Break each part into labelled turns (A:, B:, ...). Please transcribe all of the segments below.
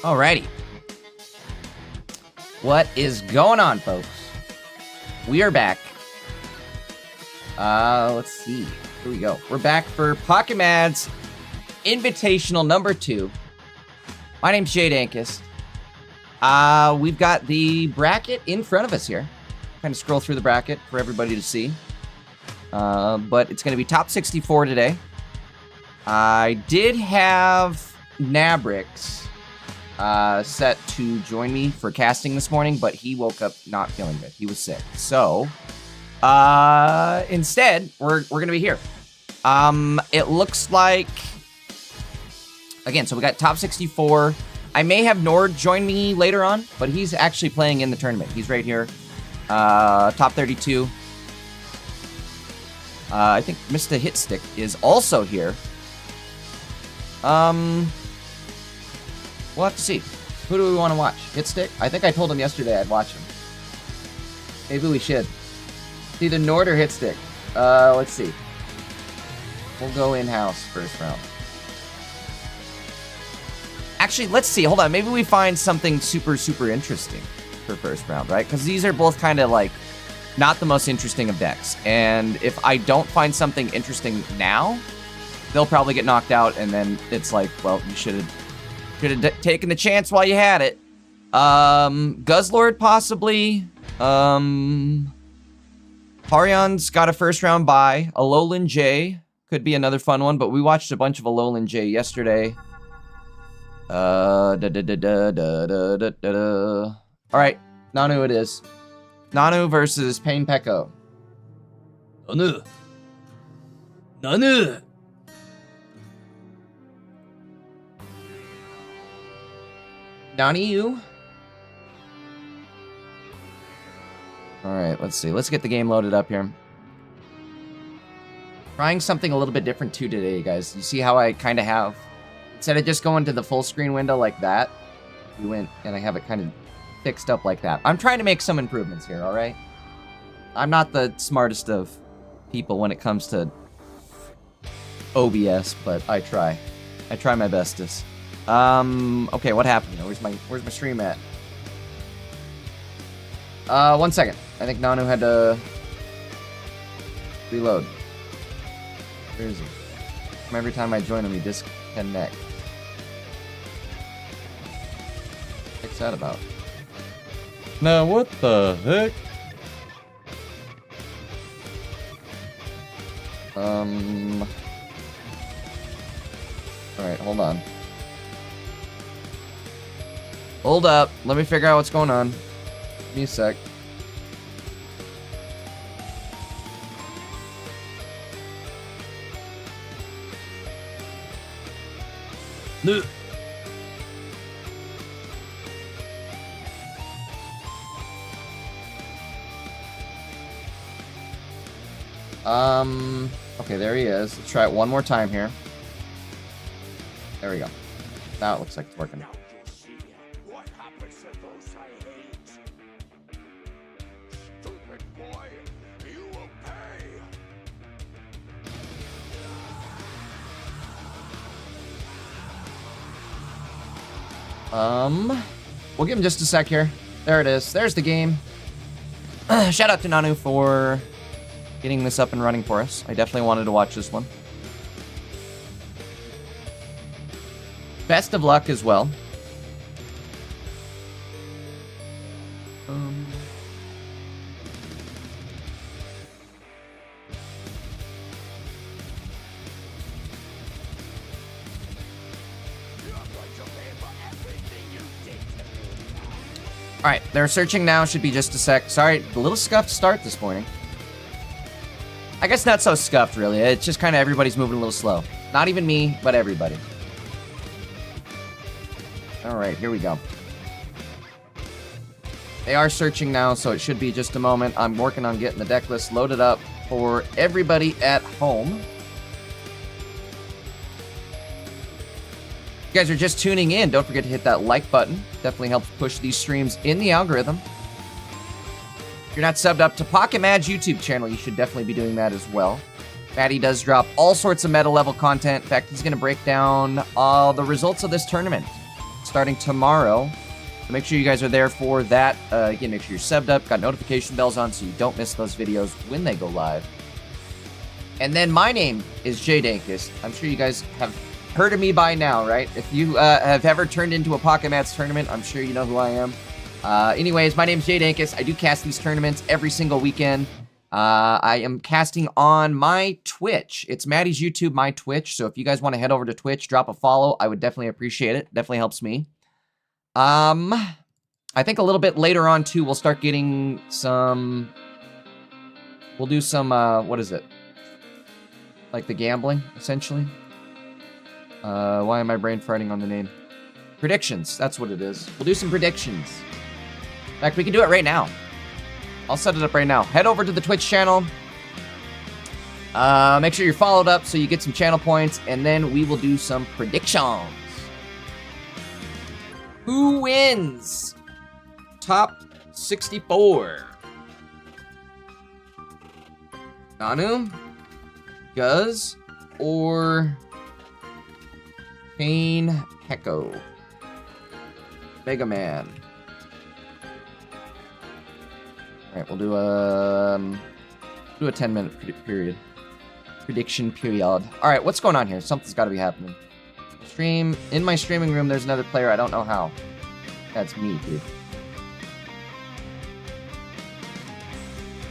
A: Alrighty. What is going on, folks? We are back. Let's see. Here we go. We're back for Pocket Mad's Invitational number 2. My name's Jade Ankist. We've got the bracket in front of us here. Kind of scroll through the bracket for everybody to see. But it's going to be top 64 today. I did have Nabrix set to join me for casting this morning, but he woke up not feeling good. He was sick. So, instead, we're going to be here. It looks like, again, so we got top 64. I may have Nord join me later on, but he's actually playing in the tournament. He's right here. Top 32. I think Mr. Hitstick is also here. We'll have to see. Who do we want to watch? Hitstick? I think I told him yesterday I'd watch him. Maybe we should. It's either Nord or Hitstick. Let's see. We'll go in-house first round. Actually, let's see. Hold on. Maybe we find something super, super interesting for first round, right? Because these are both kind of like not the most interesting of decks. And if I don't find something interesting now, they'll probably get knocked out, and then it's like, well, you should have taken the chance while you had it. Guzzlord, possibly. Harion's got a first round bye. Alolan J could be another fun one, but we watched a bunch of Alolan J yesterday. All right, Nanu it is. Nanu versus Pain Pekko. Nanu. Nanu. Nani you? Alright, let's see. Let's get the game loaded up here. Trying something a little bit different too today, guys. You see how I kind of have, instead of just going to the full screen window like that, we went and I have it kind of fixed up like that. I'm trying to make some improvements here, alright? I'm not the smartest of people when it comes to OBS, but I try. I try my bestest. Okay, what happened here? Where's my stream at? 1 second. I think Nanu had to reload. Where is he? Every time I join him, he disconnects. What's that about? Now, what the heck? Alright, hold on. Hold up. Let me figure out what's going on. Give me a sec. No. Okay, there he is. Let's try it one more time here. There we go. Now it looks like it's working. We'll give him just a sec here. There it is. There's the game. Shout out to Nanu for getting this up and running for us. I definitely wanted to watch this one. Best of luck as well. Alright, they're searching now. Should be just a sec. Sorry, a little scuffed start this morning. I guess not so scuffed, really. It's just kind of everybody's moving a little slow. Not even me, but everybody. Alright, here we go. They are searching now, so it should be just a moment. I'm working on getting the deck list loaded up for everybody at home. If you guys are just tuning in, don't forget to hit that like button. Definitely helps push these streams in the algorithm. If you're not subbed up to Pocket Mad's YouTube channel, you should definitely be doing that as well. Maddie does drop all sorts of meta level content. In fact, he's going to break down the results of this tournament starting tomorrow. So make sure you guys are there for that. Again, make sure you're subbed up, got notification bells on so you don't miss those videos when they go live. And then my name is Jdankist. I'm sure you guys have heard of me by now, right? If you have ever turned into a Pocket Mats tournament, I'm sure you know who I am. Anyways, my name's Jdankist. I do cast these tournaments every single weekend. I am casting on my Twitch. It's Maddie's YouTube, my Twitch. So if you guys want to head over to Twitch, drop a follow. I would definitely appreciate it. Definitely helps me. I think a little bit later on, too, we'll start getting some... We'll do some, what is it? Like the gambling, essentially. Why am I brain farting on the name? Predictions, that's what it is. We'll do some predictions. In fact, we can do it right now. I'll set it up right now. Head over to the Twitch channel. Make sure you're followed up so you get some channel points, and then we will do some predictions. Who wins? Top 64. Nanu, Guz, or Kane Hecko? Mega Man. Alright, we'll do a 10-minute period. Prediction period. Alright, what's going on here? Something's got to be happening. In my streaming room, there's another player. I don't know how. That's me, dude.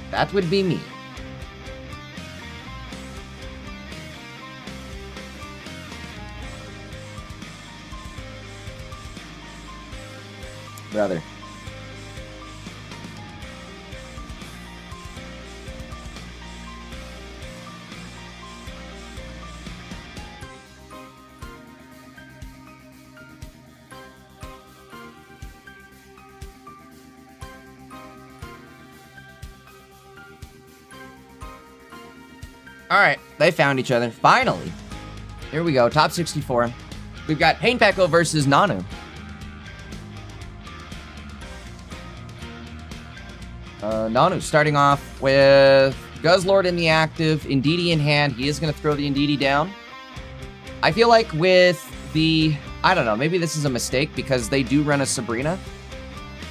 A: That would be me. Brother. Alright, they found each other. Finally. Here we go, top 64. We've got Pain Pecco versus Nanu. Nanu starting off with Guzzlord in the active, Indeedee in hand. He is going to throw the Indeedee down. I feel like with the... I don't know, maybe this is a mistake because they do run a Sabrina.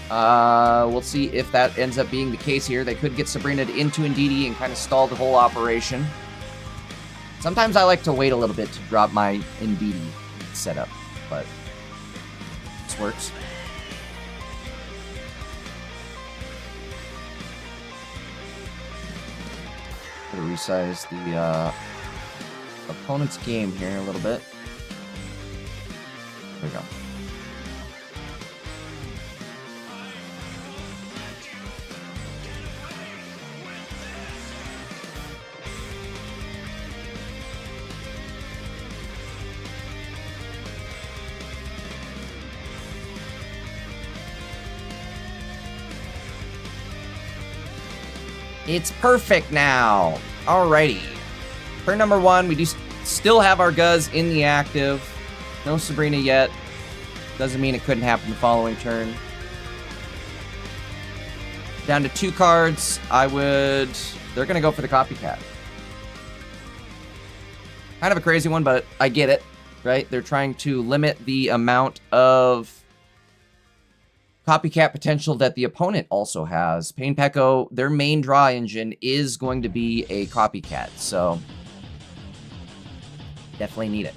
A: We'll see if that ends up being the case here. They could get Sabrina into Indeedee and kind of stall the whole operation. Sometimes I like to wait a little bit to drop my Indeedee setup, but this works. Gotta resize the opponent's game here a little bit. There we go. It's perfect now. Alrighty. Turn number 1, we do still have our Guz in the active. No Sabrina yet. Doesn't mean it couldn't happen the following turn. Down to 2 cards. They're going to go for the copycat. Kind of a crazy one, but I get it, right? They're trying to limit the amount of copycat potential that the opponent also has. Pain Pecco, their main draw engine is going to be a copycat, so definitely need it.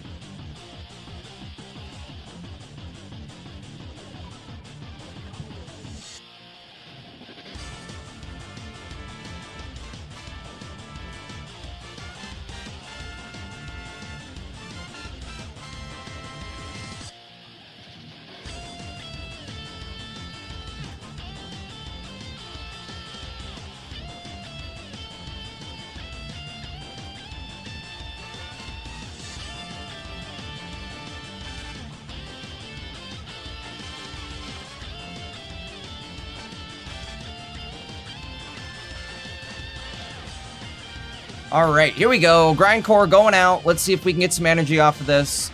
A: All right, here we go. Grindcore going out. Let's see if we can get some energy off of this.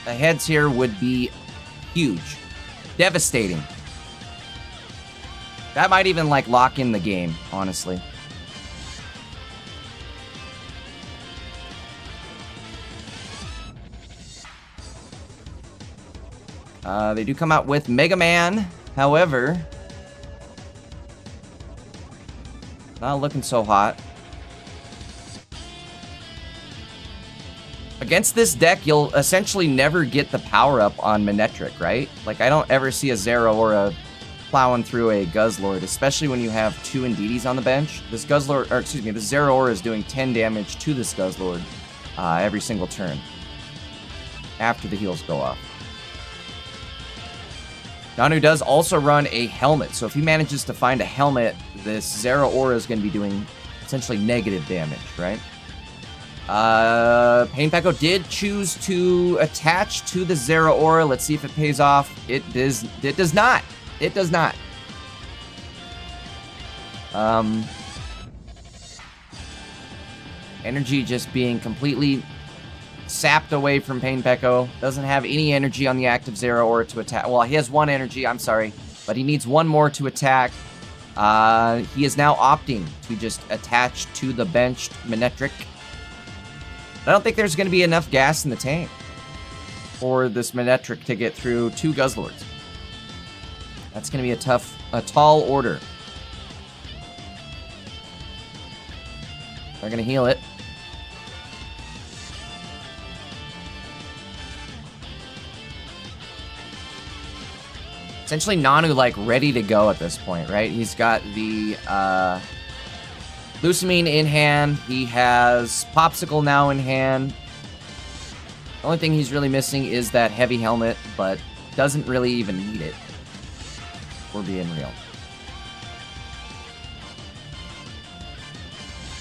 A: The heads here would be huge. Devastating. That might even, like, lock in the game, honestly. They do come out with Mega Man. However, not looking so hot. Against this deck, you'll essentially never get the power-up on Manectric, right? Like, I don't ever see a Zeraora plowing through a Guzzlord, especially when you have 2 Indeedis on the bench. This Guzzlord, or excuse me, this Zeraora is doing 10 damage to this Guzzlord every single turn after the heals go off. Nanu does also run a helmet, so if he manages to find a helmet, this Zeraora is going to be doing essentially negative damage, right? Pain Pecco did choose to attach to the Zeraora. Let's see if it pays off. It does not. It does not. Energy just being completely sapped away from Pain Pecco. Doesn't have any energy on the active Zeraora to attack. Well, he has 1 energy, I'm sorry. But he needs 1 more to attack. He is now opting to just attach to the benched Manectric. I don't think there's going to be enough gas in the tank for this Manectric to get through 2 Guzzlords. That's going to be a tall order. They're going to heal it. Essentially, Nanu, like, ready to go at this point, right? He's got the Lusamine in hand. He has Popsicle now in hand. The only thing he's really missing is that heavy helmet, but doesn't really even need it. We're being real.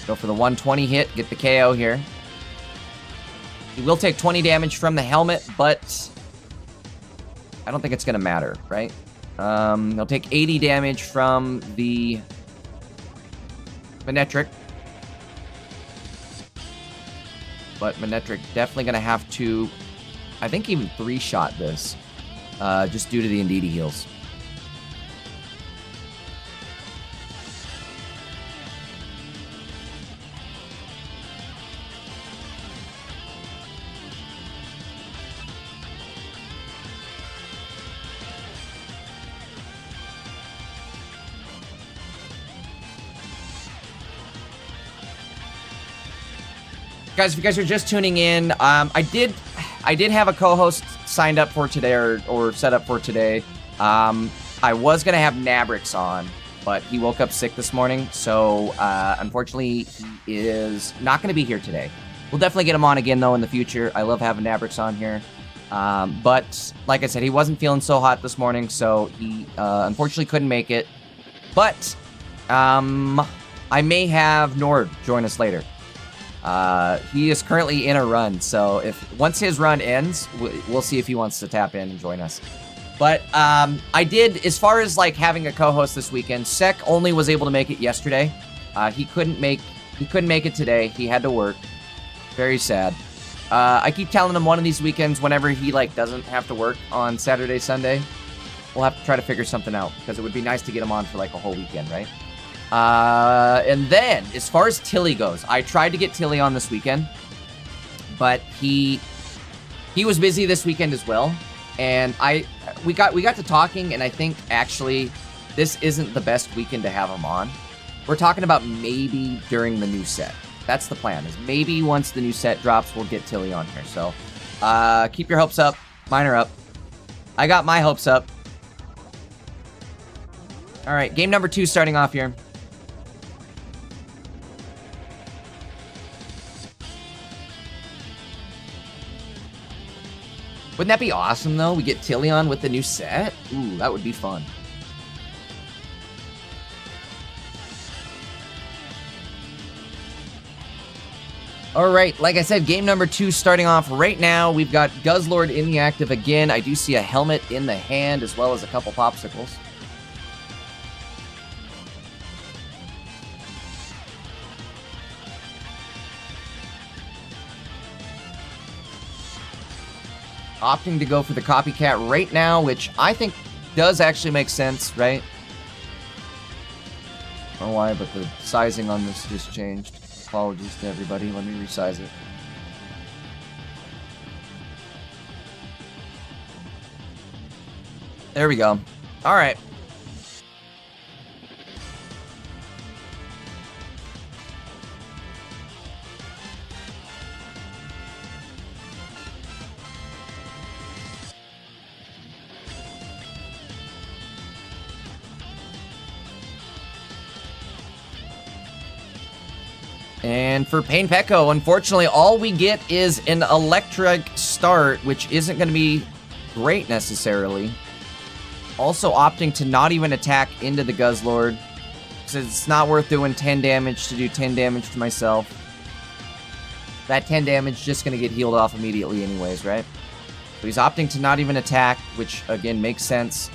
A: Go for the 120 hit, get the KO here. He will take 20 damage from the helmet, but I don't think it's going to matter, right? He'll take 80 damage from the Manectric. But Manectric definitely going to have to, I think, even 3-shot this, just due to the Indeedee heals. Guys, if you guys are just tuning in, I did have a co-host signed up for today or set up for today. I was gonna have Nabrix on, but he woke up sick this morning, so unfortunately he is not gonna be here today. We'll definitely get him on again though in the future. I love having Nabrix on here, but like I said, he wasn't feeling so hot this morning, so he unfortunately couldn't make it. But I may have Nord join us later. He is currently in a run, so once his run ends, we'll see if he wants to tap in and join us. But I did, as far as like having a co-host this weekend, Sek only was able to make it yesterday. He couldn't make it today. He had to work. Very sad. I keep telling him one of these weekends, whenever he like doesn't have to work on Saturday, Sunday, we'll have to try to figure something out, because it would be nice to get him on for like a whole weekend, right? And then as far as Tilly goes, I tried to get Tilly on this weekend, but he was busy this weekend as well. And we got to talking, and I think actually this isn't the best weekend to have him on. We're talking about maybe during the new set. That's the plan, is maybe once the new set drops, we'll get Tilly on here. So keep your hopes up. Mine are up. I got my hopes up. All right, game number 2 starting off here. Wouldn't that be awesome, though? We get Tilly on with the new set? Ooh, that would be fun. All right, like I said, game number 2 starting off right now. We've got Guzzlord in the active again. I do see a helmet in the hand, as well as a couple popsicles. Opting to go for the copycat right now, which I think does actually make sense, right? I don't know why, but the sizing on this just changed. Apologies to everybody. Let me resize it. There we go. All right. And for Pain Pecco, unfortunately, all we get is an electric start, which isn't going to be great necessarily. Also opting to not even attack into the Guzzlord, because it's not worth doing 10 damage to do 10 damage to myself. That 10 damage just going to get healed off immediately anyways, right? So he's opting to not even attack, which, again, makes sense.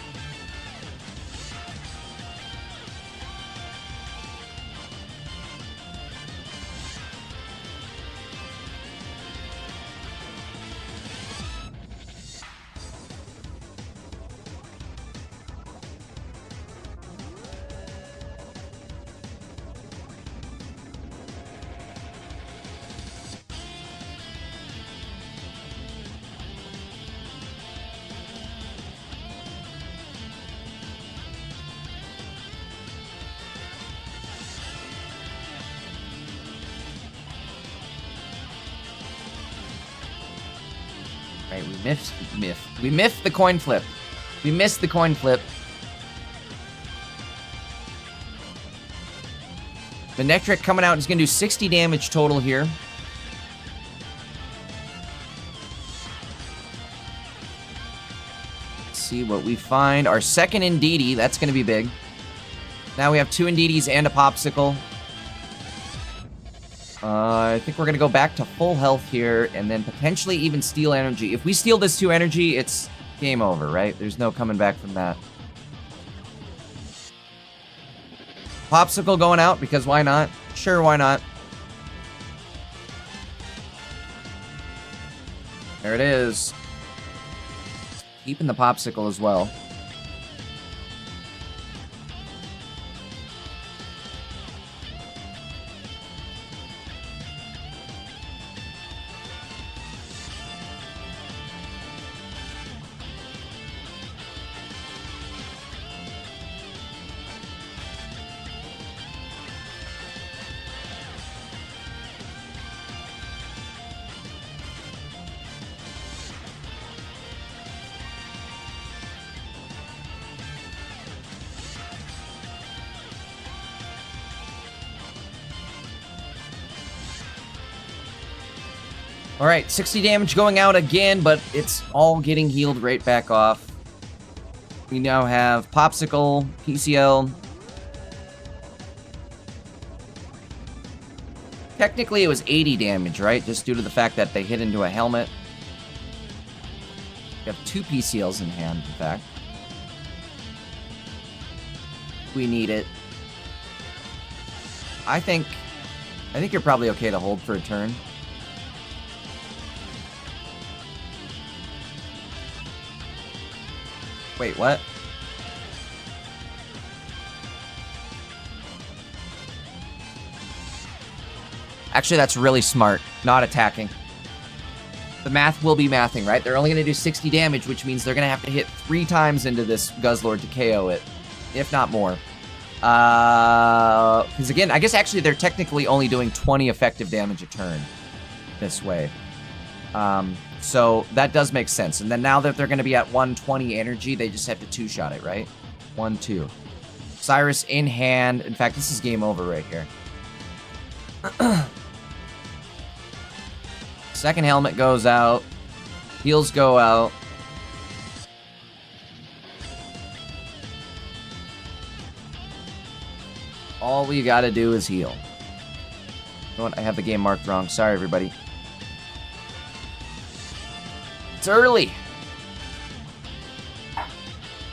A: Right, we miffed the coin flip. We missed the coin flip. The Nectric coming out is going to do 60 damage total here. Let's see what we find. Our second Indeedee, that's going to be big. Now we have 2 Indeedees and a Popsicle. I think we're going to go back to full health here, and then potentially even steal energy. If we steal this 2 energy, it's game over, right? There's no coming back from that. Popsicle going out, because why not? Sure, why not? There it is. Keeping the Popsicle as well. All right, 60 damage going out again, but it's all getting healed right back off. We now have Popsicle, PCL. Technically, it was 80 damage, right? Just due to the fact that they hit into a helmet. We have 2 PCLs in hand, in fact. We need it. I think you're probably okay to hold for a turn. Wait, what? Actually, that's really smart. Not attacking. The math will be mathing, right? They're only going to do 60 damage, which means they're going to have to hit 3 times into this Guzzlord to KO it. If not more. Because again, I guess actually they're technically only doing 20 effective damage a turn. This way. So that does make sense. And then now that they're going to be at 120 energy, they just have to 2-shot it, right? 1, 2. Cyrus in hand. In fact, this is game over right here. Second helmet goes out. Heals go out. All we gotta do is heal. You know what? I have the game marked wrong. Sorry, everybody. It's early.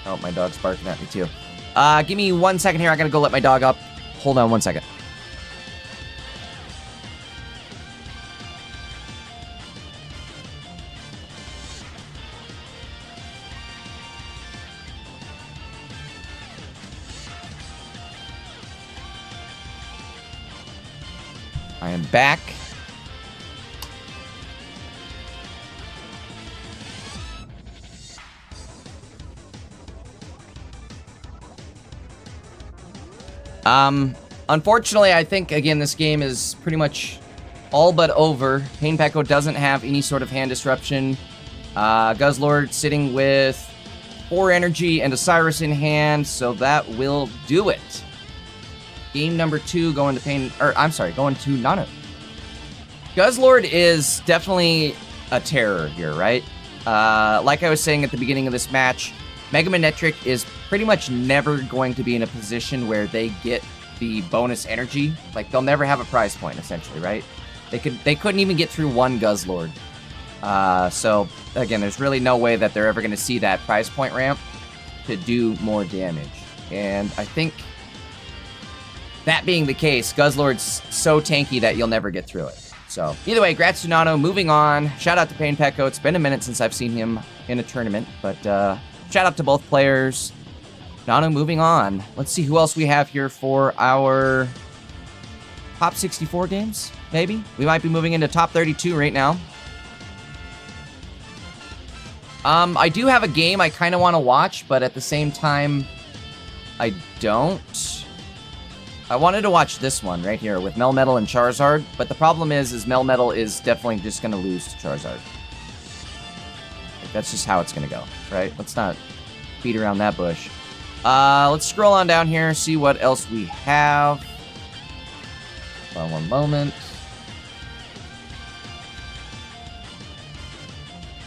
A: Oh, my dog's barking at me, too. Give me 1 second here. I gotta go let my dog up. Hold on 1 second. I am back. Unfortunately, I think, again, this game is pretty much all but over. Pain Pecco doesn't have any sort of hand disruption. Guzzlord sitting with 4 energy and Osiris in hand, so that will do it. Game number 2 going to Pain, or I'm sorry, going to Nano. Guzzlord is definitely a terror here, right? Like I was saying at the beginning of this match, Mega Manectric is pretty much never going to be in a position where they get the bonus energy. Like, they'll never have a prize point, essentially, right? They couldn't even get through 1 Guzzlord. So, again, there's really no way that they're ever going to see that prize point ramp to do more damage. And I think, that being the case, Guzzlord's so tanky that you'll never get through it. So, either way, grats to Nano. Moving on. Shout out to Pain Pecco. It's been a minute since I've seen him in a tournament, but shout out to both players. Nano moving on. Let's see who else we have here for our top 64 games, maybe? We might be moving into top 32 right now. I do have a game I kind of want to watch, but at the same time, I don't. I wanted to watch this one right here with Melmetal and Charizard, but the problem is Melmetal is definitely just going to lose to Charizard. Like, that's just how it's going to go, right? Let's not beat around that bush. Let's scroll on down here, see what else we have. Well, one moment.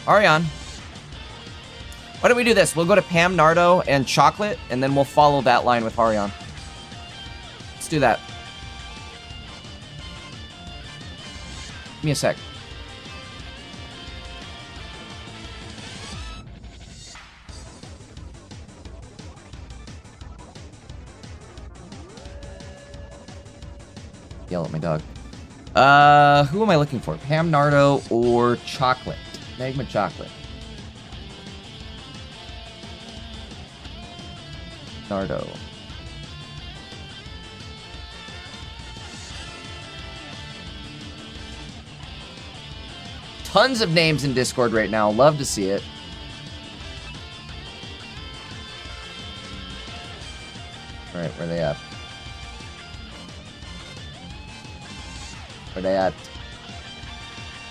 A: Arion. Why don't we do this? We'll go to Pam, Nardo, and Chocolate, and then we'll follow that line with Arion. Let's do that. Give me a sec. Yell at my dog. Who am I looking for? Pam, Nardo, or Chocolate? Magma Chocolate. Nardo. Tons of names in Discord right now. Love to see it. Alright, where are they at? Where are they at?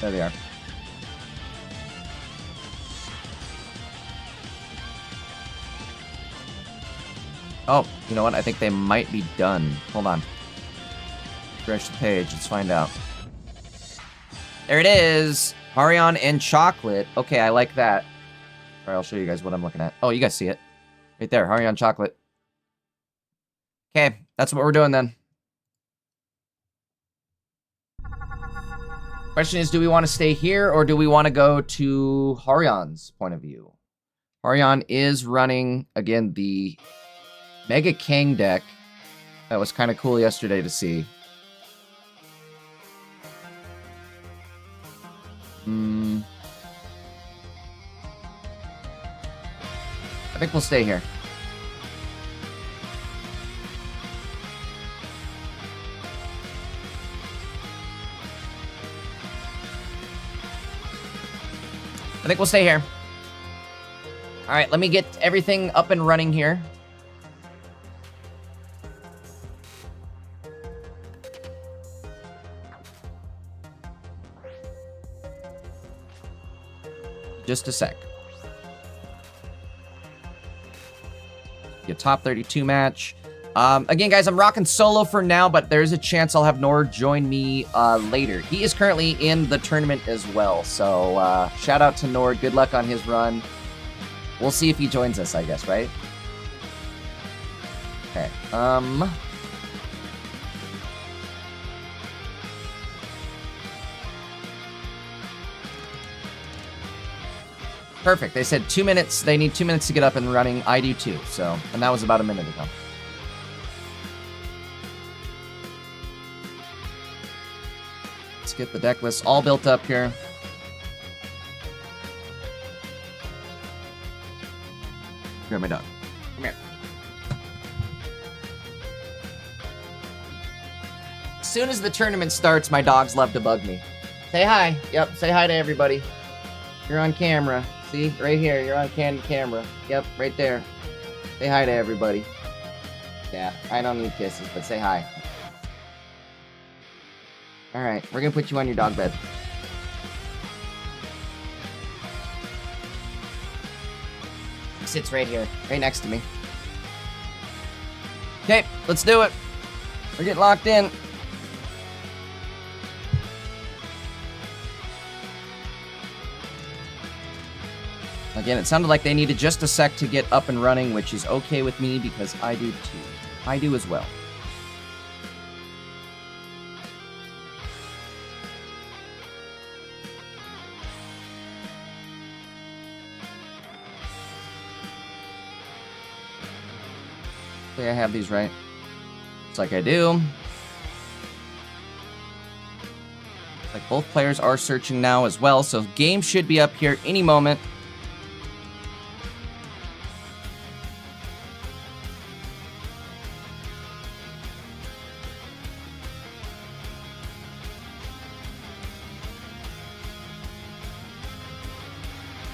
A: There they are. Oh, you know what? I think they might be done. Hold on. Refresh the page. Let's find out. There it is. Arion and Chocolate. Okay, I like that. All right, I'll show you guys what I'm looking at. Oh, you guys see it. Right there. Arion, Chocolate. Okay, that's what we're doing then. Question is, do we want to stay here or do we want to go to Harion's point of view? Harion is running, again, the Mega Kang deck. That was kind of cool yesterday to see. I think we'll stay here. I think we'll stay here. All right, let me get everything up and running here. Just a sec. Your top 32 match. Again, guys, I'm rocking solo for now, but there's a chance I'll have Nord join me later. He is currently in the tournament as well, so shout out to Nord. Good luck on his run. We'll see if he joins us, I guess, right? Okay. Perfect. They said 2 minutes. They need 2 minutes to get up and running. I do too. So, and that was about a minute ago. Let's get the deck list all built up here. Grab my dog. Come here. As soon as the tournament starts, my dogs love to bug me. Say hi. Yep, say hi to everybody. You're on camera. See? Right here. You're on camera. Yep, right there. Say hi to everybody. Yeah, I don't need kisses, but say hi. Alright, we're gonna put you on your dog bed. He sits right here, right next to me. Okay, let's do it. We're getting locked in. Again, it sounded like they needed just a sec to get up and running, which is okay with me because I do too. I do as well. Hopefully I have these right. Looks like I do. Looks like both players are searching now as well, so game should be up here any moment.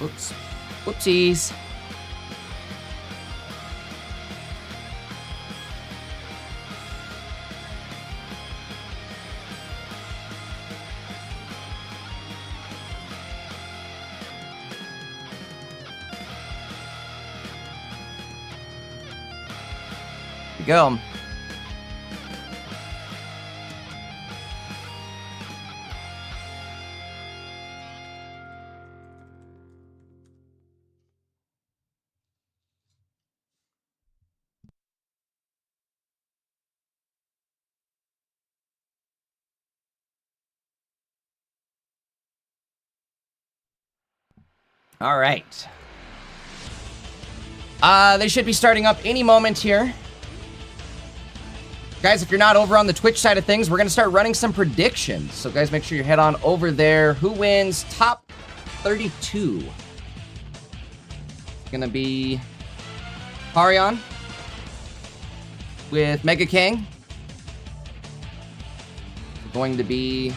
A: Oops. Whoopsies. Here we go. All right. They should be starting up any moment here. Guys, if you're not over on the Twitch side of things, we're going to start running some predictions. So, guys, make sure you head on over there. Who wins top 32? It's going to be Harion with Mega King. It's going to be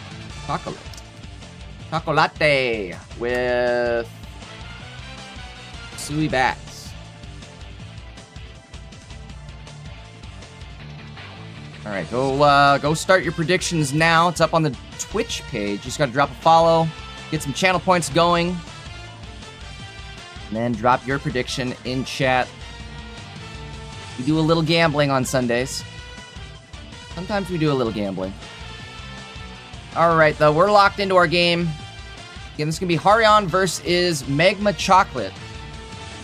A: Chocolate with Sui Bats. All right, go start your predictions now. It's up on the Twitch page. Just got to drop a follow, get some channel points going, and then drop your prediction in chat. We do a little gambling on Sundays. Sometimes we do a little gambling. All right, though, we're locked into our game. Again, this is going to be Harion versus Magma Chocolate.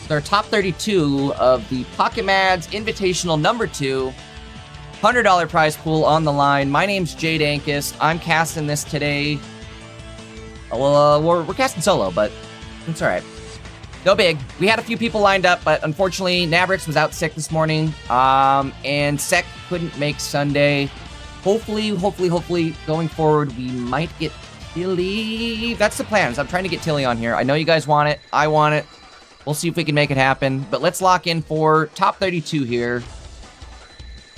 A: It's our top 32 of the Pocket Mads Invitational number 2. $100 prize pool on the line. My name's Jade Ankist. I'm casting this today. Well, we're casting solo, but it's all right. No big. We had a few people lined up, but unfortunately, Nabrix was out sick this morning, and Sec couldn't make Sunday. Hopefully, going forward, we might get Tilly. That's the plan. I'm trying to get Tilly on here. I know you guys want it. I want it. We'll see if we can make it happen. But let's lock in for top 32 here.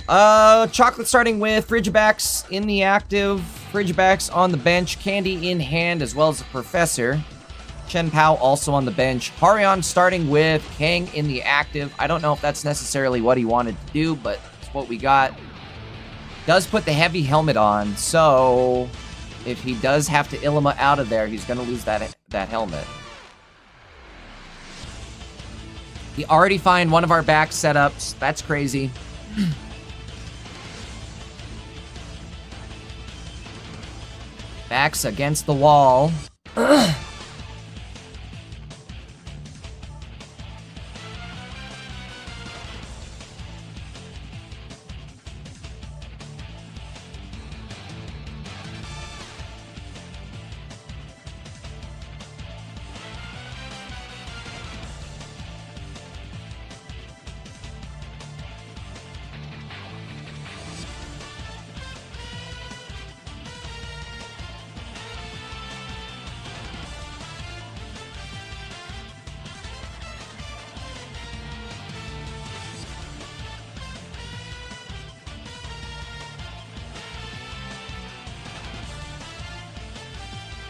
A: Chocolate starting with Frigibacks in the active. Frigibacks on the bench. Candy in hand as well as the Professor. Chen Pao also on the bench. Harion starting with Kang in the active. I don't know if that's necessarily what he wanted to do, but it's what we got. Does put the heavy helmet on, so if he does have to Ilima out of there, he's going to lose that helmet. He already find one of our back setups. That's crazy. Backs against the wall.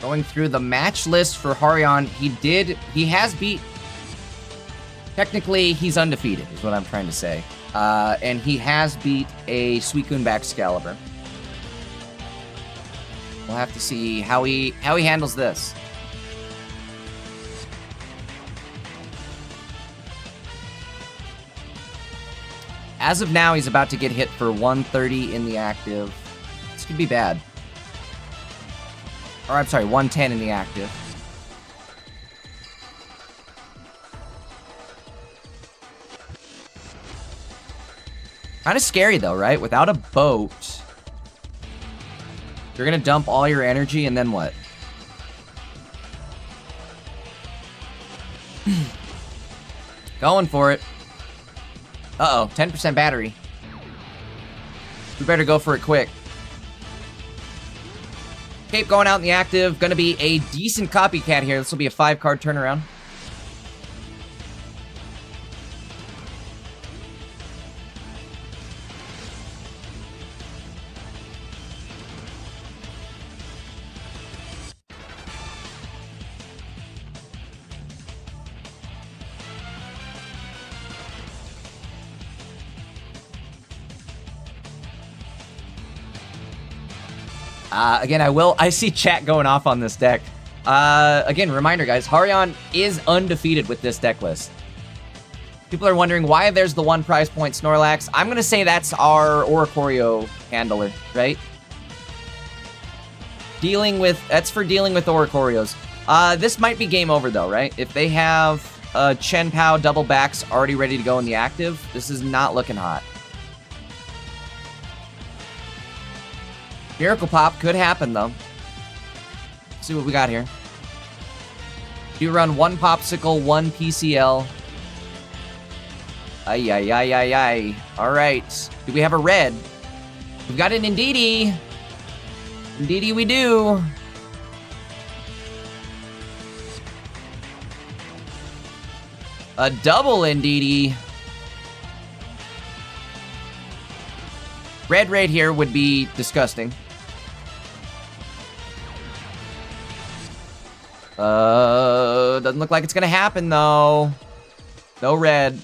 A: Going through the match list for Harion, he has beat, technically he's undefeated is what I'm trying to say. And he has beat a Suicune Excalibur. We'll have to see how he handles this. As of now, he's about to get hit for 130 in the active. This could be bad. Or, I'm sorry, 110 in the active. Kind of scary, though, right? Without a boat, you're going to dump all your energy, and then what? Going for it. Uh-oh, 10% battery. We better go for it quick. Cape going out in the active. Gonna be a decent copycat here. This will be a 5-card turnaround. Again, I see chat going off on this deck. Again, reminder, guys, Harion is undefeated with this deck list. People are wondering why there's the 1 prize point Snorlax. I'm going to say that's our Oricorio handler, right? That's for dealing with Oricorios. This might be game over, though, right? If they have Chen Pao double backs already ready to go in the active, this is not looking hot. Miracle Pop could happen, though. Let's see what we got here. Do run 1 Popsicle, 1 PCL. Ay, ay, ay, ay, ay. All right. Do we have a red? We've got an Indeedee. Indeedee we do. A double Indeedee. Red right here would be disgusting. Doesn't look like it's gonna happen, though. No red.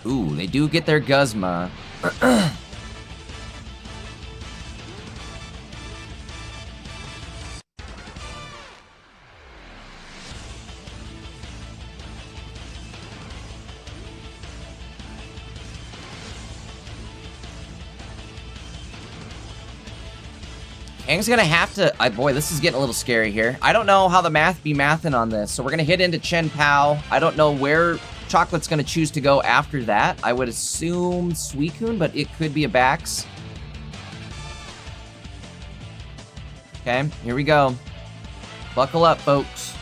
A: Ooh, they do get their Guzma. Kang's gonna have to... boy, this is getting a little scary here. I don't know how the math be mathin' on this, so we're gonna hit into Chen Pao. I don't know where Chocolate's gonna choose to go after that. I would assume Suicune, but it could be a Bax. Okay, here we go. Buckle up, folks.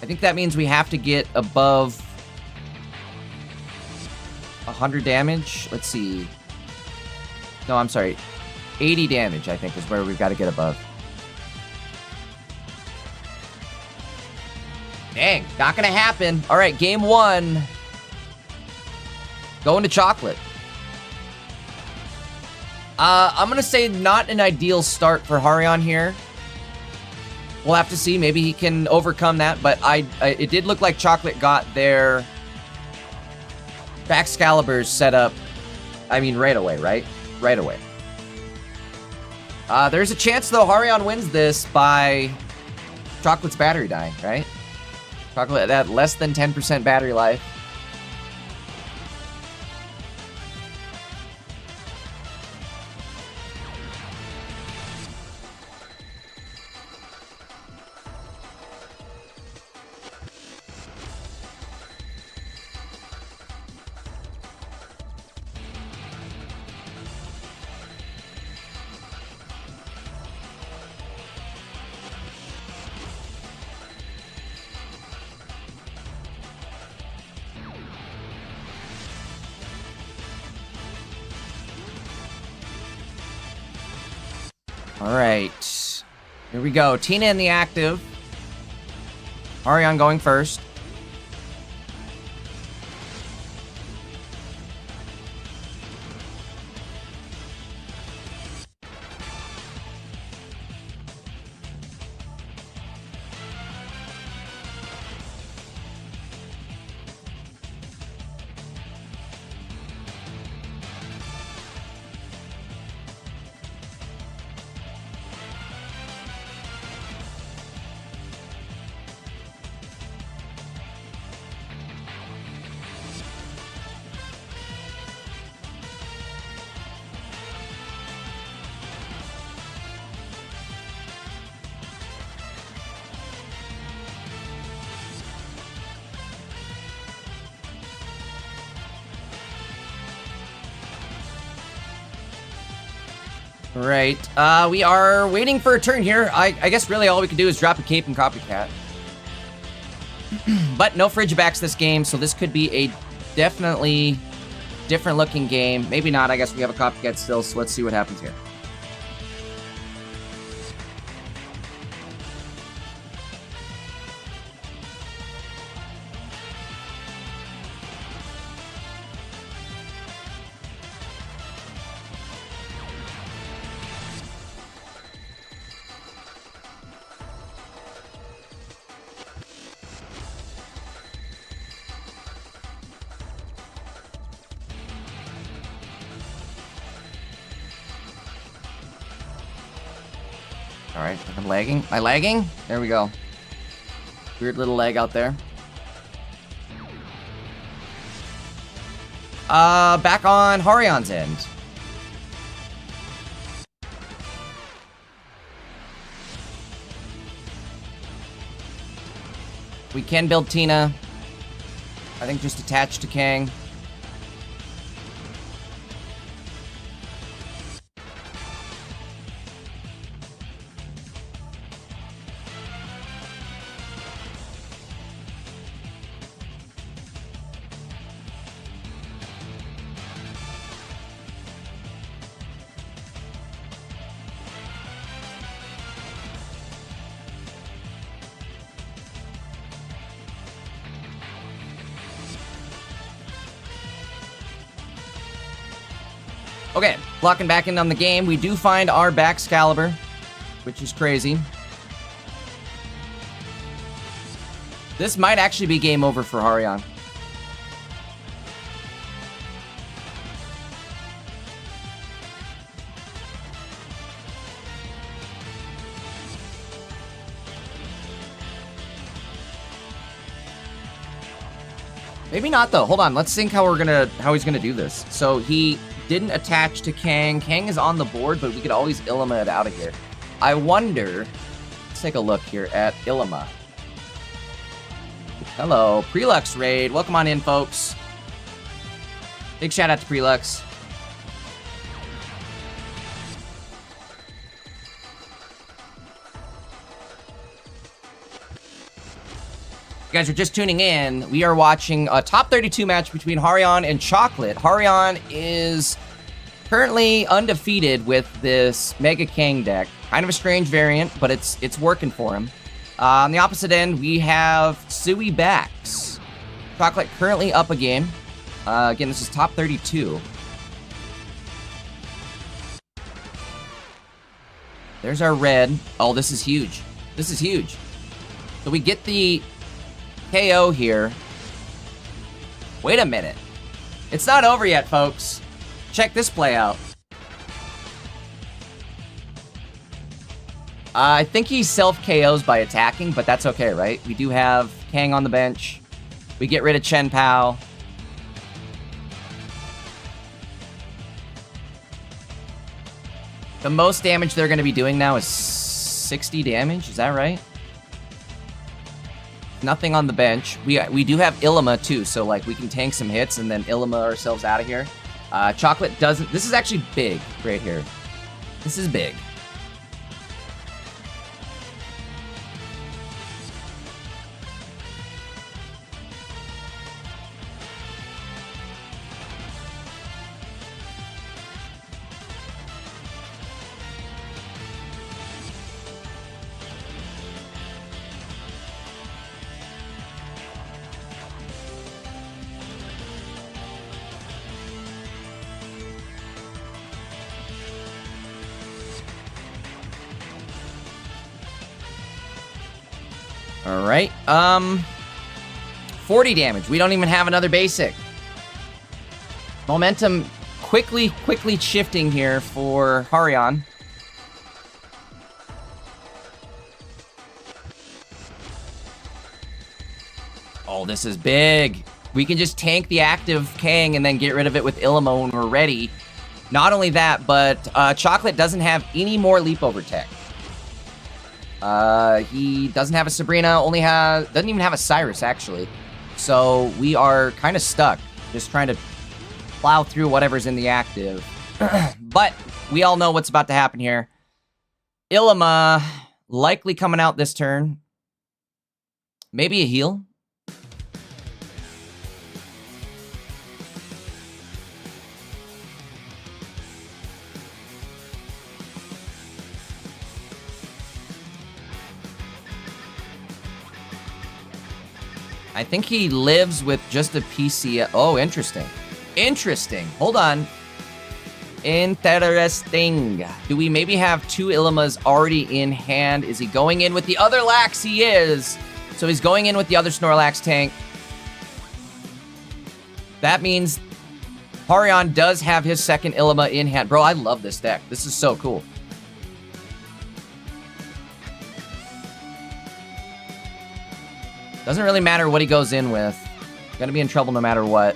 A: I think that means we have to get above 100 damage. Let's see. No, I'm sorry. 80 damage, I think, is where we've got to get above. Dang, not gonna happen. All right, game 1. Going to chocolate. I'm gonna say not an ideal start for Harion here. We'll have to see. Maybe he can overcome that, but it did look like chocolate got their Baxcaliburs set up, I mean, right away, right? Right away. There's a chance, though, Harion wins this by Chocolate's battery dying, right? Chocolate at less than 10% battery life. All right, here we go. Tina in the active. Harion going first. Right, we are waiting for a turn here. I guess really all we can do is drop a cape and copycat. But no Frigibacks this game, so this could be a definitely different looking game. Maybe not, I guess we have a copycat still, so let's see what happens here. All right, I'm lagging. Am I lagging? There we go. Weird little lag out there. Back on Harion's end. We can build Tina. I think just attached to Kang. Okay, blocking back in on the game. We do find our Baxcalibur, which is crazy. This might actually be game over for Harion. Maybe not though. Hold on. Let's think how he's gonna do this. So he didn't attach to Kang. Kang is on the board, but we could always Illima it out of here. I wonder. Let's take a look here at Illima. Hello, Prelux raid. Welcome on in, folks. Big shout out to Prelux. you guys are just tuning in, we are watching a top 32 match between Harion and Chocolate. Harion is currently undefeated with this Mega Kang deck. Kind of a strange variant, but it's working for him. On the opposite end, we have Sui Bax. Chocolate currently up a game. Again, this is top 32. There's our red. Oh, this is huge. This is huge. So we get the KO here. Wait a minute. It's not over yet, folks. Check this play out. I think he self-KOs by attacking, but that's okay, right? We do have Kang on the bench. We get rid of Chen Pao. The most damage they're going to be doing now is 60 damage. Is that right? Nothing on the bench. We do have Illima too, so like we can tank some hits and then Illima ourselves out of here. Chocolate doesn't. This is actually big right here. This is big. All right. 40 damage. We don't even have another basic. Momentum quickly shifting here for Harion. Oh, this is big. We can just tank the active Kang and then get rid of it with Illimo when we're ready. Not only that, but Chocolate doesn't have any more leap over tech. He doesn't have a Sabrina, doesn't even have a Cyrus, actually. So we are kind of stuck, just trying to plow through whatever's in the active. But we all know what's about to happen here. Illima likely coming out this turn. Maybe a heal. I think he lives with just a PC. Oh, interesting. Interesting. Hold on. Interesting. Do we maybe have two Illimas already in hand? Is he going in with the other Lax? He is. So he's going in with the other Snorlax tank. That means Harion does have his second Illima in hand. Bro, I love this deck. This is so cool. Doesn't really matter what he goes in with. Gonna be in trouble no matter what.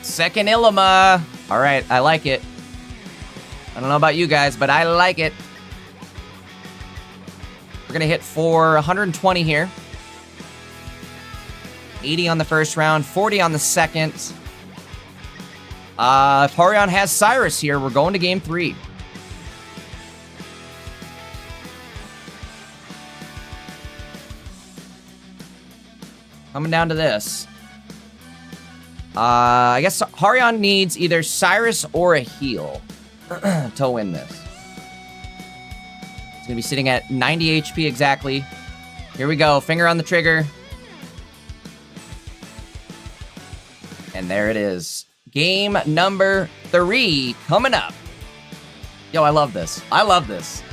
A: Second Illima. All right, I like it. I don't know about you guys, but I like it. We're going to hit for 120 here. 80 on the first round, 40 on the second. If Harion has Cyrus here, we're going to game 3. Coming down to this. I guess Harion needs either Cyrus or a heal to win this. Gonna be sitting at 90 HP exactly. Here we go, finger on the trigger. And there it is. Game number 3 coming up. Yo, I love this. I love this.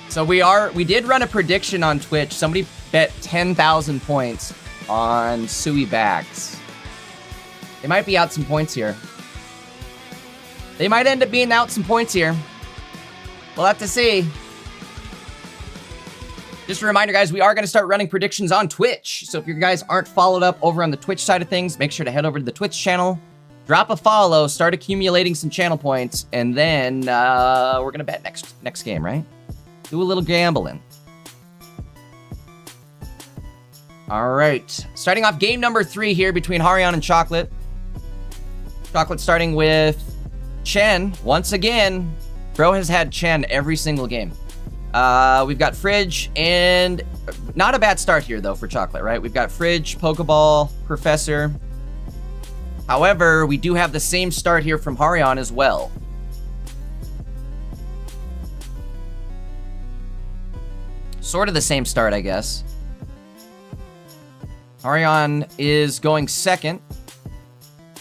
A: So we did run a prediction on Twitch. Somebody bet 10,000 points on Sui Bax. They might be out some points here. They might end up being out some points here. We'll have to see. Just a reminder, guys, we are going to start running predictions on Twitch. So if you guys aren't followed up over on the Twitch side of things, make sure to head over to the Twitch channel, drop a follow, start accumulating some channel points, and then we're going to bet next game, right? Do a little gambling. All right. Starting off game number 3 here between Harion and Chocolate. Chocolate starting with Chen. Once again, bro has had Chen every single game. We've got Fridge, and not a bad start here, though, for Chocolate, right? We've got Fridge, Pokeball, Professor. However, we do have the same start here from Harion as well. Sort of the same start, I guess. Harion is going second.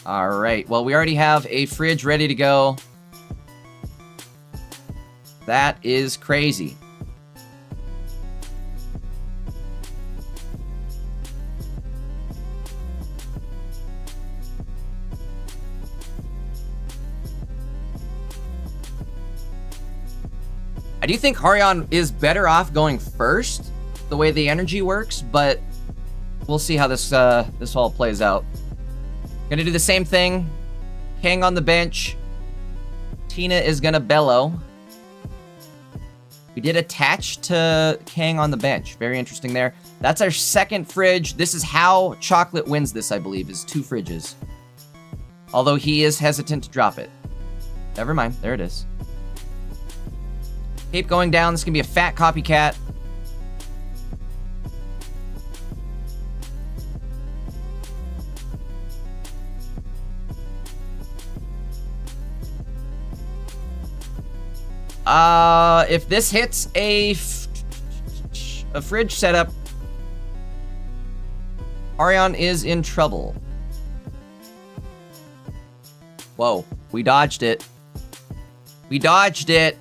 A: All right, well, we already have a Fridge ready to go. That is crazy. I do think Harion is better off going first, the way the energy works, but we'll see how this all plays out. Gonna do the same thing. Kang on the bench. Tina is gonna bellow. We did attach to Kang on the bench. Very interesting there. That's our second Fridge. This is how Chocolate wins this, I believe, is 2 Fridges. Although he is hesitant to drop it. Never mind. There it is. Cape going down. This is going to be a fat copycat. If this hits a Fridge setup, Harion is in trouble. Whoa, we dodged it. We dodged it.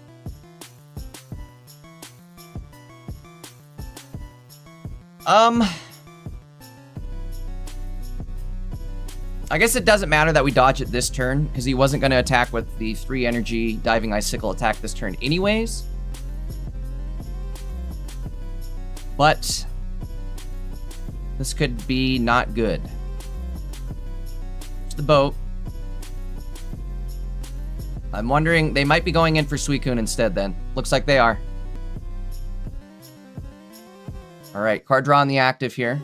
A: I guess it doesn't matter that we dodge it this turn, because he wasn't going to attack with the 3 energy Diving Icicle attack this turn anyways. But this could be not good. There's the boat. I'm wondering, they might be going in for Suicune instead then. Looks like they are. All right, card draw on the active here.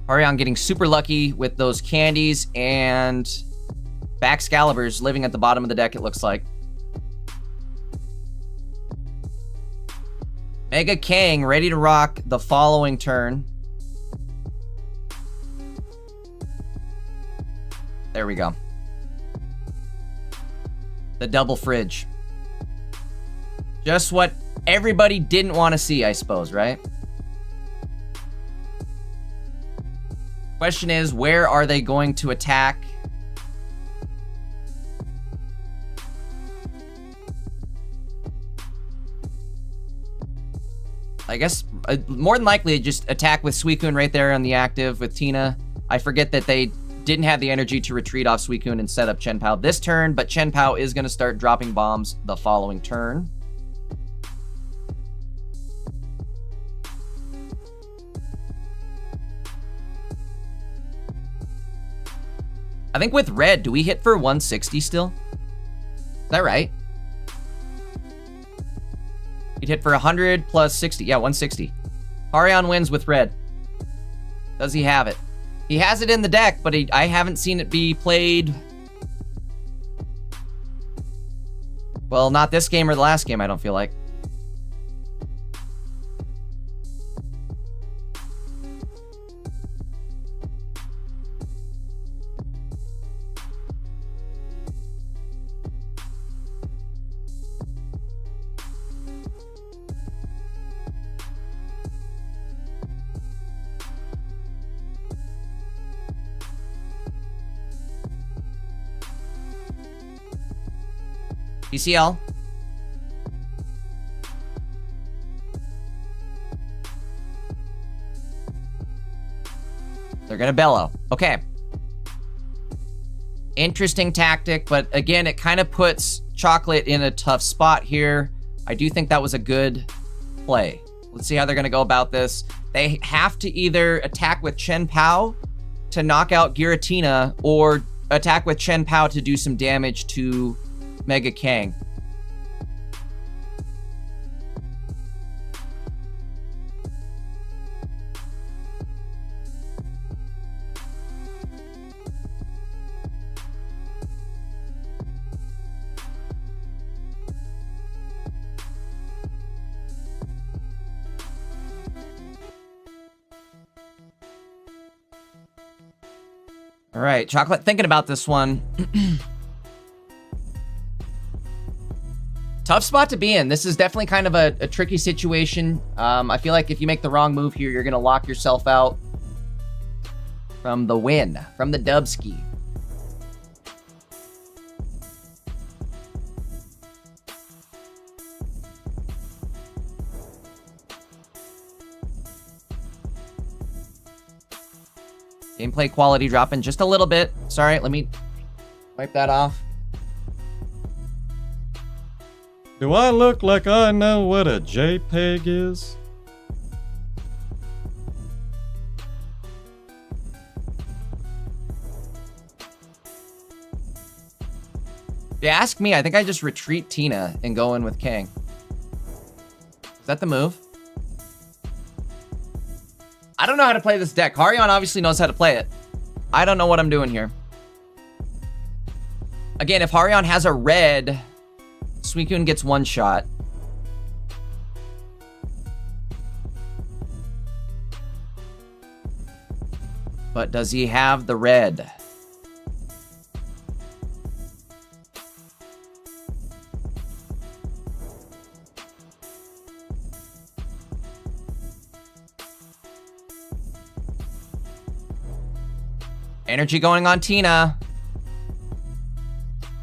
A: Harion getting super lucky with those candies and Baxcaliburs living at the bottom of the deck, it looks like. Mega Kang ready to rock the following turn. There we go. The double Fridge. Just what everybody didn't want to see, I suppose, right? Question is, where are they going to attack? I guess more than likely just attack with Suicune right there on the active with Tina. I forget that they didn't have the energy to retreat off Suicune and set up Chien-Pao this turn, but Chien-Pao is going to start dropping bombs the following turn. I think with red, do we hit for 160 still? Is that right? You'd hit for 100 plus 60. Yeah, 160. Harion wins with red. Does he have it? He has it in the deck, but I haven't seen it be played. Well, not this game or the last game, I don't feel like. PCL. They're gonna bellow. Okay. Interesting tactic, but again, it kind of puts Chocolate in a tough spot here. I do think that was a good play. Let's see how they're going to go about this. They have to either attack with Chen Pao to knock out Giratina or attack with Chen Pao to do some damage to Mega Kang. All right, Chocolate, thinking about this one. Tough spot to be in. This is definitely kind of a tricky situation. I feel like if you make the wrong move here, you're going to lock yourself out from the win, from the dubski. Gameplay quality dropping just a little bit. Sorry, let me wipe that off.
B: Do I look like I know what a JPEG is?
A: If you ask me, I think I just retreat Tina and go in with Kang. Is that the move? I don't know how to play this deck. Harion obviously knows how to play it. I don't know what I'm doing here. Again, if Harion has a red, Suicune gets one shot. But does he have the red? Energy going on Tina.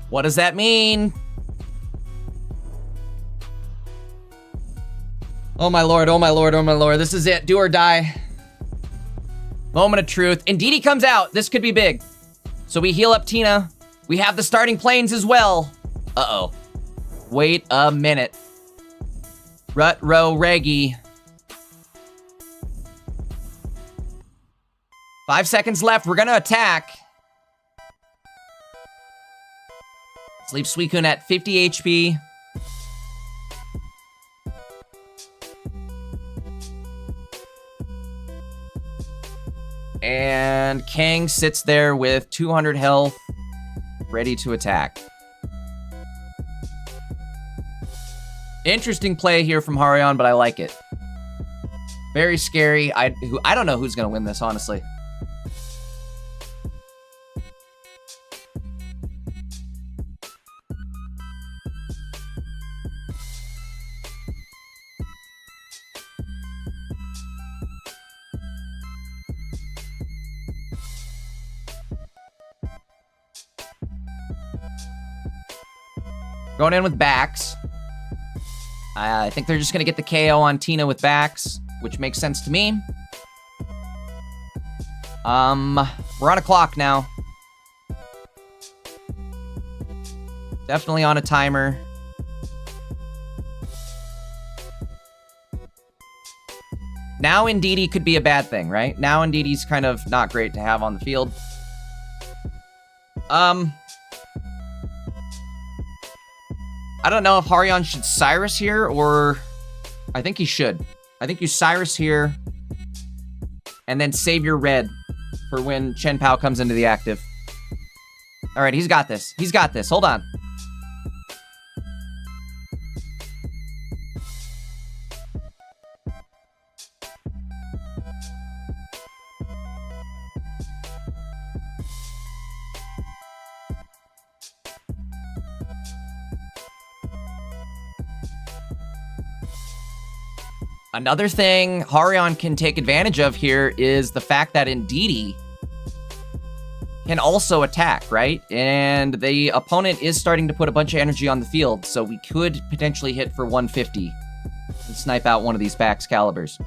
A: What does that mean? Oh my lord, oh my lord, oh my lord. This is it. Do or die. Moment of truth. Indeedee comes out. This could be big. So we heal up Tina. We have the starting planes as well. Uh-oh. Wait a minute. Rut-row Reggie. 5 seconds left. We're going to attack. Let's leave Suicune at 50 HP. And Kang sits there with 200 health, ready to attack. Interesting play here from Harion, but I like it. Very scary. I don't know who's going to win this, honestly. Going in with Bax. I think they're just going to get the KO on Tina with Bax, which makes sense to me. We're on a clock now. Definitely on a timer. Now Indeedee could be a bad thing, right? Now Indeedee's kind of not great to have on the field. I don't know if Harion should Cyrus here, or... I think he should. I think you Cyrus here, and then save your red for when Chen Pao comes into the active. Alright, he's got this. He's got this. Hold on. Another thing Harion can take advantage of here is the fact that Indeedee can also attack, right? And the opponent is starting to put a bunch of energy on the field, so we could potentially hit for 150 and snipe out one of these Bax Calibers.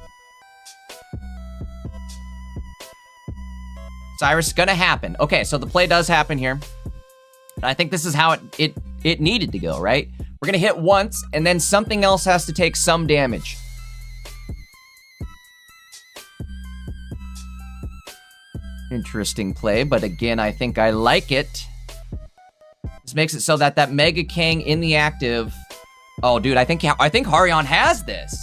A: Cyrus is gonna happen. Okay, so the play does happen here. I think this is how it needed to go, right? We're gonna hit once, and then something else has to take some damage. Interesting play, but again, I think I like it. This makes it so that that Mega King in the active... Oh, dude, I think Harion has this.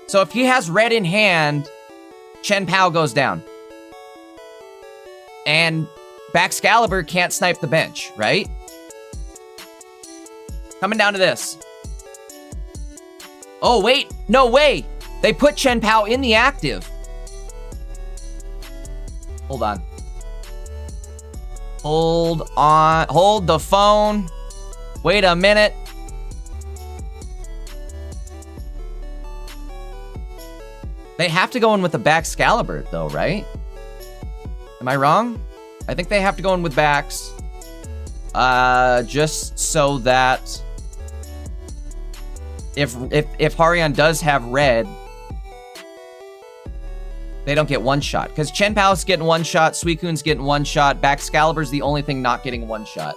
A: So if he has red in hand, Chen Pao goes down. And Baxcalibur can't snipe the bench, right? Coming down to this. Oh, wait. No way. They put Chen Pao in the active. Hold on. Hold on. Hold the phone. Wait a minute. They have to go in with the Baxcalibur, though, right? Am I wrong? I think they have to go in with Bax. Just so that... If Harion does have red, they don't get one shot. Because Chen Pao's getting one shot, Suicune's getting one shot, Baxcalibur's the only thing not getting one shot.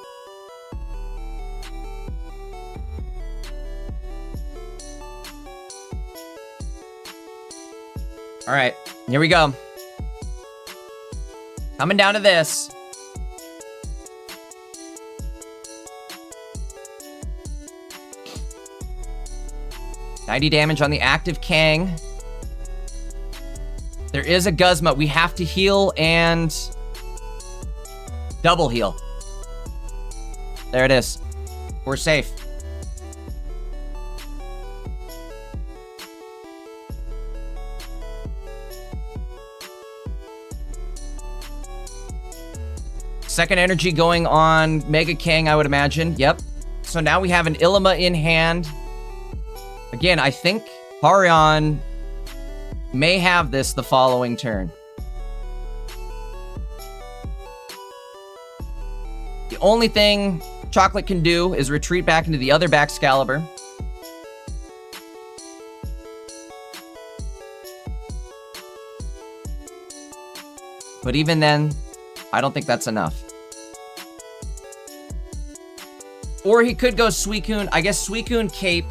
A: Alright, here we go. Coming down to this. $90 damage on the active Kang. There is a Guzma. We have to heal and double heal. There it is. We're safe. Second energy going on Mega Kang, I would imagine. Yep. So now we have an Ilima in hand. Again, I think Harion may have this the following turn. The only thing Chocolate can do is retreat back into the other Baxcalibur. But even then, I don't think that's enough. Or he could go Suicune. I guess Suicune Cape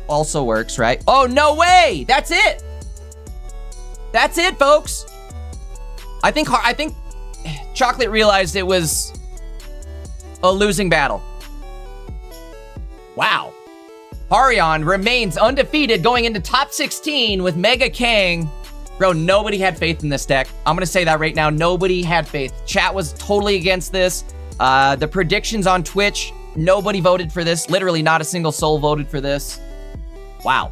A: also works, right? Oh, no way! That's it! That's it, folks! I think Chocolate realized it was a losing battle. Wow. Harion remains undefeated going into top 16 with Mega Kang. Bro, nobody had faith in this deck. I'm gonna say that right now. Nobody had faith. Chat was totally against this. The predictions on Twitch, nobody voted for this. Literally not a single soul voted for this. Wow.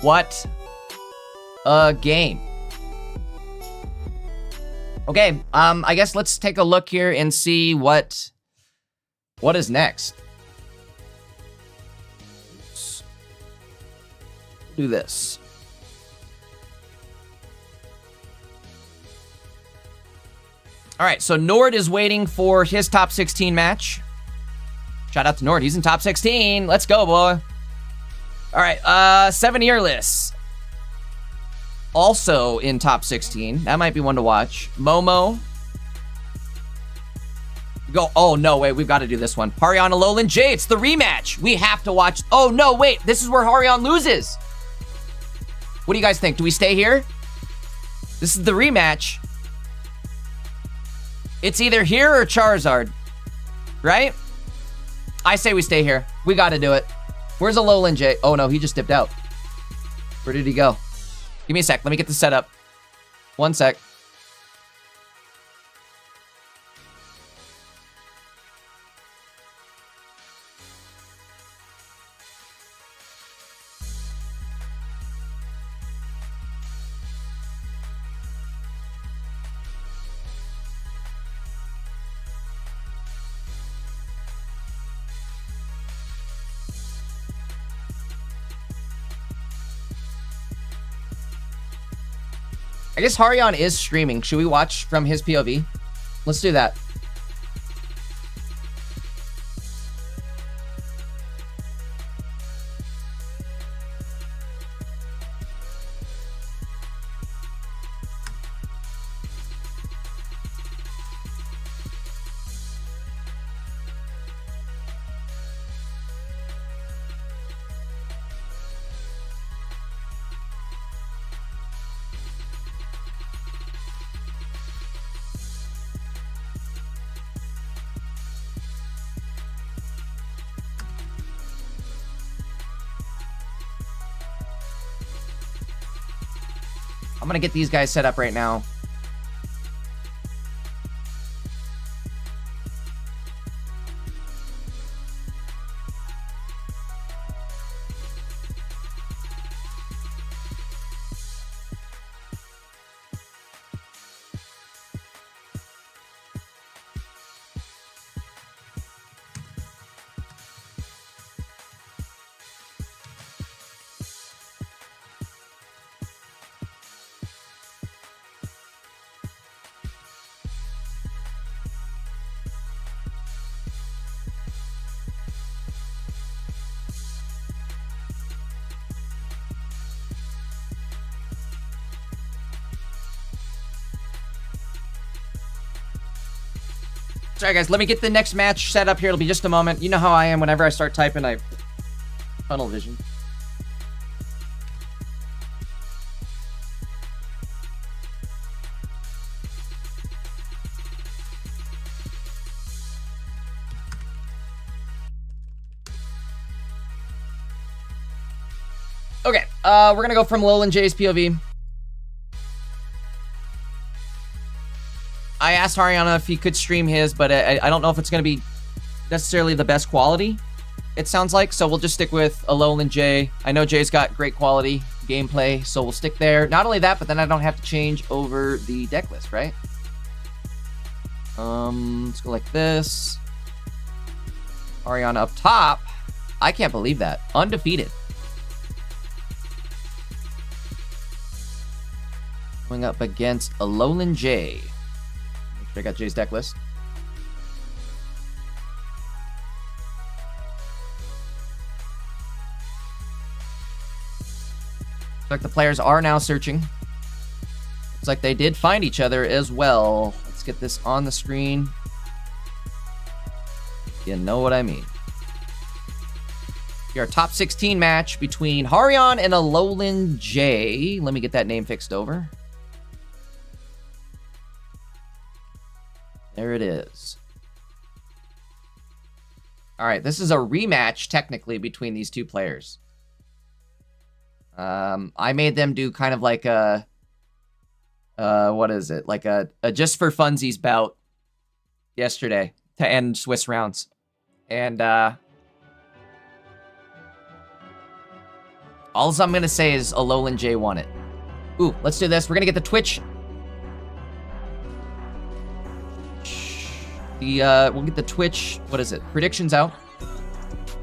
A: What a game. Okay, I guess let's take a look here and see what is next. Let's do this. All right, so Nord is waiting for his top 16 match. Shout out to Nord. He's in top 16. Let's go, boy. All right, 7 Earless. Also in top 16. That might be one to watch. Momo. Go. Oh, no, wait. We've got to do this one. Harion Alolan J. It's the rematch. We have to watch. Oh, no, wait. This is where Harion loses. What do you guys think? Do we stay here? This is the rematch. It's either here or Charizard. Right? I say we stay here. We got to do it. Where's Alolan J? Oh, no, he just dipped out. Where did he go? Give me a sec. Let me get this set up. 1 sec. I guess Harion is streaming. Should we watch from his POV? Let's do that. I'm gonna get these guys set up right now. Sorry, guys. Let me get the next match set up here. It'll be just a moment. You know how I am. Whenever I start typing, I tunnel vision. Okay, we're gonna go from Lowland J's POV. I asked Haryana if he could stream his, but I don't know if it's going to be necessarily the best quality, it sounds like. So we'll just stick with a Lowland J. I know J's got great quality gameplay, so we'll stick there. Not only that, but then I don't have to change over the deck list, right? Let's go like this. Haryana up top. I can't believe that. Undefeated. Going up against a Lowland J. Check out Jay's deck list. Looks like the players are now searching. Looks like they did find each other as well. Let's get this on the screen. You know what I mean. Our top 16 match between Haryan and a Lowland J. Let me get that name fixed over. There it is. All right, this is a rematch, technically, between these two players. I made them do kind of like a... what is it? Like a just for funsies bout yesterday to end Swiss rounds. And, all I'm going to say is a Lowland J won it. Ooh, let's do this. We're going to get the Twitch... we'll get the Twitch, what is it? Predictions out.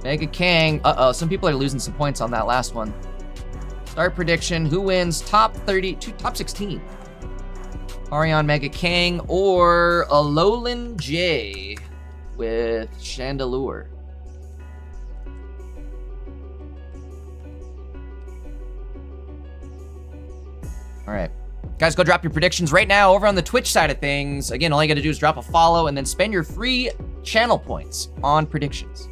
A: Mega Kang. Uh-oh, some people are losing some points on that last one. Start prediction. Who wins top 16? Haryan, Mega Kang, or a Lowland J with Chandelure? All right. Guys, go drop your predictions right now over on the Twitch side of things. Again, all you got to do is drop a follow and then spend your free channel points on predictions.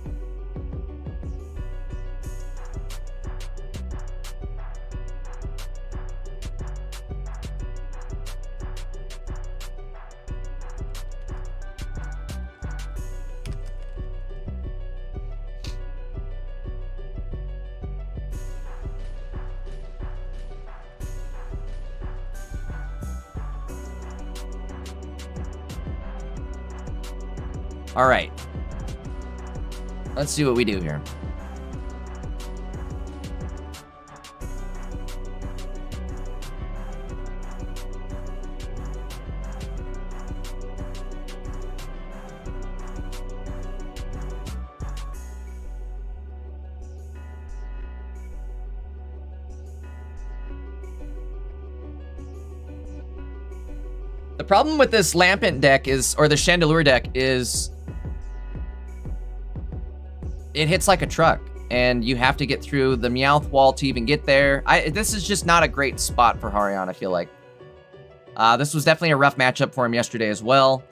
A: All right. Let's see what we do here. The problem with this Lampent deck is, or the Chandelure deck is, it hits like a truck, and you have to get through the Meowth wall to even get there. This is just not a great spot for Haryan, I feel like. This was definitely a rough matchup for him yesterday as well.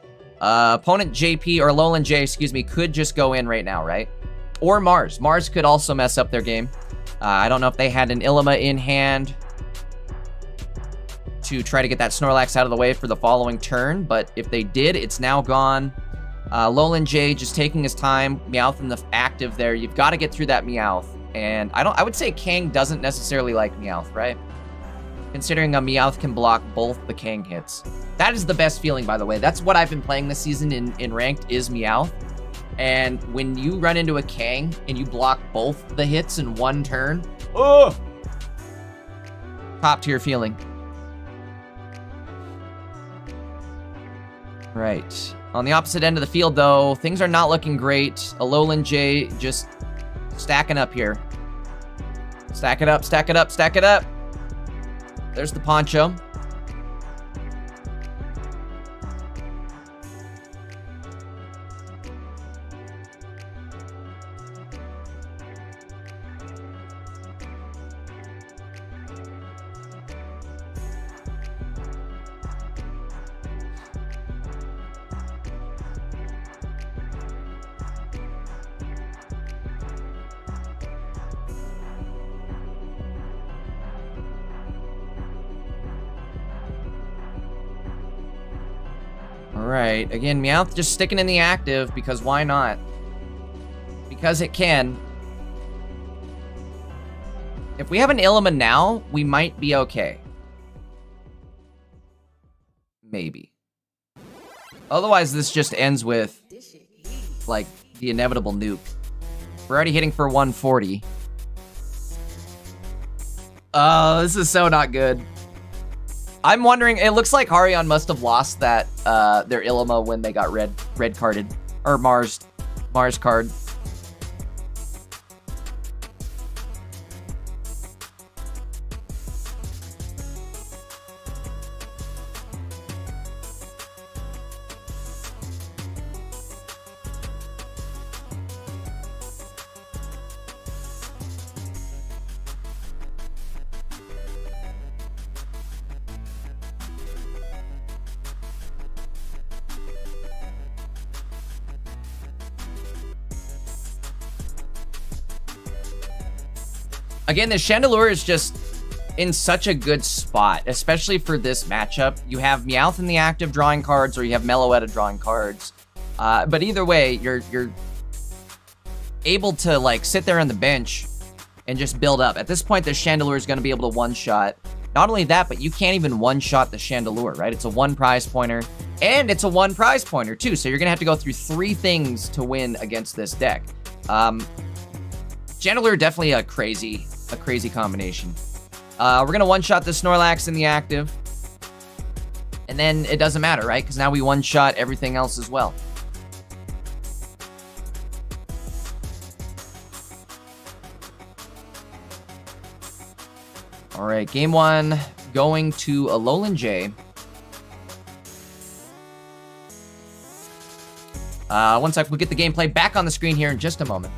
A: Opponent JP, or Lowland J, excuse me, could just go in right now, right? Or Mars. Mars could also mess up their game. I don't know if they had an Ilima in hand to try to get that Snorlax out of the way for the following turn, but if they did, it's now gone. Lowland J just taking his time. Meowth in the active there. You've got to get through that Meowth. And I would say Kang doesn't necessarily like Meowth, right? considering a Meowth can block both the Kang hits. That is the best feeling, by the way. That's what I've been playing this season in Ranked, is Meowth. And when you run into a Kang and you block both the hits in one turn, oh! Top tier feeling. Right. On the opposite end of the field, though, things are not looking great. Alolan J just stacking up here. Stack it up, stack it up, stack it up. There's the Poncho. Alright, again, Meowth just sticking in the active, because why not? Because it can. If we have an Illiman now, we might be okay. Maybe. Otherwise, this just ends with, like, the inevitable nuke. We're already hitting for 140. Oh, this is so not good. I'm wondering, it looks like Harion must have lost that their Illima when they got red carded, or Mars card. Again, this Chandelure is just in such a good spot, especially for this matchup. You have Meowth in the active drawing cards, or you have Meloetta drawing cards. But either way, you're able to like sit there on the bench and just build up. At this point, the Chandelure is going to be able to one-shot. Not only that, but you can't even one-shot the Chandelure, right? It's a one prize pointer, and it's a one prize pointer too. So you're going to have to go through 3 things to win against this deck. Chandelure definitely a crazy combination. We're gonna one-shot the Snorlax in the active, and then it doesn't matter, right? Because now we one-shot everything else as well. All right, game 1 going to Alolan J. One sec, we'll get the gameplay back on the screen here in just a moment.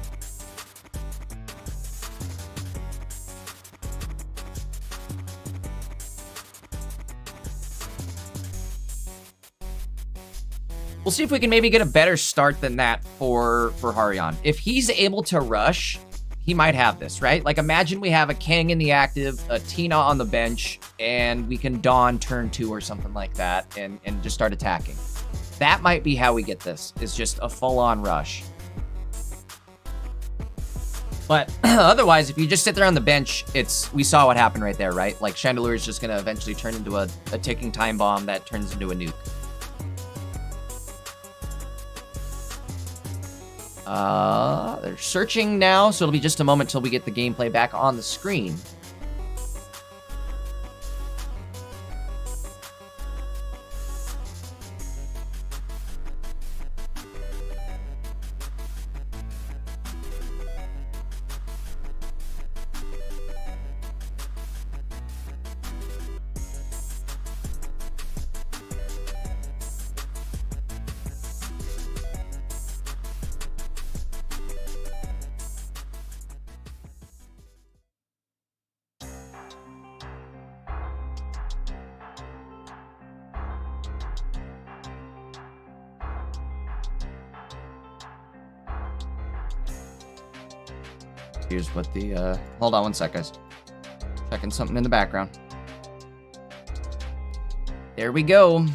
A: We'll see if we can maybe get a better start than that for Harion. If he's able to rush, he might have this, right? Like, imagine we have a Kang in the active, a Tina on the bench, and we can Dawn turn 2 or something like that and just start attacking. That might be how we get this, is just a full-on rush. But otherwise, if you just sit there on the bench, we saw what happened right there, right? Like, Chandelure is just going to eventually turn into a ticking time bomb that turns into a nuke. They're searching now, so it'll be just a moment till we get the gameplay back on the screen. Here's what the, hold on one sec, guys. Checking something in the background. There we go.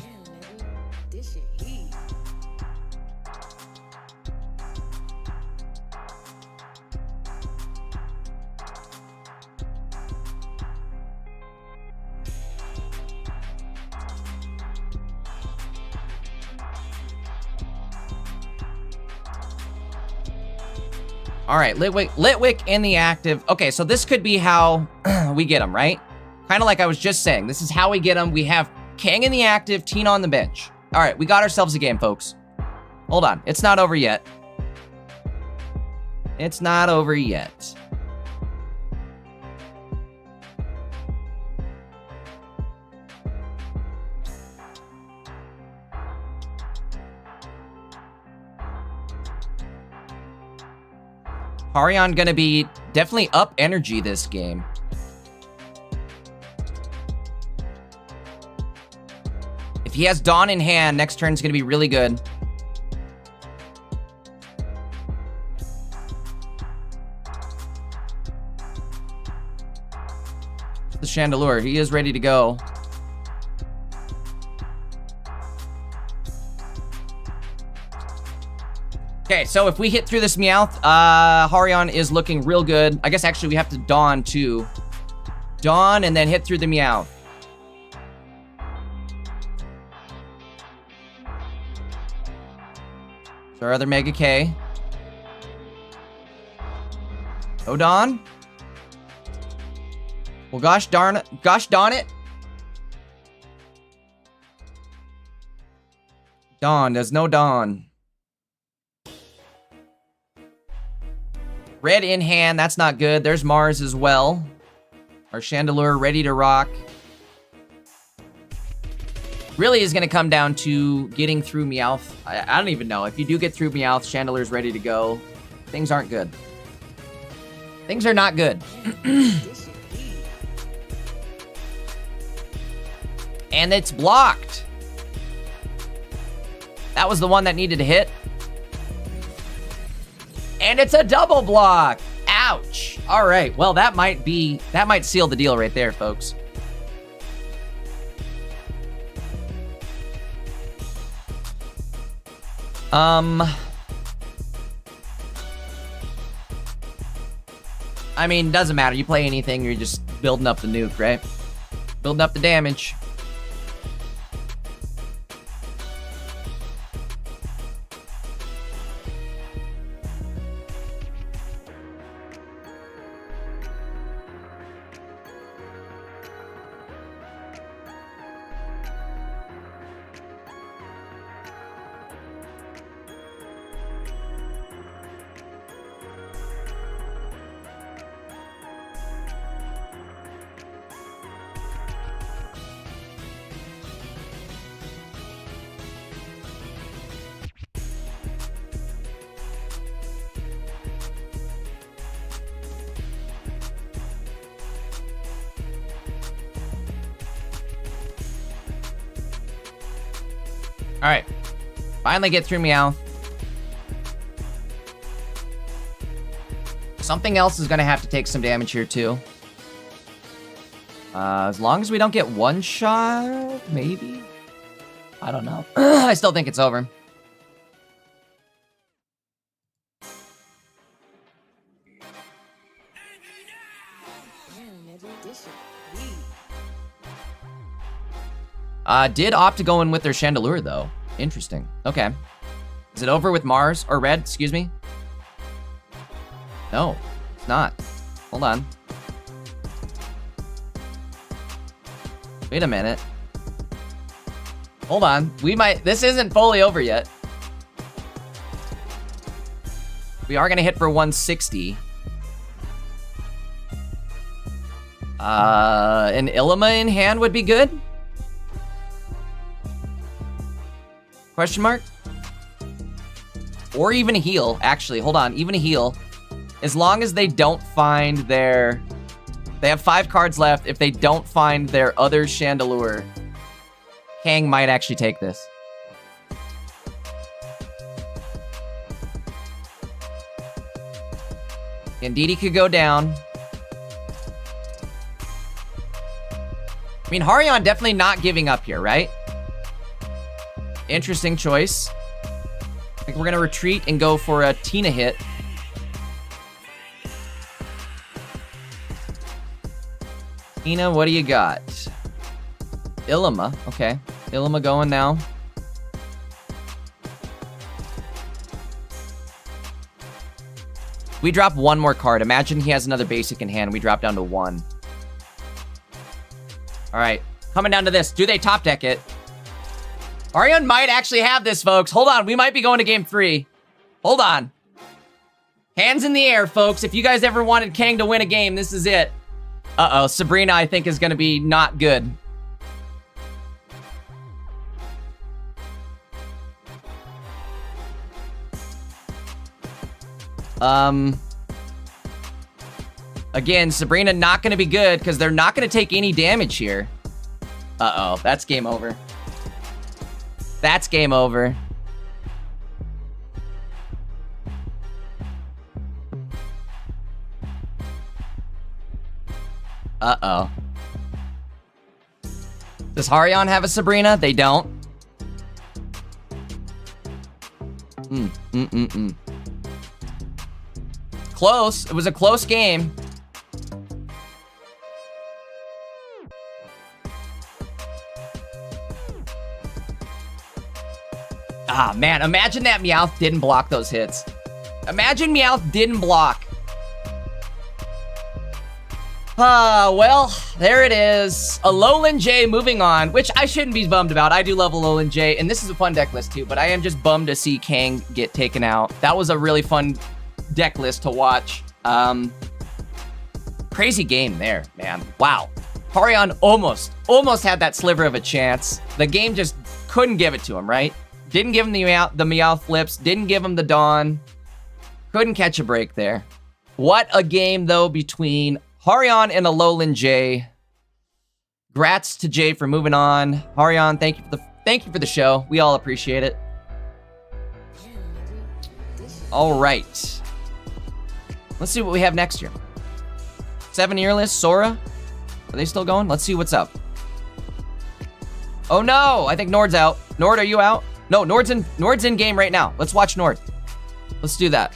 A: All right, Litwick in the active. Okay, so this could be how we get him, right? Kind of like I was just saying. This is how we get him. We have Kang in the active, Tina on the bench. All right, we got ourselves a game, folks. Hold on, it's not over yet. It's not over yet. Harion gonna be definitely up energy this game. If he has Dawn in hand, next turn's gonna be really good. The Chandelure, he is ready to go. Okay, so if we hit through this Meowth, Harion is looking real good. I guess actually we have to Dawn too. Dawn and then hit through the Meowth. So our other Mega K. Oh, Dawn. Well, gosh darn it. Gosh darn it. Dawn, there's no Dawn. Red in hand, that's not good. There's Mars as well. Our Chandelure ready to rock. Really is going to come down to getting through Meowth. I don't even know. If you do get through Meowth, Chandelure's ready to go. Things aren't good. Things are not good. And it's blocked. That was the one that needed to hit. And it's a double block. Ouch. All right. Well, that might seal the deal right there, folks. I mean, doesn't matter. You play anything, you're just building up the nuke, right? Building up the damage. All right, finally get through Meowth. Something else is gonna have to take some damage here too. As long as we don't get one shot, maybe? I don't know. I still think it's over. Did opt to go in with their Chandelure, though. Interesting. Okay. Is it over with Mars? Or Red, excuse me? No, it's not. Hold on. Wait a minute. Hold on. This isn't fully over yet. We are gonna hit for 160. An Illima in hand would be good? Question mark? Or even a heal, actually. Hold on, even a heal. As long as they don't find their... They have 5 cards left. If they don't find their other Chandelure, Kang might actually take this. Indeedee could go down. I mean, Harion definitely not giving up here, right? Interesting choice. I think we're gonna retreat and go for a Tina hit. Tina, what do you got? Illima, okay. Illima going now. We drop one more card. Imagine he has another basic in hand. We drop down to 1. All right. Coming down to this. Do they top deck it? Arion might actually have this, folks. Hold on. We might be going to game 3. Hold on. Hands in the air, folks. If you guys ever wanted Kang to win a game, this is it. Uh-oh. Sabrina, I think, is going to be not good. Again, Sabrina not going to be good because they're not going to take any damage here. Uh-oh. That's game over. That's game over. Uh-oh. Does Harion have a Sabrina? They don't. Close. It was a close game. Ah, man. Imagine that Meowth didn't block those hits. Imagine Meowth didn't block. Well, there it is. Alolan J moving on, which I shouldn't be bummed about. I do love Alolan J, and this is a fun deck list too, but I am just bummed to see Kang get taken out. That was a really fun deck list to watch. Crazy game there, man. Wow. Harion almost had that sliver of a chance. The game just couldn't give it to him, right? Didn't give him the Meowth flips, didn't give him the Dawn. Couldn't catch a break there. What a game, though, between Harion and Alolan J. Grats to Jay for moving on. Harion, thank you for the show. We all appreciate it. All right. Let's see what we have next year. 7 Earless, Sora. Are they still going? Let's see what's up. Oh no, I think Nord's out. Nord, are you out? No, Nord's in game right now. Let's watch Nord. Let's do that.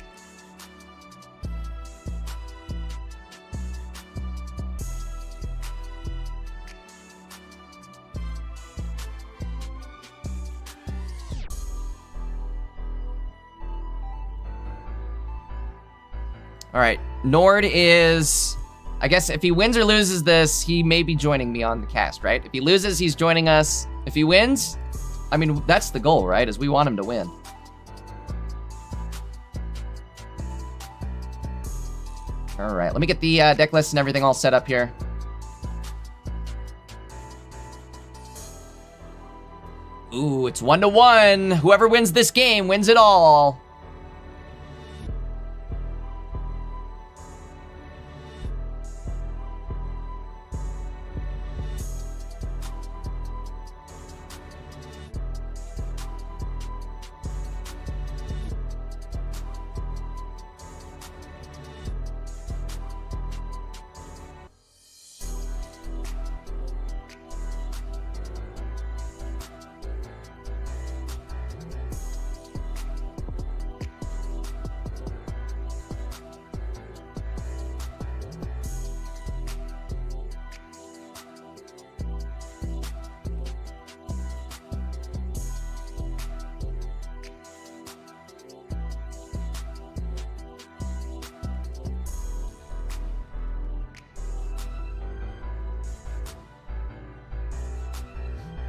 A: All right, Nord is, I guess if he wins or loses this, he may be joining me on the cast, right? If he loses, he's joining us. If he wins, I mean, that's the goal, right? Is we want him to win. All right, let me get the deck list and everything all set up here. Ooh, it's 1-1. Whoever wins this game wins it all.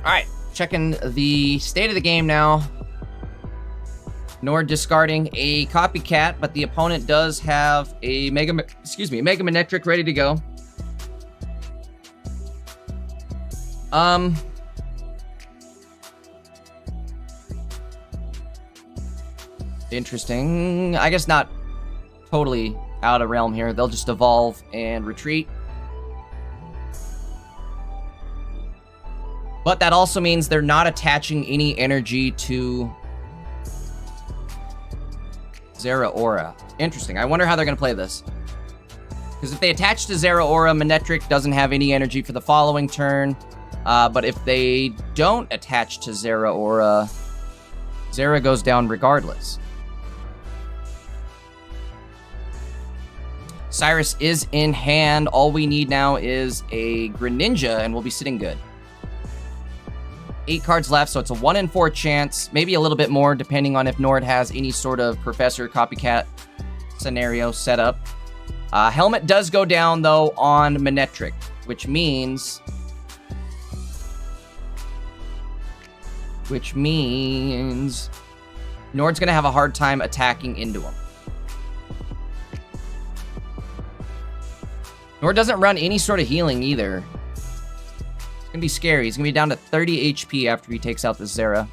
A: All right, checking the state of the game now. Nord discarding a copycat, but the opponent does have a Mega Manectric ready to go. Interesting. I guess not totally out of realm here. They'll just evolve and retreat. But that also means they're not attaching any energy to Zeraora. Interesting. I wonder how they're going to play this. Because if they attach to Zeraora, Manectric doesn't have any energy for the following turn. But if they don't attach to Zeraora, Zera goes down regardless. Cyrus is in hand. All we need now is a Greninja, and we'll be sitting good. 8 cards left, so it's a 1 in 4 chance. Maybe a little bit more, depending on if Nord has any sort of Professor Copycat scenario set up. Helmet does go down, though, on Manectric, which means Nord's going to have a hard time attacking into him. Nord doesn't run any sort of healing either. It's going to be scary. He's going to be down to 30 HP after he takes out the Zera.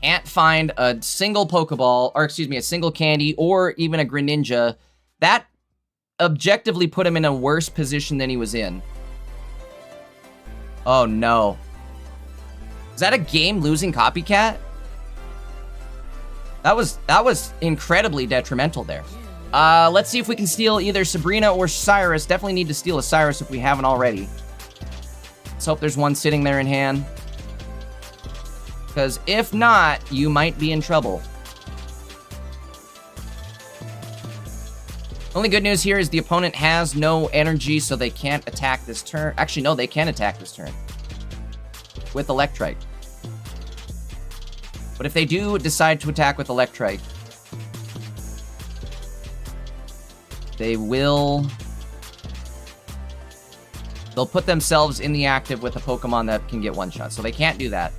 A: Can't find a single Pokeball, or excuse me, a single candy, or even a Greninja. That objectively put him in a worse position than he was in. Oh no. Is that a game-losing copycat? That was incredibly detrimental there. Let's see if we can steal either Sabrina or Cyrus. Definitely need to steal a Cyrus if we haven't already. Let's hope there's one sitting there in hand. Because if not, you might be in trouble. Only good news here is the opponent has no energy, so they can't attack this turn. Actually, no, they can attack this turn. With Electrike. But if they do decide to attack with Electrike, they'll put themselves in the active with a Pokemon that can get one shot. So they can't do that.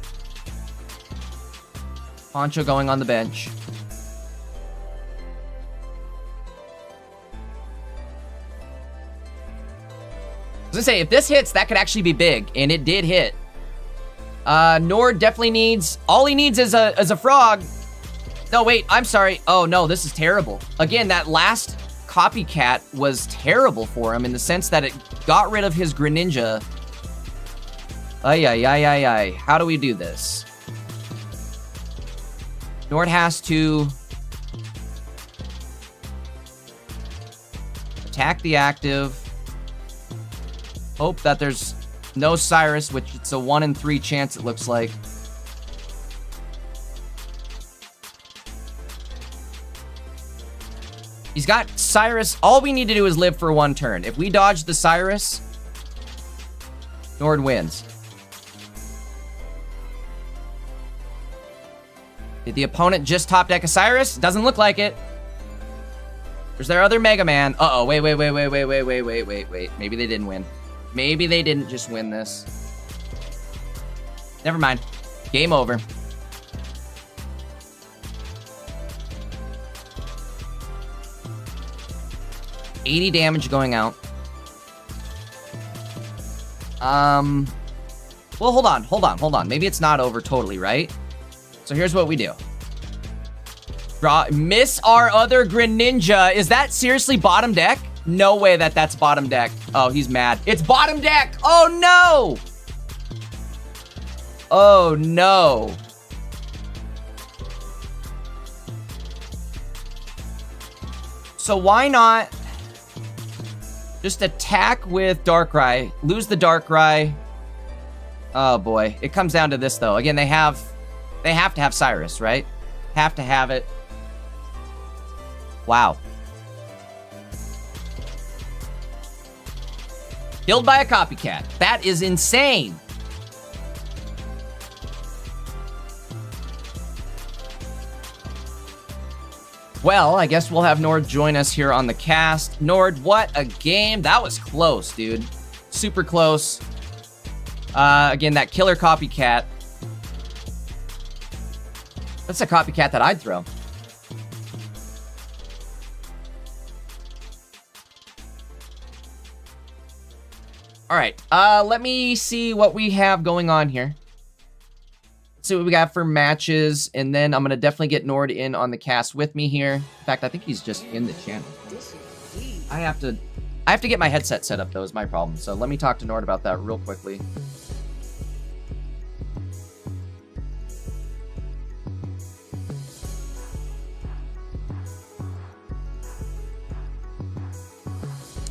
A: Poncho going on the bench. I was gonna say, if this hits, that could actually be big, and it did hit. Nord definitely needs, all he needs is a frog. No, wait, I'm sorry. Oh no, this is terrible. Again, that last copycat was terrible for him in the sense that it got rid of his Greninja. Ay, ay, ay, ay, ay. How do we do this? Nord has to attack the active. Hope that there's no Cyrus, which it's a 1 in 3 chance it looks like. He's got Cyrus. All we need to do is live for 1 turn. If we dodge the Cyrus, Nord wins. Did the opponent just top deck a Cyrus? Doesn't look like it. There's their other Mega Man. Uh-oh, wait. Maybe they didn't win. Maybe they didn't just win this. Never mind. Game over. $80 damage going out. Well, hold on. Maybe it's not over totally, right? So here's what we do. Miss our other Greninja. Is that seriously bottom deck? No way that's bottom deck. Oh, he's mad. It's bottom deck! Oh, no! Oh, no. So why not just attack with Darkrai, lose the Darkrai? Oh, boy. It comes down to this, though. Again, they have to have Cyrus, right? Have to have it. Wow. Killed by a copycat. That is insane. Well, I guess we'll have Nord join us here on the cast. Nord, what a game. That was close, dude. Super close. Again, that killer copycat. That's a copycat that I'd throw. All right, let me see what we have going on here. Let's see what we got for matches, and then I'm going to definitely get Nord in on the cast with me here. In fact, I think he's just in the channel. I have to get my headset set up, though, is my problem. So let me talk to Nord about that real quickly.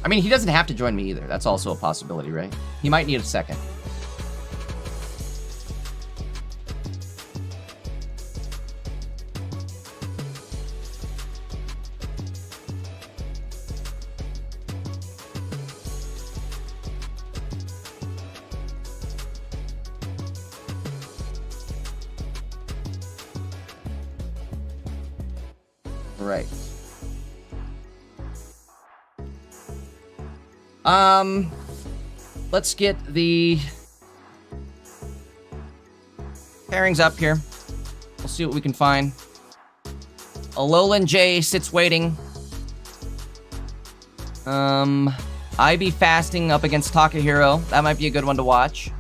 A: I mean, he doesn't have to join me either. That's also a possibility, right? He might need a second. Right. Let's get the pairings up here. We'll see what we can find. Alolan J sits waiting. Ivy fasting up against Takahiro. That might be a good one to watch.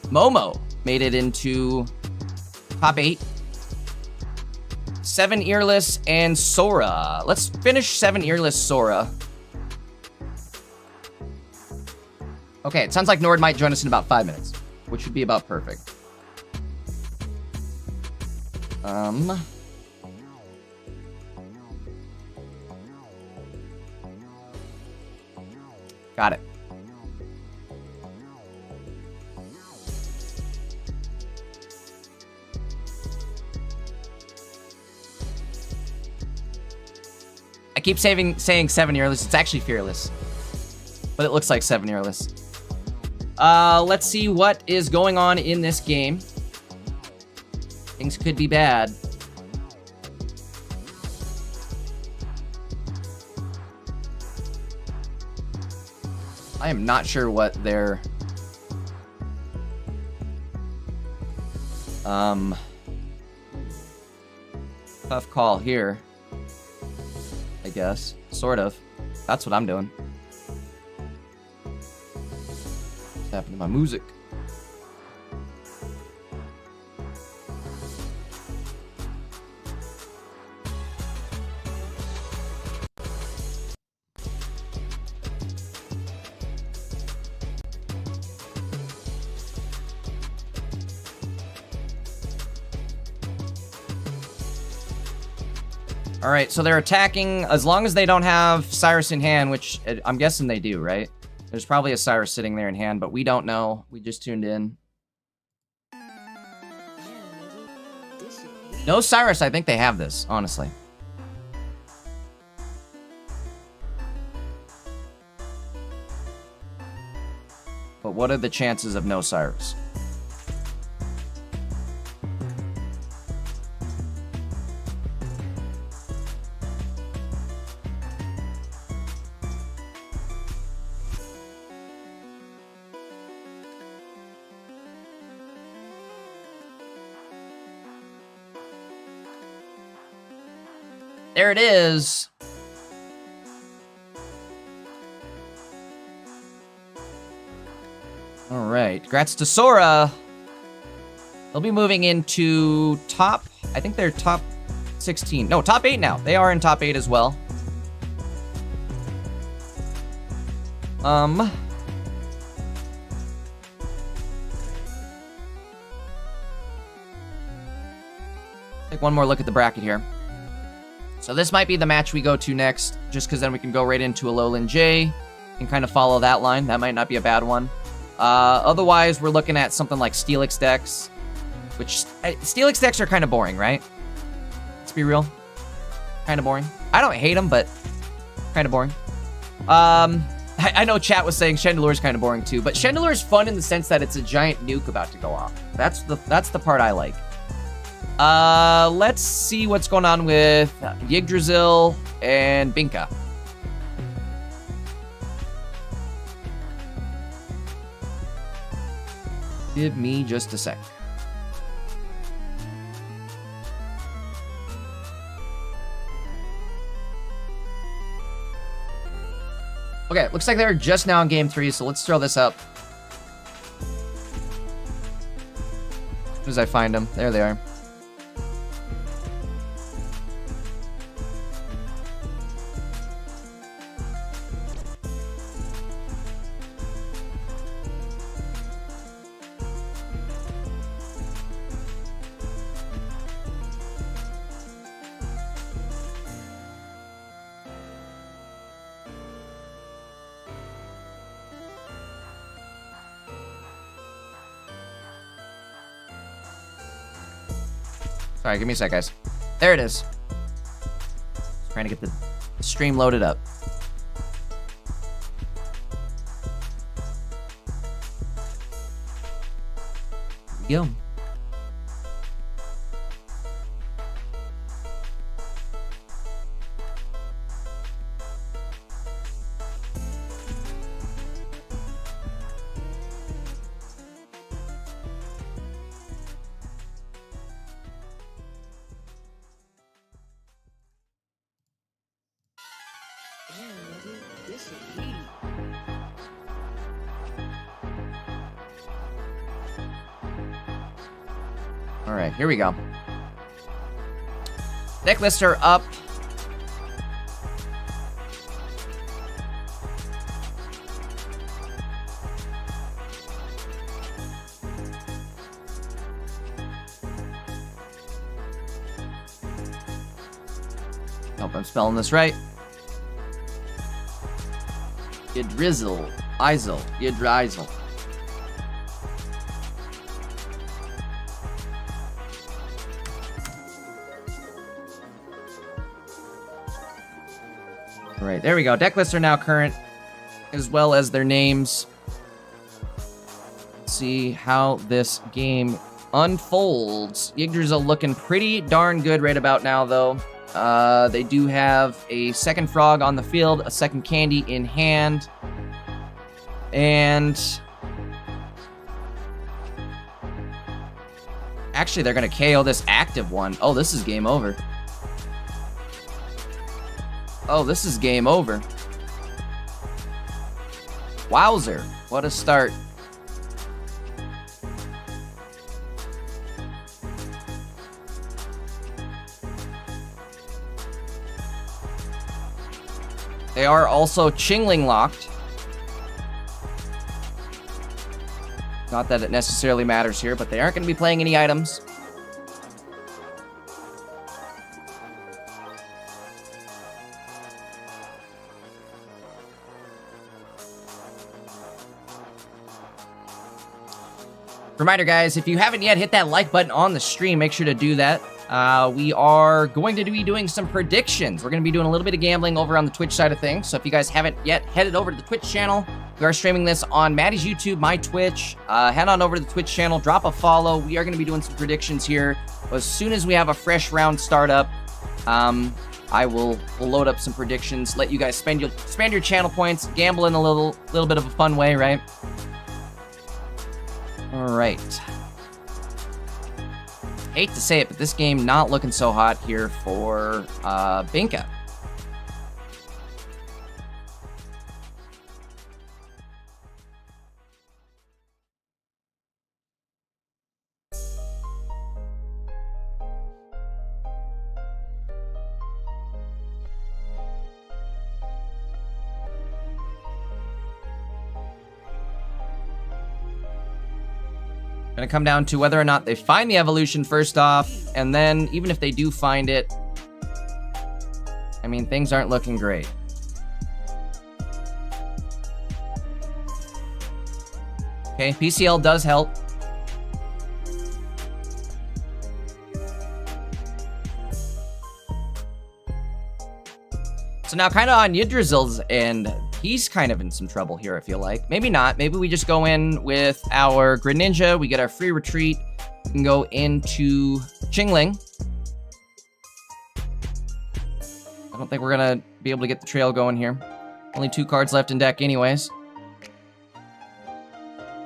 A: Momo made it into top 8. 7 Earless and Sora. Let's finish 7 Earless Sora. Okay, it sounds like Nord might join us in about 5 minutes, which would be about perfect. Got it. I keep saying 7 Earless. It's actually Fearless. But it looks like 7 Earless. Let's see what is going on in this game. Things could be bad. I am not sure what their tough call here, I guess. Sort of. That's what I'm doing. What's happened to my music? All right, so they're attacking as long as they don't have Cyrus in hand, which I'm guessing they do, right? There's probably a Cyrus sitting there in hand, but we don't know. We just tuned in. No Cyrus, I think they have this, honestly. But what are the chances of no Cyrus? There it is. All right. Congrats to Sora. They'll be moving into top... I think they're top 16. No, top 8 now. They are in top 8 as well. Take one more look at the bracket here. So this might be the match we go to next, just because then we can go right into Alolan J and kind of follow that line. That might not be a bad one. Otherwise, we're looking at something like Steelix decks, which Steelix decks are kind of boring, right? Let's be real. Kind of boring. I don't hate them, but kind of boring. I know chat was saying Chandelure's kind of boring too, but Chandelure's fun in the sense that it's a giant nuke about to go off. That's the part I like. Let's see what's going on with Yggdrasil and Binka. Give me just a sec. Okay, looks like they're just now in game 3, so let's throw this up. As soon as I find them, there they are. Sorry, give me a sec, guys. There it is. Just trying to get the stream loaded up. Here we go. All right, here we go. Deck lists are up. Hope I'm spelling this right. Yidrizzle. Yidrizzle. All right, there we go. Deck lists are now current, as well as their names. Let's see how this game unfolds. Yggdrasil looking pretty darn good right about now, though. They do have a second frog on the field, a second candy in hand, and actually they're going to KO this active one. Oh, this is game over. Oh, this is game over. Wowzer, what a start. They are also Chingling locked. Not that it necessarily matters here, but they aren't going to be playing any items. Reminder, guys, if you haven't yet hit that like button on the stream, make sure to do that. We are going to be doing some predictions. We're going to be doing a little bit of gambling over on the Twitch side of things. So if you guys haven't yet headed over to the Twitch channel, we are streaming this on Maddie's YouTube, my Twitch. Head on over to the Twitch channel, drop a follow. We are going to be doing some predictions here. As soon as we have a fresh round start up, we'll load up some predictions, let you guys spend your channel points, gamble in a little bit of a fun way, right? All right. Hate to say it, but this game not looking so hot here for Binka. Gonna come down to whether or not they find the evolution first off, and then even if they do find it, I mean, things aren't looking great. Okay, PCL does help. So now kind of on Yggdrasil's end, he's kind of in some trouble here, I feel like. Maybe not. Maybe we just go in with our Greninja. We get our free retreat. We can go into Chingling. I don't think we're going to be able to get the trail going here. Only 2 cards left in deck anyways.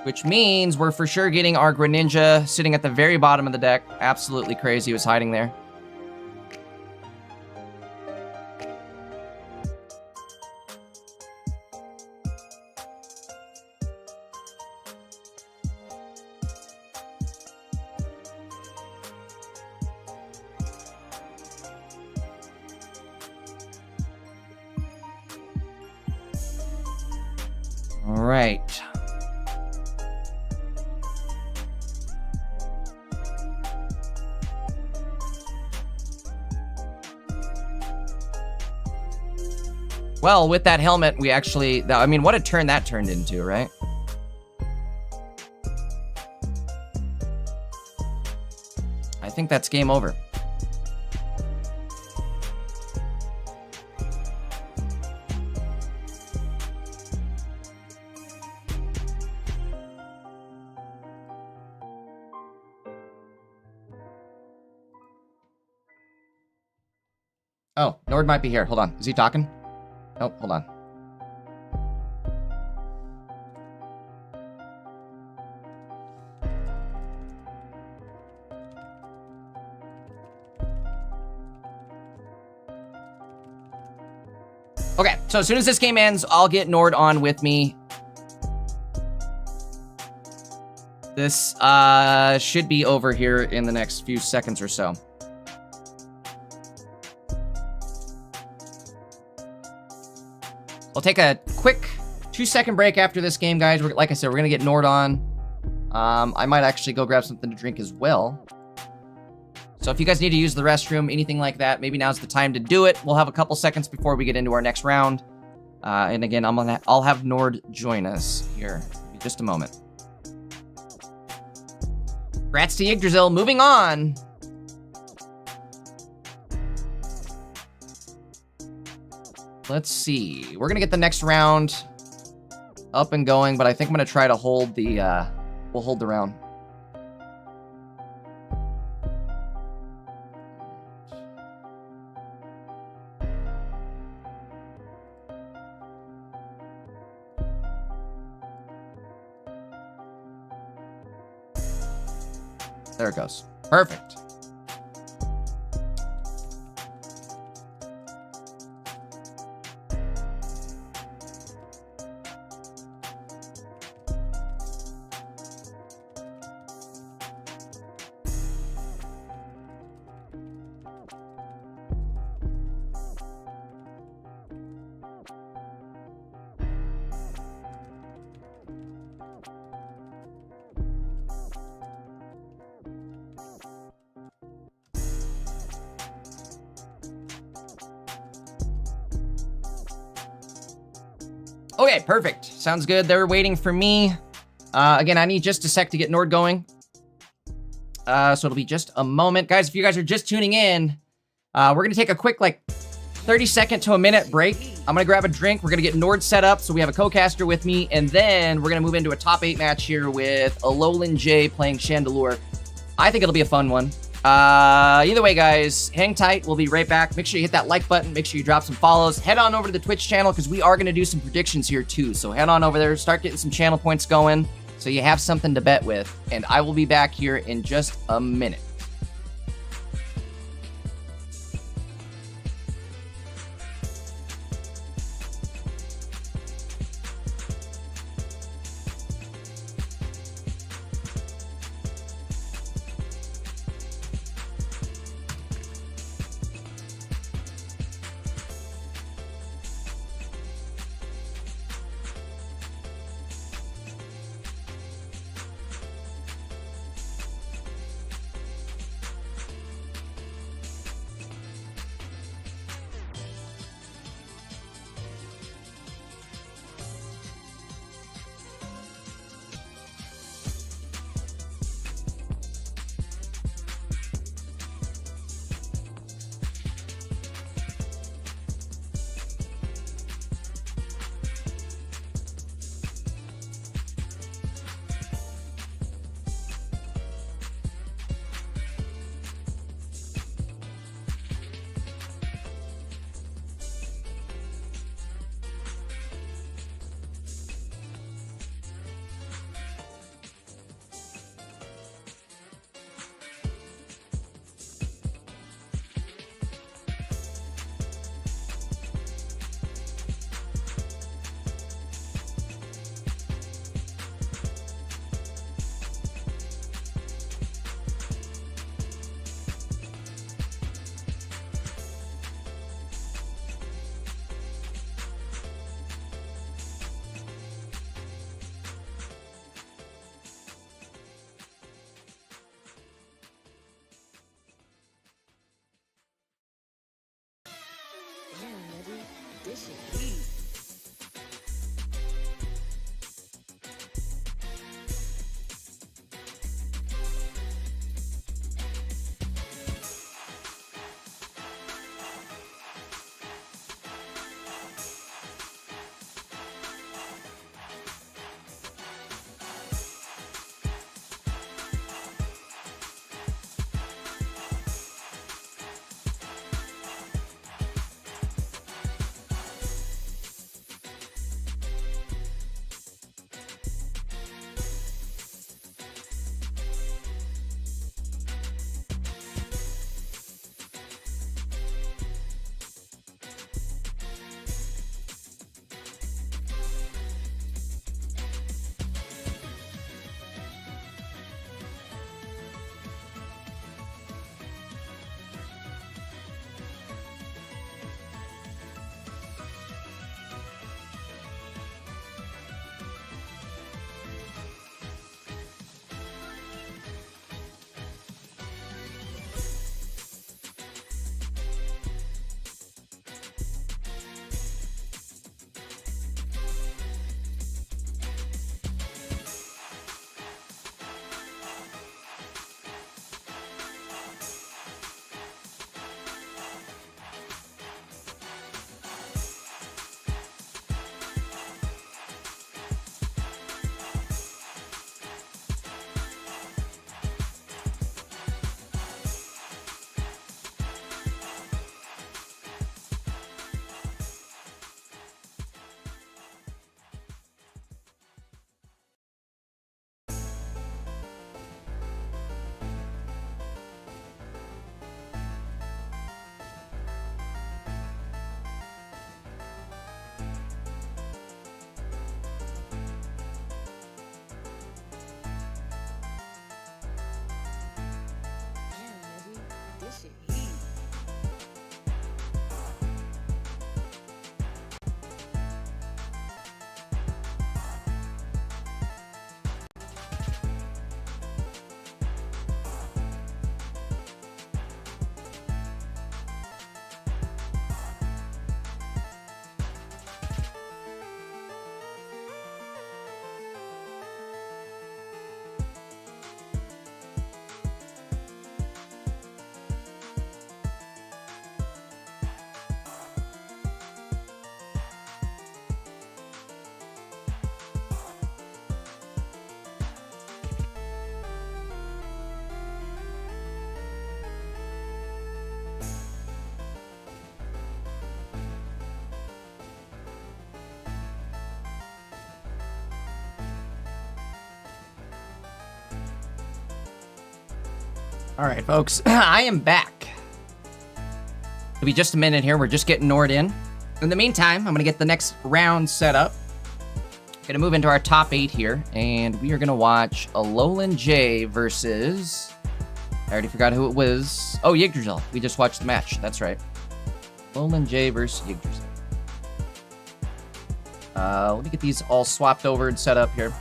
A: Which means we're for sure getting our Greninja sitting at the very bottom of the deck. Absolutely crazy was hiding there. All right. Well, with that helmet, we actually, I mean, what a turn that turned into, right? I think that's game over. Oh, Nord might be here. Hold on. Is he talking? Oh, hold on. Okay, so as soon as this game ends, I'll get Nord on with me. This should be over here in the next few seconds or so. We'll take a quick 2-second break after this game, guys. Like I said, we're going to get Nord on. I might actually go grab something to drink as well. So if you guys need to use the restroom, anything like that, maybe now's the time to do it. We'll have a couple seconds before we get into our next round. And again, I'll have Nord join us here in just a moment. Congrats to Yggdrasil. Moving on. Let's see. We're going to get the next round up and going, but I think I'm going to try to hold the, we'll hold the round. There it goes. Perfect. Okay, perfect. Sounds good. They're waiting for me. Again, I need just a sec to get Nord going. So it'll be just a moment. Guys, if you guys are just tuning in, we're going to take a quick, 30-second to a minute break. I'm going to grab a drink. We're going to get Nord set up so we have a co-caster with me. And then we're going to move into a top 8 match here with Alolan J playing Chandelure. I think it'll be a fun one. Either way, guys, hang tight. We'll be right back. Make sure you hit that like button. Make sure you drop some follows. Head on over to the Twitch channel because we are going to do some predictions here too. So head on over there. Start getting some channel points going so you have something to bet with. And I will be back here in just a minute. All right, folks, I am back. It'll be just a minute here. We're just getting Nord in. In the meantime, I'm going to get the next round set up. Going to move into our top 8 here, and we are going to watch Alolan J versus... I already forgot who it was. Oh, Yggdrasil. We just watched the match. That's right. Alolan J versus Yggdrasil. Let me get these all swapped over and set up here.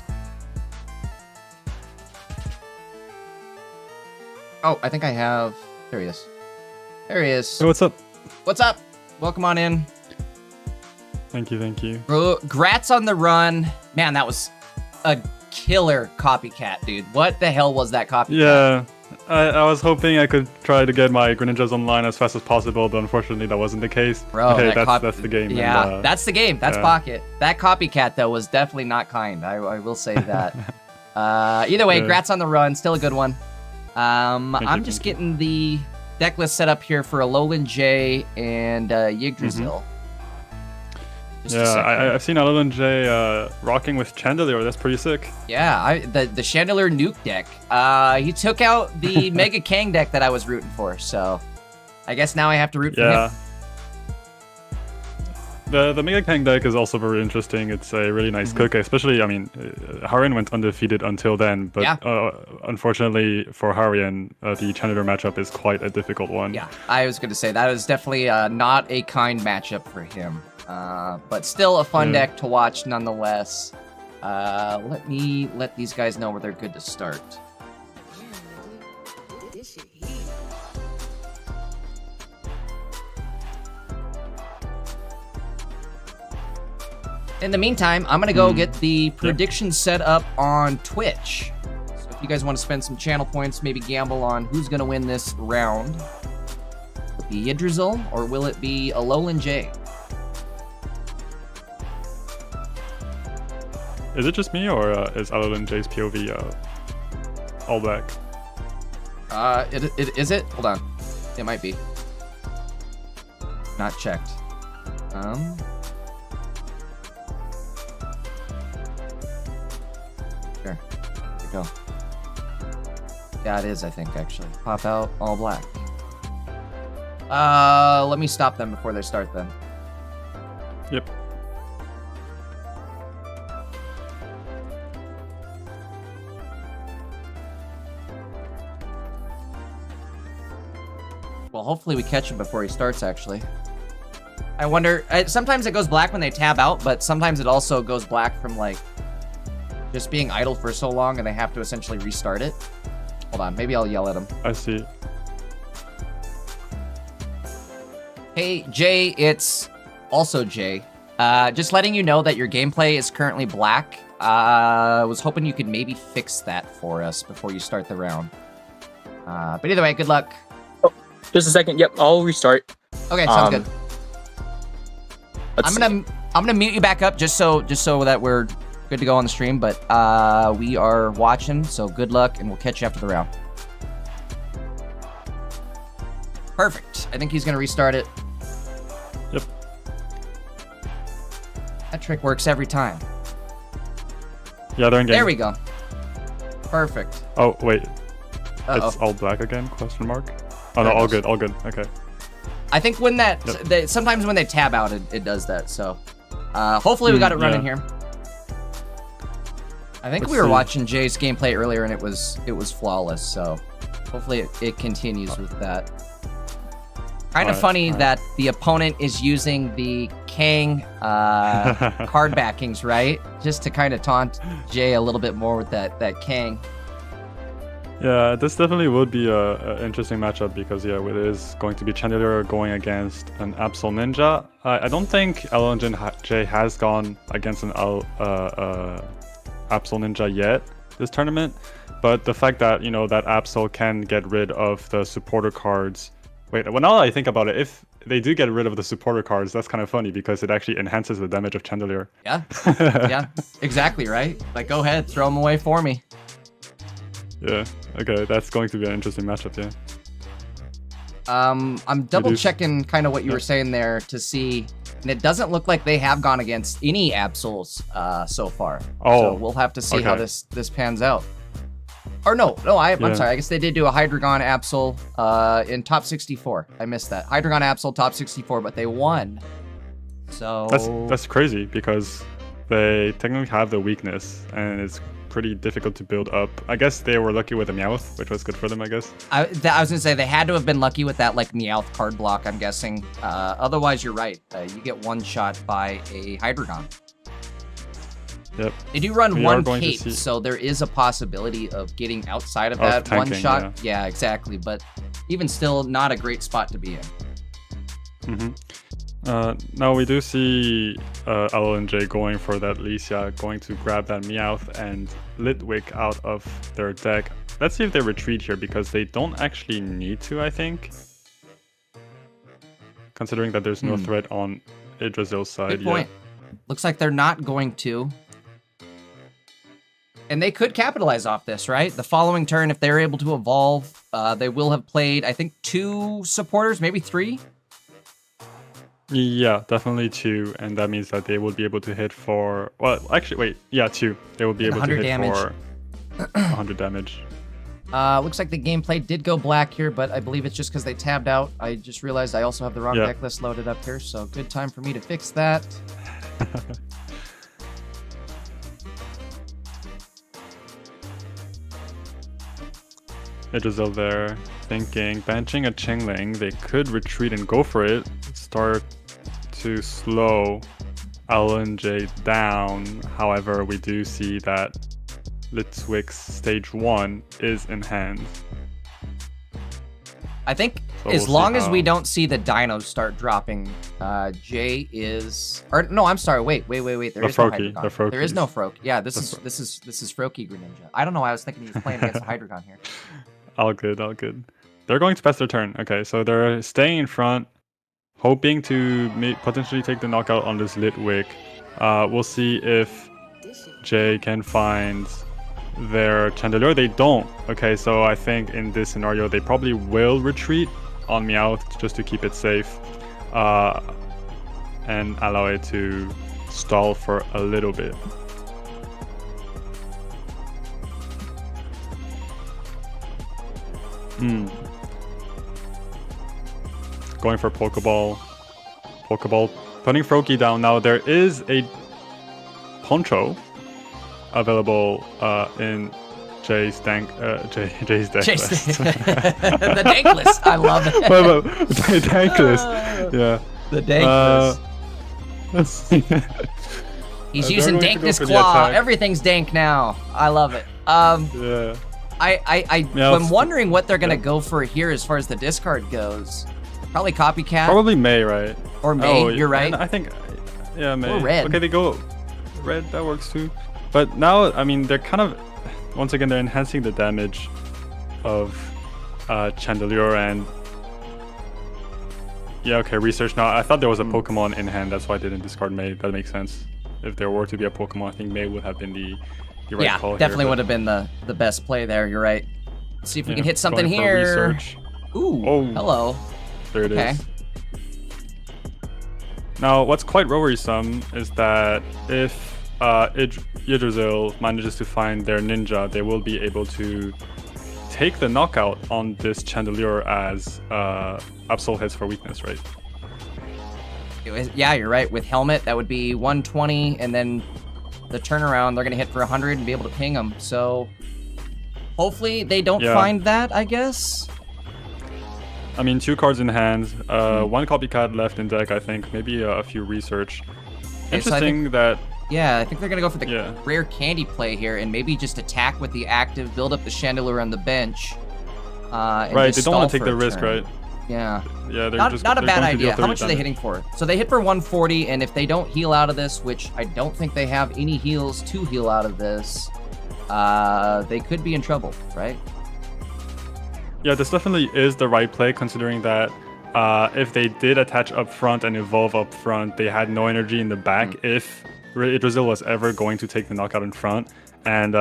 A: Oh, I think I have... There he is. There he is.
B: Hey, what's up?
A: What's up? Welcome on in.
B: Thank you, thank you.
A: Grats on the run. Man, that was a killer copycat, dude. What the hell was that copycat?
B: Yeah, I was hoping I could try to get my Greninjas online as fast as possible, but unfortunately that wasn't the case.
A: Bro,
B: okay, that's the game.
A: Yeah,
B: and,
A: that's the game. That's Pocket. That copycat, though, was definitely not kind. I will say that. Either way, grats on the run. Still a good one. I'm just getting the deck list set up here for Alolan J and Yggdrasil.
B: I've seen Alolan J rocking with Chandelier. That's pretty sick.
A: Yeah, the Chandelier Nuke deck. He took out the Mega Kang deck that I was rooting for, so I guess now I have to root for him.
B: The Mega Kang deck is also very interesting. It's a really nice cook, especially, I mean, Harian went undefeated until then, but unfortunately for Harian, the Chandelier matchup is quite a difficult one. Yeah,
A: I was going to say, that is definitely not a kind matchup for him. But still a fun deck to watch nonetheless. Let me let these guys know where they're good to start. In the meantime, I'm going to go get the predictions set up on Twitch. So if you guys want to spend some channel points, maybe gamble on who's going to win this round. Will it be Yggdrasil or will it be Alolan J?
B: Is it just me, or is Alolan J's POV all black?
A: Is it? Hold on. It might be. Not checked. There we go. Yeah, it is, I think, actually. Pop out, all black. Let me stop them before they start then.
B: Yep.
A: Well, hopefully we catch him before he starts, actually. I wonder... sometimes it goes black when they tab out, but sometimes it also goes black from, like, just being idle for so long and they have to essentially restart it. Hold on, maybe I'll yell at him.
B: I see.
A: Hey, Jay, it's also Jay. Just letting you know that your gameplay is currently black. I was hoping you could maybe fix that for us before you start the round. But either way, good luck.
C: Just a second. Yep, I'll restart.
A: Okay, sounds good. I'm gonna mute you back up just so that we're good to go on the stream. But we are watching, so good luck, and we'll catch you after the round. Perfect. I think he's gonna restart it.
B: Yep.
A: That trick works every time.
B: Yeah, they're in game.
A: There we go. Perfect.
B: Oh wait, it's all black again? Question mark. Oh no, all good, all good. Okay.
A: I think when that sometimes when they tab out, it does that. So hopefully we got it running here. I think we were watching Jay's gameplay earlier and it was flawless. So hopefully it continues with that. Kind of funny that the opponent is using the Kang card backings, right? Just to kind of taunt Jay a little bit more with that Kang.
B: Yeah, this definitely would be a interesting matchup because it is going to be Chandelier going against an Absol Ninja. I don't think Alolan J has gone against an Absol Ninja yet this tournament, but the fact that that Absol can get rid of the supporter cards. Wait, well, now that I think about it, if they do get rid of the supporter cards, that's kind of funny because it actually enhances the damage of Chandelier.
A: Yeah, yeah, exactly right. Like, go ahead, throw them away for me.
B: Yeah, okay, that's going to be an interesting matchup, yeah.
A: I'm double checking kind of what you were saying there to see, and it doesn't look like they have gone against any Absols so far. So we'll have to see how this pans out. Or no, I'm
B: Yeah.
A: sorry. I guess they did do a Hydreigon Absol in top 64. I missed that. Hydreigon Absol top 64, but they won. So
B: That's crazy because they technically have the weakness, and it's pretty difficult to build up. I guess they were lucky with the Meowth, which was good for them, I guess.
A: I was gonna say they had to have been lucky with that like Meowth card block. I'm guessing. Otherwise, you're right. You get one shot by a Hydreigon.
B: Yep.
A: They do run
B: We are
A: one
B: going to
A: cape,
B: see-
A: so there is a possibility of getting outside of
B: Of
A: that one
B: tanking,
A: shot. Yeah, exactly. But even still, not a great spot to be in.
B: Now we do see LNJ going for that Licia, going to grab that Meowth and Litwick out of their deck. Let's see if they retreat here, because they don't actually need to, I think. Considering that there's no threat on Yggdrasil's side
A: Good point. Looks like they're not going to. And they could capitalize off this, right? The following turn, if they're able to evolve, they will have played, I think, 2 supporters, maybe 3.
B: Yeah, definitely 2, and that means that they will be able to hit for... Well, actually, wait, yeah, 2. They will be able to
A: 100
B: hit
A: damage.
B: for 100 damage.
A: Looks like the gameplay did go black here, but I believe it's just because they tabbed out. I just realized I also have the wrong deck list loaded up here, so good time for me to fix that.
B: Yggdrasil there, thinking, benching a Chingling, they could retreat and go for it, start to slow LNJ down. However, we do see that Litwick's stage 1 is in hand.
A: I think
B: So
A: as
B: we'll see
A: long as we
B: how-
A: don't see the dinos start dropping, Jay is... Or no, I'm sorry. Wait. There
B: The
A: is no
B: Froakie,
A: Hydreigon.
B: the
A: There is no
B: Froakies.
A: Froak. Yeah, this is Froakie Greninja. I don't know why I was thinking he was playing against the Hydreigon here.
B: All good, all good. They're going to pass their turn. Okay, so they're staying in front, hoping to potentially take the knockout on this Litwick. We'll see if Jay can find their Chandelure. They don't. Okay, so I think in this scenario, they probably will retreat on Meowth just to keep it safe and allow it to stall for a little bit. Going for Pokeball. Putting Froakie down. Now there is a Poncho available in Jay's deck
A: Chase.
B: list.
A: The Dankless. I love it.
B: Dankless. Yeah.
A: The Dankless. He's
B: they're
A: using
B: going to go
A: Dankness
B: for the
A: Claw.
B: attack.
A: Everything's dank now. I love it.
B: Yeah.
A: I'm wondering what they're gonna go for here as far as the discard goes. Probably Copycat
B: Probably May, right?
A: or May.
B: Oh,
A: You're right.
B: and I think, yeah, May.
A: Or Red.
B: Okay, they go Red. That works too. But now, I mean, they're kind of, once again, they're enhancing the damage of Chandelure and. Yeah, okay, research now. I thought there was a Pokemon in hand, that's why I didn't discard May. That makes sense. If there were to be a Pokemon, I think May would have been the right
A: Yeah,
B: call
A: definitely
B: here,
A: would have been the best play there. You're right. Let's see if we
B: yeah,
A: can hit something
B: going for
A: here.
B: Research.
A: Ooh,
B: Oh.
A: hello.
B: There it is.
A: Okay.
B: Now, what's quite worrisome is that if Yggdrasil manages to find their ninja, they will be able to take the knockout on this Chandelure as Absol hits for weakness, right?
A: Yeah, you're right. With Helmet, that would be 120, and then the turnaround, they're going to hit for 100 and be able to ping them. So hopefully they don't
B: Yeah.
A: find that, I guess.
B: I mean, 2 cards in hand, 1 copycat left in deck, I think. Maybe a few research.
A: Okay, so I
B: Interesting that...
A: Yeah, I think they're going to go for the
B: Yeah.
A: rare candy play here and maybe just attack with the active, build up the Chandelure on the bench. And
B: Right,
A: just
B: they don't want to
A: stall
B: take
A: for
B: the
A: a
B: risk,
A: turn.
B: right?
A: Yeah.
B: Yeah, they're
A: Not a
B: they're
A: bad
B: going to deal
A: idea. How
B: 30
A: much are they
B: damage.
A: hitting for? So they hit for 140, and if they don't heal out of this, which I don't think they have any heals to heal out of this, they could be in trouble, right?
B: Yeah, this definitely is the right play, considering that if they did attach up front and evolve up front, they had no energy in the back if Yggdrasil was ever going to take the knockout in front. And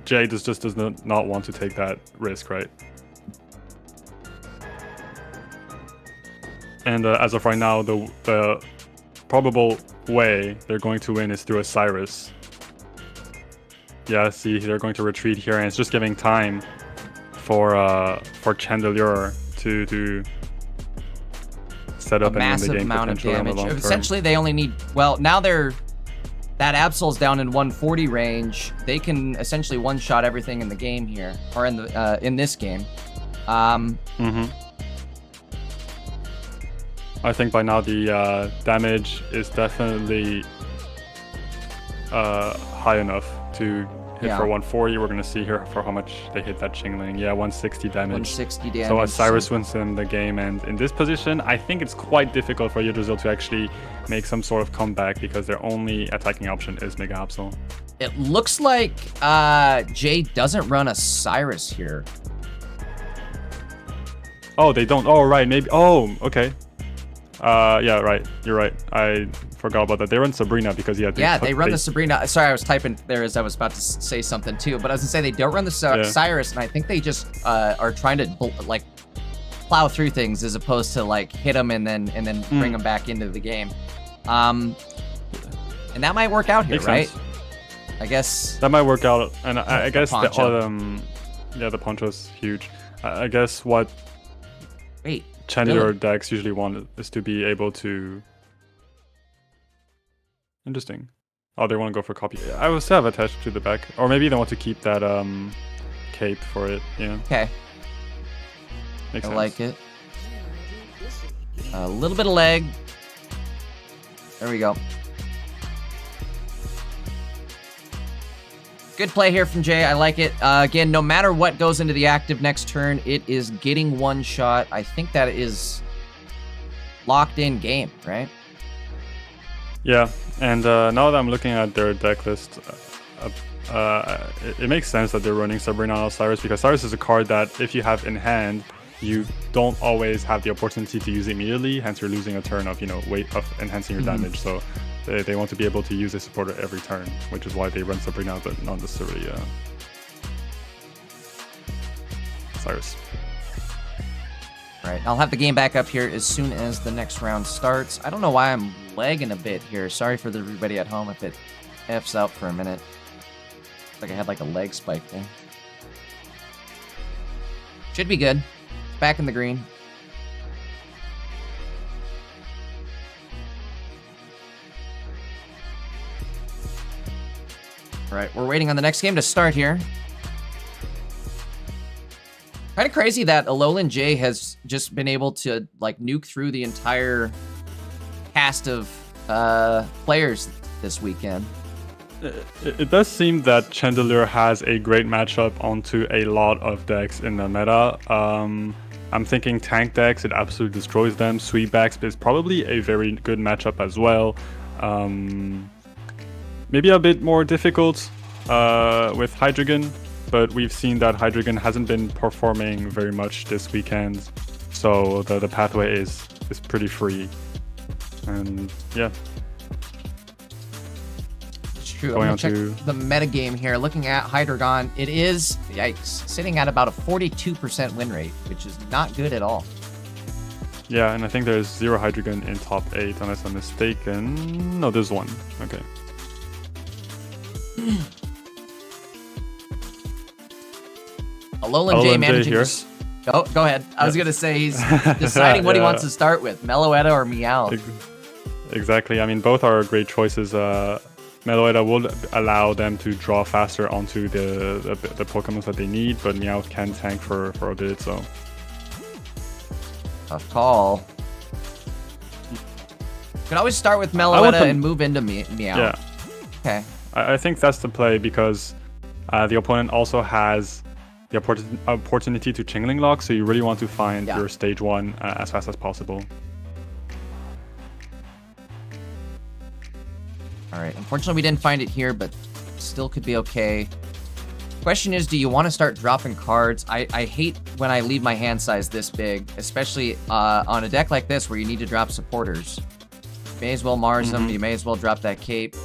B: Jay just does not want to take that risk, right? And as of right now, the probable way they're going to win is through a Cyrus. yeah, see, they're going to retreat here, and it's just giving time for Chandelure to set up
A: a
B: and win the
A: massive
B: game
A: amount of
B: potentially on the
A: damage.
B: long term.
A: Essentially, they only need, well, now that Absol's down in 140 range. They can essentially one-shot everything in the game here, or in this game.
B: I think by now the damage is definitely high enough to hit for 140. We're going to see here for how much they hit that Chingling. Yeah, 160 damage.
A: 160 damage.
B: So Cyrus wins in the game, and in this position, I think it's quite difficult for Yggdrasil to actually make some sort of comeback because their only attacking option is Mega Absol.
A: It looks like Jay doesn't run a Cyrus here.
B: Oh, they don't. Oh, right. Maybe. Oh, okay. Yeah, right. You're right. I forgot about that. They run Sabrina because
A: they run the Sabrina. Sorry, I was typing there as I was about to say something too. But I was gonna say they don't run the Cyrus, and I think they just are trying to like plow through things as opposed to like hit them and then bring them back into the game. And that might work out here,
B: Makes
A: right?
B: sense.
A: I guess
B: that might work out, and I guess
A: poncho.
B: The poncho's huge. I guess what
A: wait.
B: Chandelure decks usually want is to be able to. Interesting. Oh, they want to go for copy. I will still have attached to the back, or maybe they want to keep that cape for it. Yeah.
A: Okay.
B: Makes sense.
A: I like it. A little bit of leg. There we go. Good play here from Jay. I like it. Again, no matter what goes into the active next turn, it is getting one shot. I think that is locked in game, right?
B: Yeah, and now that I'm looking at their deck list, it makes sense that they're running Sabrina on Cyrus because Cyrus is a card that if you have in hand, you don't always have the opportunity to use it immediately. Hence, you're losing a turn of weight of enhancing your damage. So they want to be able to use a supporter every turn, which is why they run Sabrina, but not necessarily Cyrus.
A: All right, I'll have the game back up here as soon as the next round starts. I don't know why I'm lagging a bit here. Sorry for everybody at home if it F's out for a minute. Looks like I had like a leg spike there. Should be good. Back in the green. All right, we're waiting on the next game to start here. Kind of crazy that Alolan J has just been able to like nuke through the entire cast of players this weekend.
B: It does seem that Chandelure has a great matchup onto a lot of decks in the meta. I'm thinking tank decks, it absolutely destroys them. Sweetbacks is probably a very good matchup as well. Maybe a bit more difficult with Hydreigon, but we've seen that Hydreigon hasn't been performing very much this weekend, so the pathway is pretty free. And yeah.
A: It's true. I'm gonna check the metagame here. Looking at Hydreigon, it is, yikes, sitting at about a 42% win rate, which is not good at all.
B: Yeah, and I think there's 0 Hydreigon in top 8, unless I'm mistaken. No, there's 1. Okay.
A: Alolan J managing to... Oh, go ahead. I was going to say he's deciding what he wants to start with, Meloetta or Meow.
B: Exactly. I mean, both are great choices. Meloetta will allow them to draw faster onto the Pokemon that they need, but Meow can tank for a bit, so...
A: Tough call. You can always start with Meloetta and move into Meow.
B: Yeah.
A: Okay.
B: I think that's the play because the opponent also has the opportunity to Chingling lock, so you really want to find your stage 1 as fast as possible.
A: All right, unfortunately we didn't find it here, but still could be okay. Question is, do you want to start dropping cards? I hate when I leave my hand size this big, especially on a deck like this where you need to drop supporters. You may as well Mars them, you may as well drop that cape.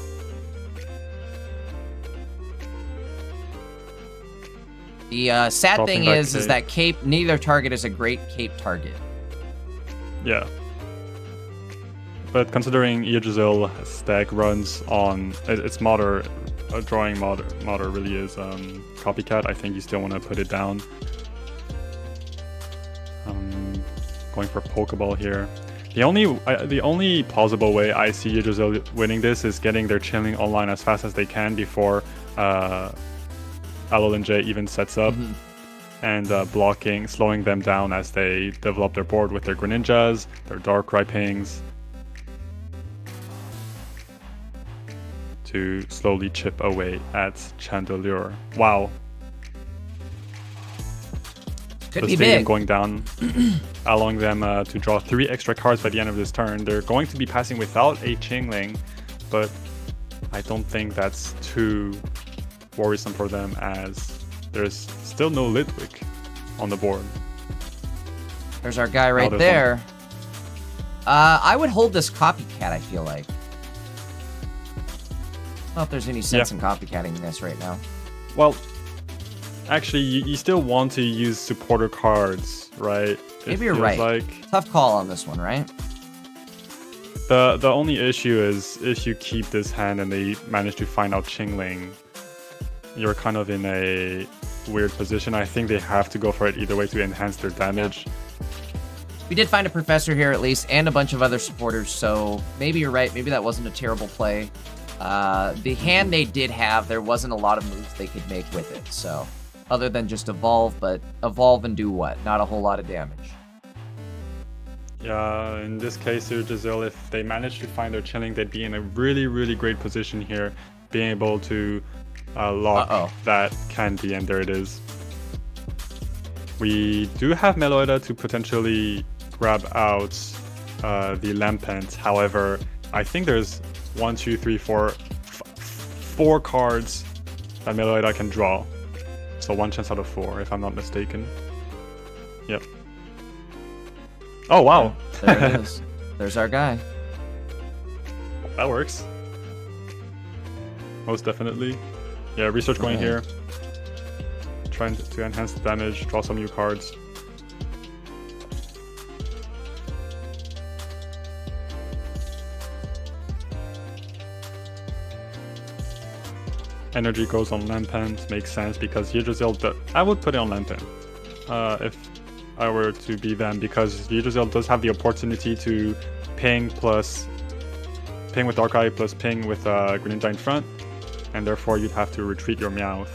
A: The sad thing is that cape, neither target is a great cape target.
B: Yeah. But considering Yggdrasil stack runs on its modder drawing modder really is copycat. I think you still want to put it down. Going for Pokeball here. The only plausible way I see Yggdrasil winning this is getting their chilling online as fast as they can before LLNJ even sets up, and blocking, slowing them down as they develop their board with their Greninjas, their Darkrai pings, to slowly chip away at Chandelure. Wow.
A: Could
B: the
A: be
B: stadium
A: big.
B: going down, allowing them to draw 3 extra cards by the end of this turn. They're going to be passing without a Chingling, but I don't think that's too worrisome for them as there's still no Litwick on the board.
A: There's our guy right
B: there's
A: there. I would hold this copycat, I feel like. I don't know if there's any sense in copycatting this right now.
B: Well, actually, you still want to use supporter cards, right?
A: Maybe you're right.
B: Like
A: Tough call on this one, right?
B: the only issue is if you keep this hand and they manage to find out Chingling, you're kind of in a weird position. I think they have to go for it either way to enhance their damage.
A: We did find a professor here at least, and a bunch of other supporters, so maybe you're right. Maybe that wasn't a terrible play. The hand they did have, there wasn't a lot of moves they could make with it, so other than just evolve, but evolve and do what? Not a whole lot of damage.
B: Yeah, in this case, Yggdrasil, if they manage to find their Chilling, they'd be in a really, really great position here, being able to lock that candy, and there it is. We do have Meloetta to potentially grab out the Lampent. However, I think there's 1, 2, 3, 4, 4 cards that Meloetta can draw. So 1 chance out of 4, if I'm not mistaken. Yep. Oh, wow.
A: There it is. There's our guy.
B: That works. Most definitely. Yeah, research going here. Trying to enhance the damage, draw some new cards. Energy goes on Lampent, makes sense because Yggdrasil, I would put it on Lampent if I were to be them, because Yggdrasil does have the opportunity to ping with Darkrai plus ping with Greninja in front, and therefore you'd have to retreat your Meowth,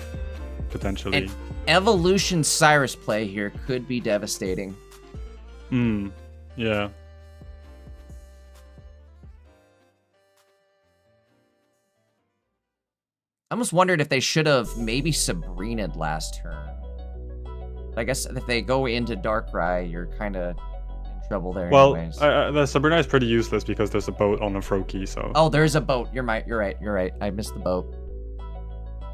B: potentially.
A: An Evolution Cyrus play here could be devastating.
B: Yeah.
A: I almost wondered if they should have maybe Sabrina'd last turn. I guess if they go into Darkrai, you're kind of in trouble there anyways.
B: The Sabrina is pretty useless because there's a boat on the Froakie, so...
A: Oh, there's a boat. You're right. I missed the boat.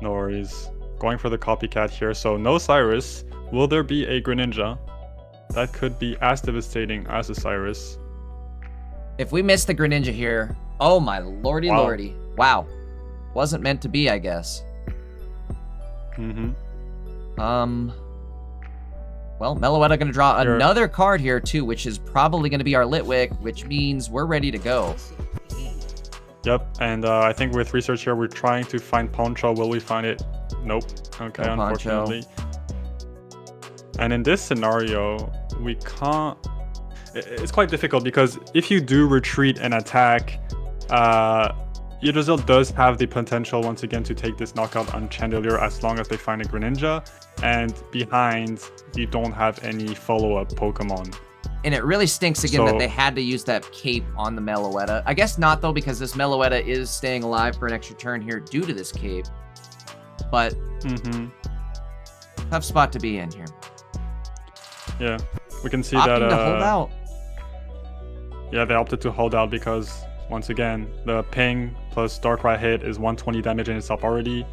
B: No worries. Going for the copycat here, so no Cyrus. Will there be a Greninja? That could be as devastating as a Cyrus.
A: If we miss the Greninja here... Oh my lordy lordy. Wow. Wasn't meant to be, I guess. Well, Meloetta gonna draw another card here too, which is probably gonna be our Litwick, which means we're ready to go.
B: Yep, and I think with research here, we're trying to find Poncho. Will we find it? Nope. Okay,
A: No
B: unfortunately. And in this scenario, we can't... It's quite difficult because if you do retreat and attack, Yggdrasil does have the potential once again to take this knockout on Chandelure as long as they find a Greninja, and behind you don't have any follow-up Pokemon.
A: And it really stinks again that they had to use that cape on the Meloetta. I guess not though, because this Meloetta is staying alive for an extra turn here due to this cape. But tough spot to be in here.
B: Yeah, we can see
A: Opting
B: that
A: to hold out.
B: Yeah, they opted to hold out because once again, the ping plus Darkrai hit is 120 damage in itself already,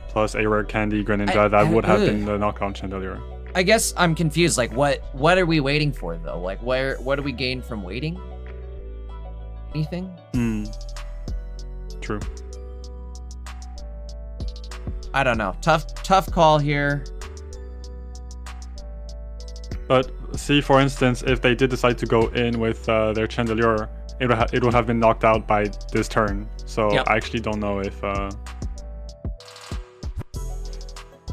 B: plus a rare candy Greninja that would have been the knockout Chandelure.
A: I guess I'm confused. Like, what are we waiting for though? Like, what do we gain from waiting? Anything?
B: True.
A: I don't know. Tough call here.
B: But see, for instance, if they did decide to go in with their Chandelure, it would have been knocked out by this turn. So I actually don't know if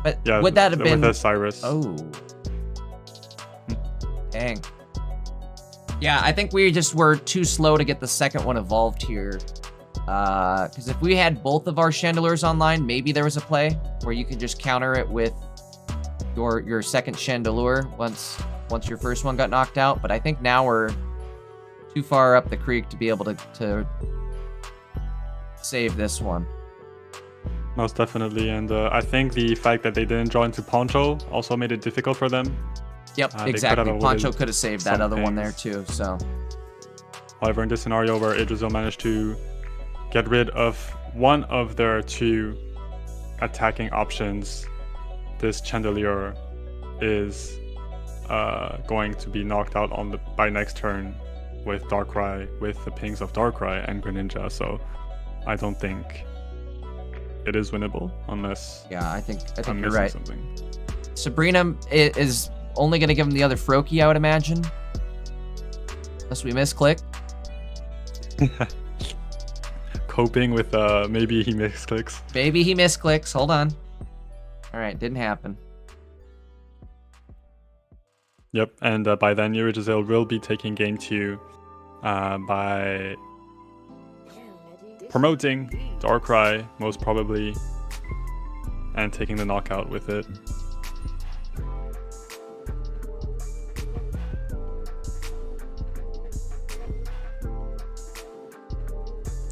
A: But
B: Yeah,
A: would that have been...
B: with Cyrus?
A: Oh. Dang. Yeah, I think we just were too slow to get the second one evolved here. Because if we had both of our Chandelures online, maybe there was a play where you could just counter it with your second Chandelure once your first one got knocked out. But I think now we're too far up the creek to be able to save this one.
B: Most definitely, and I think the fact that they didn't draw into Poncho also made it difficult for them.
A: Yep, exactly. Poncho could have saved that other one there too, so.
B: However, in this scenario where Idrisil managed to get rid of one of their two attacking options, this Chandelier is going to be knocked out by next turn with Darkrai, with the pings of Darkrai and Greninja, so I don't think it is winnable unless...
A: Yeah, I think
B: I'm
A: you're
B: missing
A: right.
B: something.
A: Sabrina is only going to give him the other Froakie, I would imagine. Unless we misclick.
B: Coping with maybe he misclicks.
A: Maybe he misclicks. Hold on. Alright, didn't happen.
B: Yep, and by then Idrisil will be taking game 2 by promoting Darkrai, most probably, and taking the knockout with it.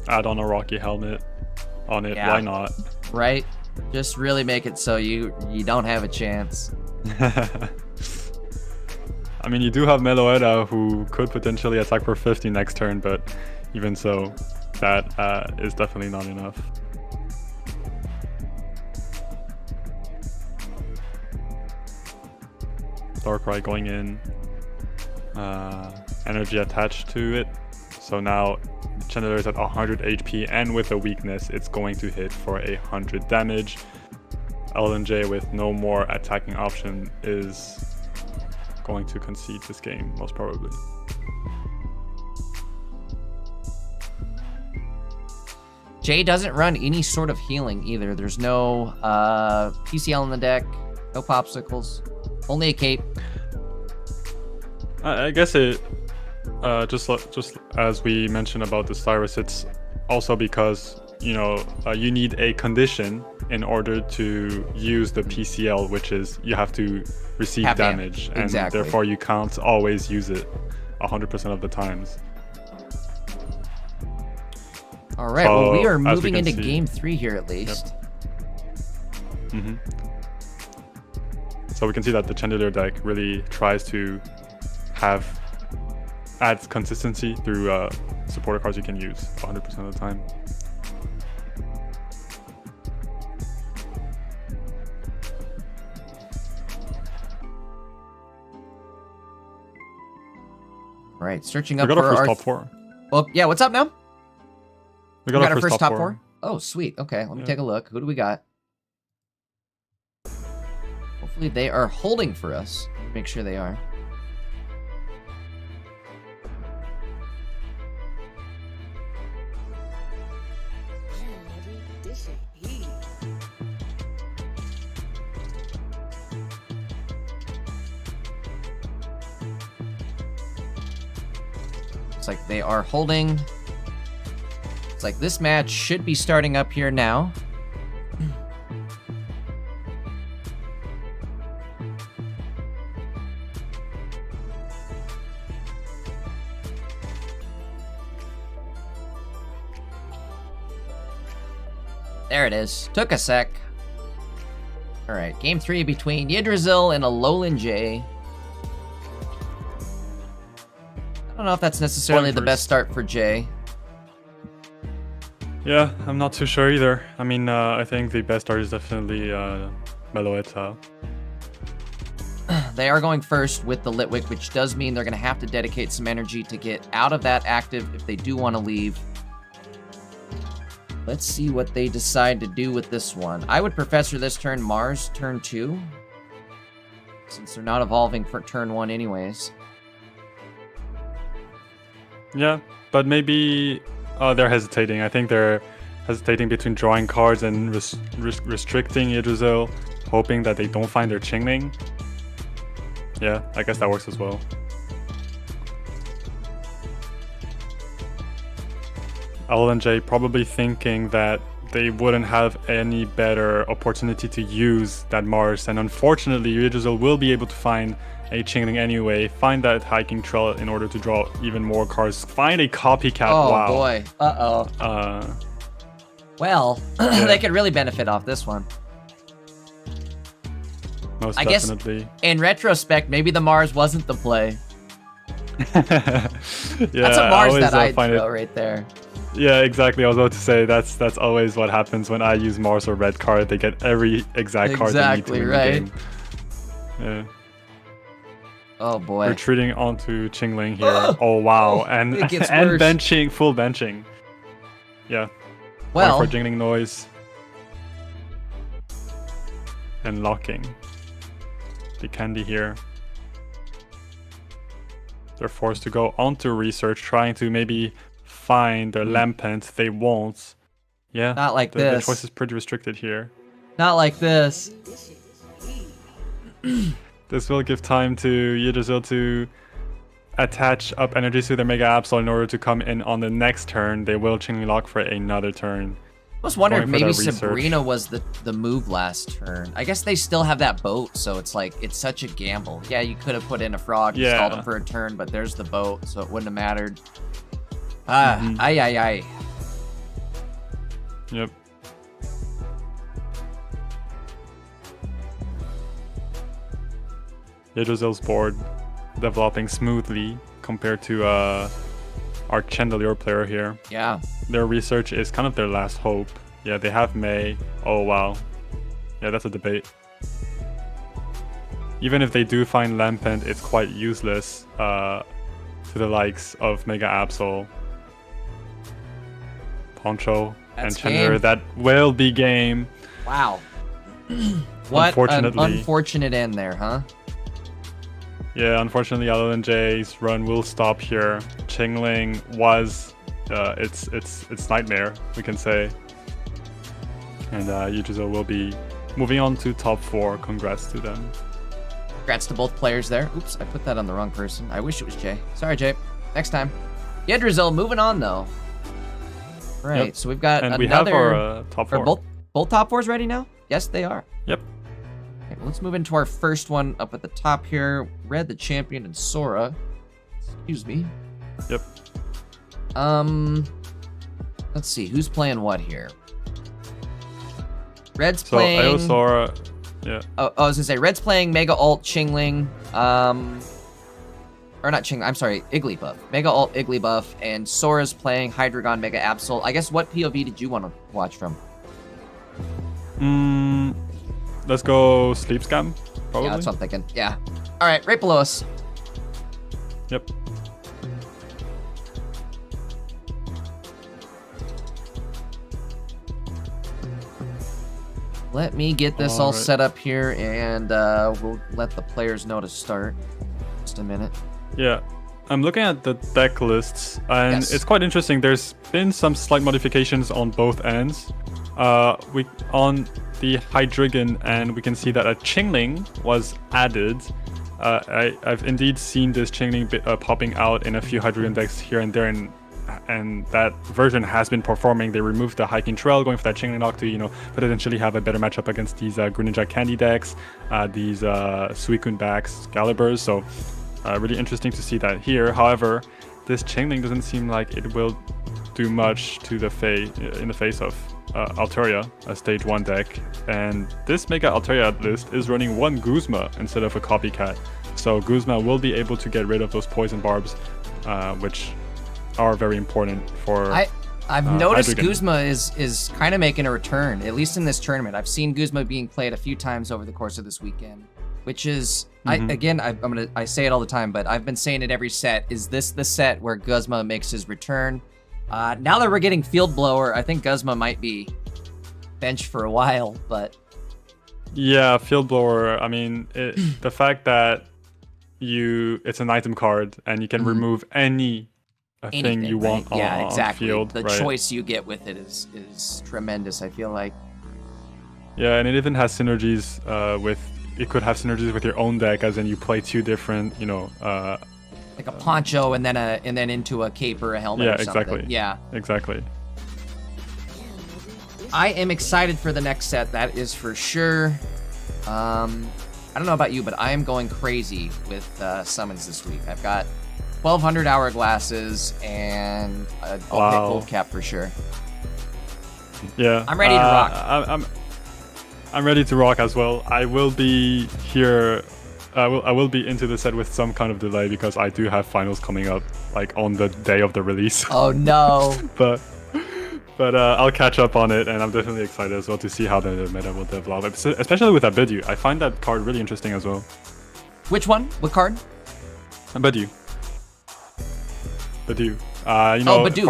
B: Add on a Rocky helmet on it, why not?
A: Right? Just really make it so you don't have a chance.
B: I mean, you do have Meloetta, who could potentially attack for 50 next turn, but even so, that is definitely not enough. Darkrai going in, energy attached to it, so now Chandelier is at 100 HP, and with a weakness, it's going to hit for 100 damage. LNJ with no more attacking option is going to concede this game, most probably.
A: Jay doesn't run any sort of healing either. There's no PCL in the deck, no popsicles, only a cape.
B: I guess it, just as we mentioned about the Cyrus, it's also because, you know, you need a condition in order to use the PCL, which is you have to receive damage, and therefore you can't always use it 100% of the times.
A: All right,
B: So,
A: well, we are moving
B: we
A: into
B: see,
A: game 3 here at least.
B: Yep. So we can see that the Chandelier deck really tries to add consistency through supporter cards you can use 100% of the time.
A: All right, searching up
B: We got
A: for
B: our first
A: our
B: top 4.
A: Well, yeah, what's up now?
B: We got our first top 4.
A: 4. Oh, sweet. Okay, let me take a look. Who do we got? Hopefully they are holding for us. Make sure they are. Looks like they are holding. It's like this match should be starting up here now. There it is. Took a sec. All right, game 3 between Yggdrasil and Alolan J. I don't know if that's necessarily the best start for Jay.
B: Yeah, I'm not too sure either. I mean, I think the best start is definitely Meloetta.
A: They are going first with the Litwick, which does mean they're going to have to dedicate some energy to get out of that active if they do want to leave. Let's see what they decide to do with this one. I would Professor this turn, Mars turn 2, since they're not evolving for turn 1 anyways.
B: Yeah, but maybe they're hesitating. I think they're hesitating between drawing cards and restricting Yggdrasil hoping that they don't find their Qingling. Yeah, I guess that works as well. LNJ probably thinking that they wouldn't have any better opportunity to use that Mars, and unfortunately Yggdrasil will be able to find a Qingling anyway, find that hiking trail in order to draw even more cards, find a copycat.
A: Oh
B: wow.
A: boy. Uh-oh. Well,
B: yeah.
A: they could really benefit off this one.
B: Most
A: I
B: definitely.
A: guess in retrospect, maybe the Mars wasn't the play.
B: Yeah,
A: That's a Mars that I'd throw right there.
B: Yeah, exactly. I was about to say that's always what happens when I use Mars or red card. They get every exact card they need to win the game. Yeah.
A: Oh boy.
B: Retreating onto Qingling here. Oh wow. And benching, full benching. Yeah.
A: Well,
B: for jingling noise. And locking. The candy here. They're forced to go onto research, trying to maybe find their Lampent. They won't. Yeah.
A: Not like this.
B: The choice is pretty restricted here.
A: Not like this.
B: This will give time to Yggdrasil to attach up energy to their Mega Absol in order to come in on the next turn. They will Qingling Lock for another turn.
A: I was wondering if maybe Sabrina was the move last turn. I guess they still have that boat, so it's like, it's such a gamble. Yeah, you could have put in a frog, installed him for a turn, but there's the boat, so it wouldn't have mattered. Ay.
B: Yep. Yggdrasil's board developing smoothly compared to our Chandelier player here.
A: Yeah.
B: Their research is kind of their last hope. Yeah, they have May. Oh, wow. Yeah, that's a debate. Even if they do find Lampent, it's quite useless to the likes of Mega Absol, Poncho, and Chandelier. That will be game.
A: Wow. What an unfortunate end there, huh?
B: Yeah, unfortunately, LNJ's run will stop here. Qingling was its nightmare, we can say. And Yggdrasil will be moving on to top 4. Congrats to them.
A: Congrats to both players there. Oops, I put that on the wrong person. I wish it was Jay. Sorry, Jay. Next time. Yggdrasil moving on, though. Right, yep. So we've got
B: and
A: another...
B: we have our top 4.
A: Are both top 4s ready now? Yes, they are.
B: Yep.
A: Okay, well, let's move into our first one up at the top here. Red, the champion, and Sora. Excuse me.
B: Yep.
A: Let's see. Who's playing what here? Red's playing...
B: So, Sora... Yeah.
A: Oh, I was gonna say, Red's playing Mega Alt Qingling. Or not Qingling, I'm sorry, Igglybuff. Mega Alt Igglybuff, and Sora's playing Hydreigon Mega Absol. I guess what POV did you want to watch from?
B: Let's go Sleep Scam, probably.
A: Yeah, that's what I'm thinking. Yeah. All right, right below us.
B: Yep.
A: Let me get this all set up here, and we'll let the players know to start. Just a minute.
B: Yeah. I'm looking at the deck lists, and it's quite interesting. There's been some slight modifications on both ends. On the Hydreigon, and we can see that a Qingling was added. I've indeed seen this Qingling popping out in a few Hydreigon decks here and there, and that version has been performing. They removed the hiking trail, going for that Qingling Lock to, potentially have a better matchup against these Greninja Candy decks, these Suicune backs, Excaliburs. So really interesting to see that here. However, this Qingling doesn't seem like it will do much to the in the face of Altaria, a stage 1 deck, and this Mega Altaria list is running 1 Guzma instead of a copycat. So Guzma will be able to get rid of those poison barbs, which are very important for
A: I've noticed Guzma is kind of making a return, at least in this tournament. I've seen Guzma being played a few times over the course of this weekend, which is, I say it all the time, but I've been saying it every set. Is this the set where Guzma makes his return? Now that we're getting Field Blower, I think Guzma might be benched for a while, but...
B: Yeah, Field Blower, I mean, the fact that it's an item card, and you can remove anything you want on
A: exactly.
B: field.
A: The choice you get with it is tremendous, I feel like.
B: Yeah, and it even has synergies with. It could have synergies with your own deck, as in you play 2 different, you know.
A: Like a poncho and then into a cape or a helmet.
B: Yeah,
A: or something.
B: exactly.
A: Yeah,
B: exactly.
A: I am excited for the next set. That is for sure. I don't know about you, but I am going crazy with summons this week. I've got 1,200 hourglasses and I'll hit gold cap for sure.
B: Yeah,
A: I'm ready to rock.
B: I'm ready to rock as well. I will be here. I will be into the set with some kind of delay because I do have finals coming up, like on the day of the release.
A: Oh no!
B: but I'll catch up on it, and I'm definitely excited as well to see how the meta will develop, especially with that Bidyu. I find that card really interesting as well.
A: Which one? What card?
B: Bidyu. You know.
A: Oh, Bidyu.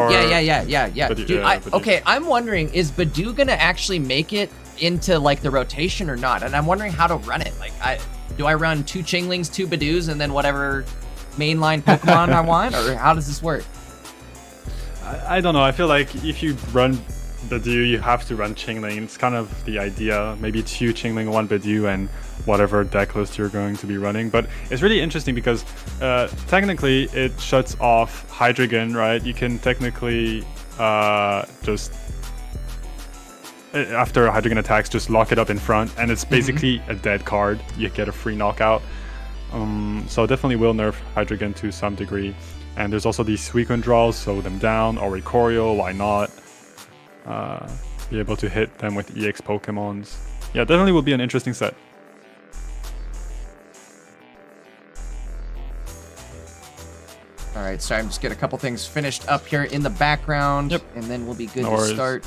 A: Yeah.
B: Bidyu,
A: Dude,
B: Bidyu.
A: Okay, I'm wondering, is Bidyu gonna actually make it into like the rotation or not? And I'm wondering how to run it. Like, do I run 2 Chinglings, 2 Bidyus, and then whatever mainline Pokemon I want, or how does this work?
B: I don't know. I feel like if you run Bidyu, you have to run Chingling. It's kind of the idea. Maybe 2 Chingling, 1 Bidyu, and whatever deck list you're going to be running. But it's really interesting because technically it shuts off Hydreigon, right? You can technically just after Hydreigon attacks, just lock it up in front, and it's basically a dead card. You get a free knockout. So definitely will nerf Hydreigon to some degree. And there's also these Suicune draws, slow them down, or Oricorio, why not? Be able to hit them with EX Pokemons. Yeah, definitely will be an interesting set.
A: All right, sorry, I'm just getting a couple things finished up here in the background, and then we'll be good to start.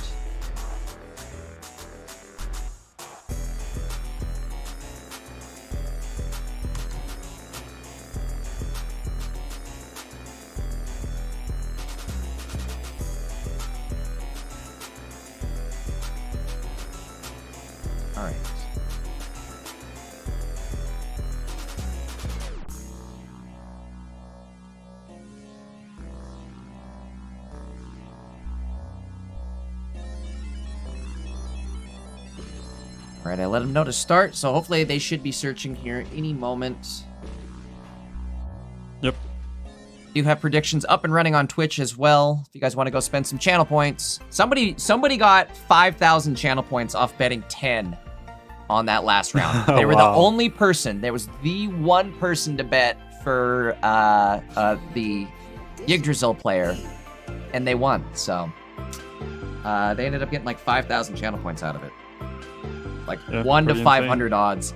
A: All right. All right, I let them know to start, so hopefully they should be searching here any moment.
B: Yep.
A: You have predictions up and running on Twitch as well. If you guys want to go spend some channel points. Somebody got 5,000 channel points off betting 10 on that last round. They were the only person. There was the one person to bet for the Yggdrasil player, and they won. So they ended up getting like 5,000 channel points out of it. Like 1 to 500 insane odds.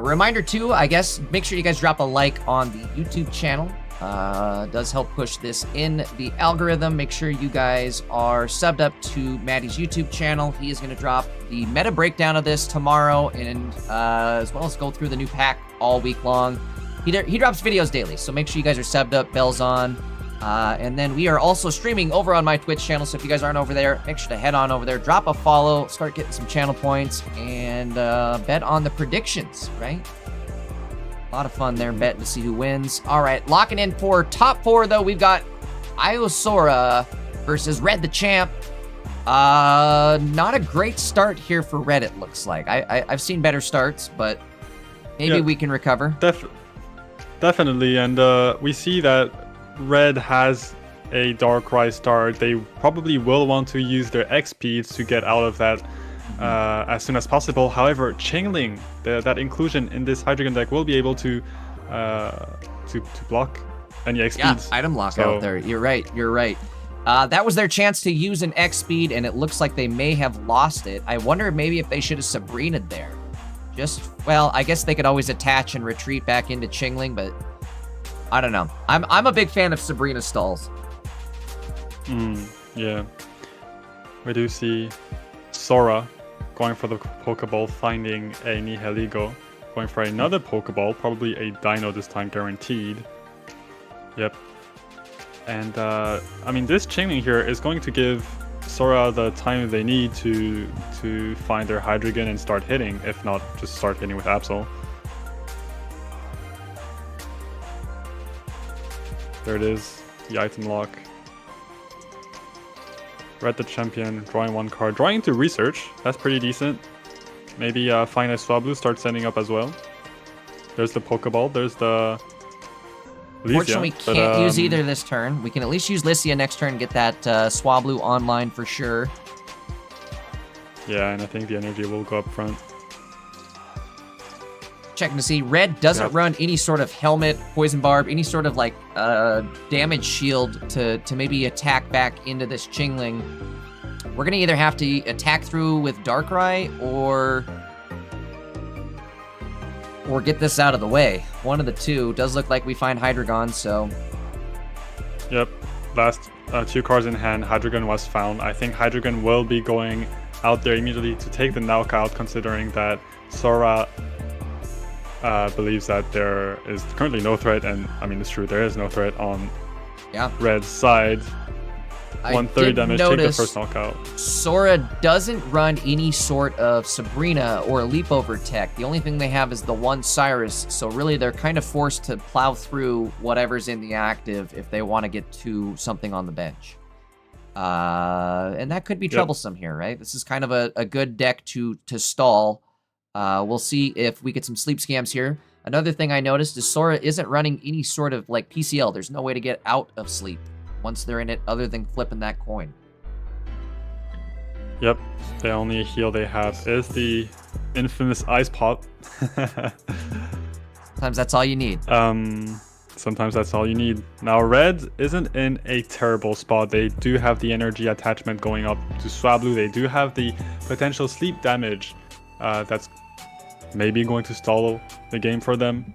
A: Reminder too, I guess, make sure you guys drop a like on the YouTube channel. Does help push this in the algorithm. Make sure you guys are subbed up to Maddie's YouTube channel. He is going to drop the meta breakdown of this tomorrow, and as well as go through the new pack all week long. He drops videos daily, so make sure you guys are subbed up, bells on. And then we are also streaming over on my Twitch channel, so if you guys aren't over there, make sure to head on over there, drop a follow, start getting some channel points, and bet on the predictions, right? A lot of fun there betting to see who wins. All right, locking in for top 4, though. We've got Iosora versus Red the Champ. Not a great start here for Red, it looks like. I've seen better starts, but maybe we can recover.
B: Definitely, and we see that Red has a Darkrai start. They probably will want to use their XP to get out of that as soon as possible. However, Chingling, that inclusion in this Hydreigon deck, will be able to block any X speeds.
A: Item lock out there. You're right. That was their chance to use an X speed, and it looks like they may have lost it. I wonder maybe if they should have Sabrina'd there. Well, I guess they could always attach and retreat back into Chingling, but I don't know. I'm a big fan of Sabrina stalls.
B: Yeah. We do see Sora going for the Pokeball, finding a Nihilego, going for another Pokeball, probably a Dino this time, guaranteed. Yep. And I mean, this Chingling here is going to give Sora the time they need to find their Hydreigon and start hitting, if not just start hitting with Absol. There it is, the item lock. Red the champion, drawing 1 card. Drawing into research, that's pretty decent. Maybe find a Swablu, start sending up as well. There's the Pokeball, there's the Lysia.
A: Fortunately, we can't use either this turn. We can at least use Lysia next turn and get that Swablu online for sure.
B: Yeah, and I think the energy will go up front.
A: Checking to see, red doesn't run any sort of helmet, poison barb, any sort of like damage shield to maybe attack back into this Chingling. We're gonna either have to attack through with Darkrai or get this out of the way. One of the two. Does look like we find Hydreigon, so.
B: Yep, last 2 cards in hand, Hydreigon was found. I think Hydreigon will be going out there immediately to take the knockout, considering that Sora believes that there is currently no threat, and I mean it's true, there is no threat on Red's side. 130 damage, take the first knockout.
A: Sora doesn't run any sort of Sabrina or Leap Over tech. The only thing they have is the one Cyrus, so really they're kind of forced to plow through whatever's in the active if they want to get to something on the bench. And that could be troublesome here, right? This is kind of a good deck to stall. We'll see if we get some sleep scams here. Another thing I noticed is Sora isn't running any sort of like PCL. There's no way to get out of sleep once they're in it other than flipping that coin.
B: Yep, the only heal they have is the infamous Ice Pop.
A: Sometimes that's all you need.
B: Sometimes that's all you need. Now, Red isn't in a terrible spot. They do have the energy attachment going up to Swablu. They do have the potential sleep damage that's maybe going to stall the game for them.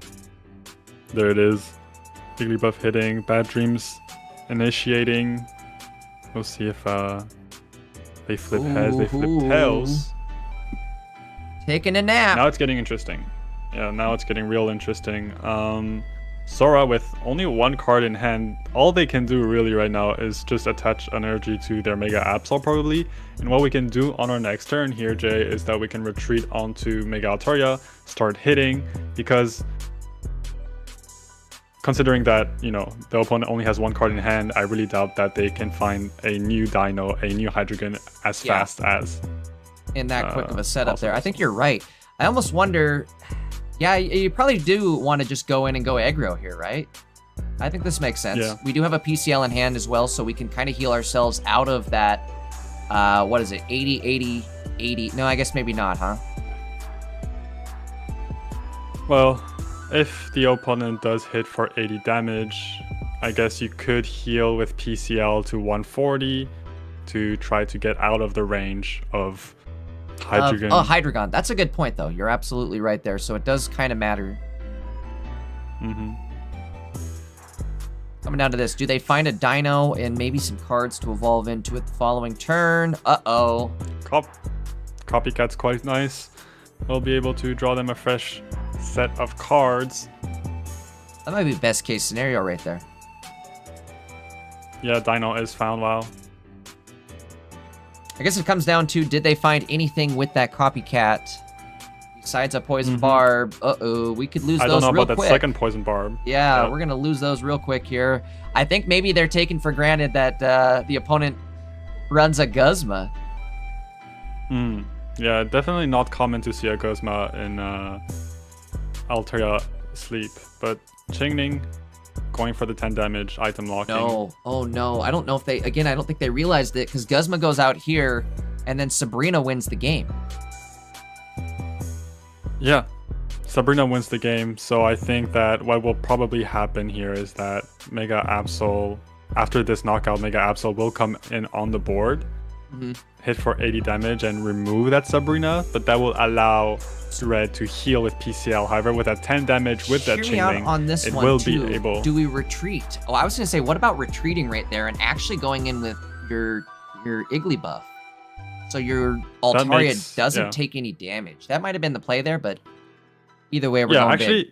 B: There it is. Jigglypuff hitting, Bad Dreams initiating. We'll see if they flip heads, they flip tails.
A: Taking a nap.
B: Now it's getting interesting. Yeah, now it's getting real interesting. Sora, with only 1 card in hand, all they can do really right now is just attach energy to their Mega Absol probably. And what we can do on our next turn here, Jay, is that we can retreat onto Mega Altaria, start hitting, because considering that, you know, the opponent only has 1 card in hand, I really doubt that they can find a new Dino, a new Hydreigon as fast as.
A: In that quick of a setup there. I think you're right. I almost wonder... Yeah, you probably do want to just go in and go aggro here, right? I think this makes sense.
B: Yeah.
A: We do have a PCL in hand as well, so we can kind of heal ourselves out of that, what is it, 80, 80, 80. No, I guess maybe not, huh?
B: Well, if the opponent does hit for 80 damage, I guess you could heal with PCL to 140 to try to get out of the range of Hydreigon.
A: Hydreigon. That's a good point, though. You're absolutely right there. So it does kind of matter. Coming down to this, do they find a Dino and maybe some cards to evolve into it the following turn? Uh-oh.
B: Copycat's quite nice. We'll be able to draw them a fresh set of cards.
A: That might be best case scenario right there.
B: Yeah, Dino is found. Wow.
A: I guess it comes down to, did they find anything with that Copycat besides a Poison Barb? Uh-oh, we could lose those real quick.
B: I don't know about that second Poison Barb.
A: Yeah, we're going to lose those real quick here. I think maybe they're taking for granted that the opponent runs a Guzma.
B: Yeah, definitely not common to see a Guzma in Altaria Sleep, but Chingling going for the 10 damage, item locking.
A: No. Oh, no. I don't know if they... Again, I don't think they realized it, because Guzma goes out here, and then Sabrina wins the game.
B: Yeah. Sabrina wins the game, so I think that what will probably happen here is that Mega Absol, after this knockout, Mega Absol will come in on the board, hit for 80 damage, and remove that Sabrina, but that will allow Red to heal with PCL. However, with that 10 damage with that Chingling,
A: on this
B: it
A: one
B: will
A: too.
B: be able...
A: Do we retreat? Oh, I was going to say, what about retreating right there and actually going in with your Igglybuff? So your Altaria doesn't take any damage. That might have been the play there, but either way, we're going big.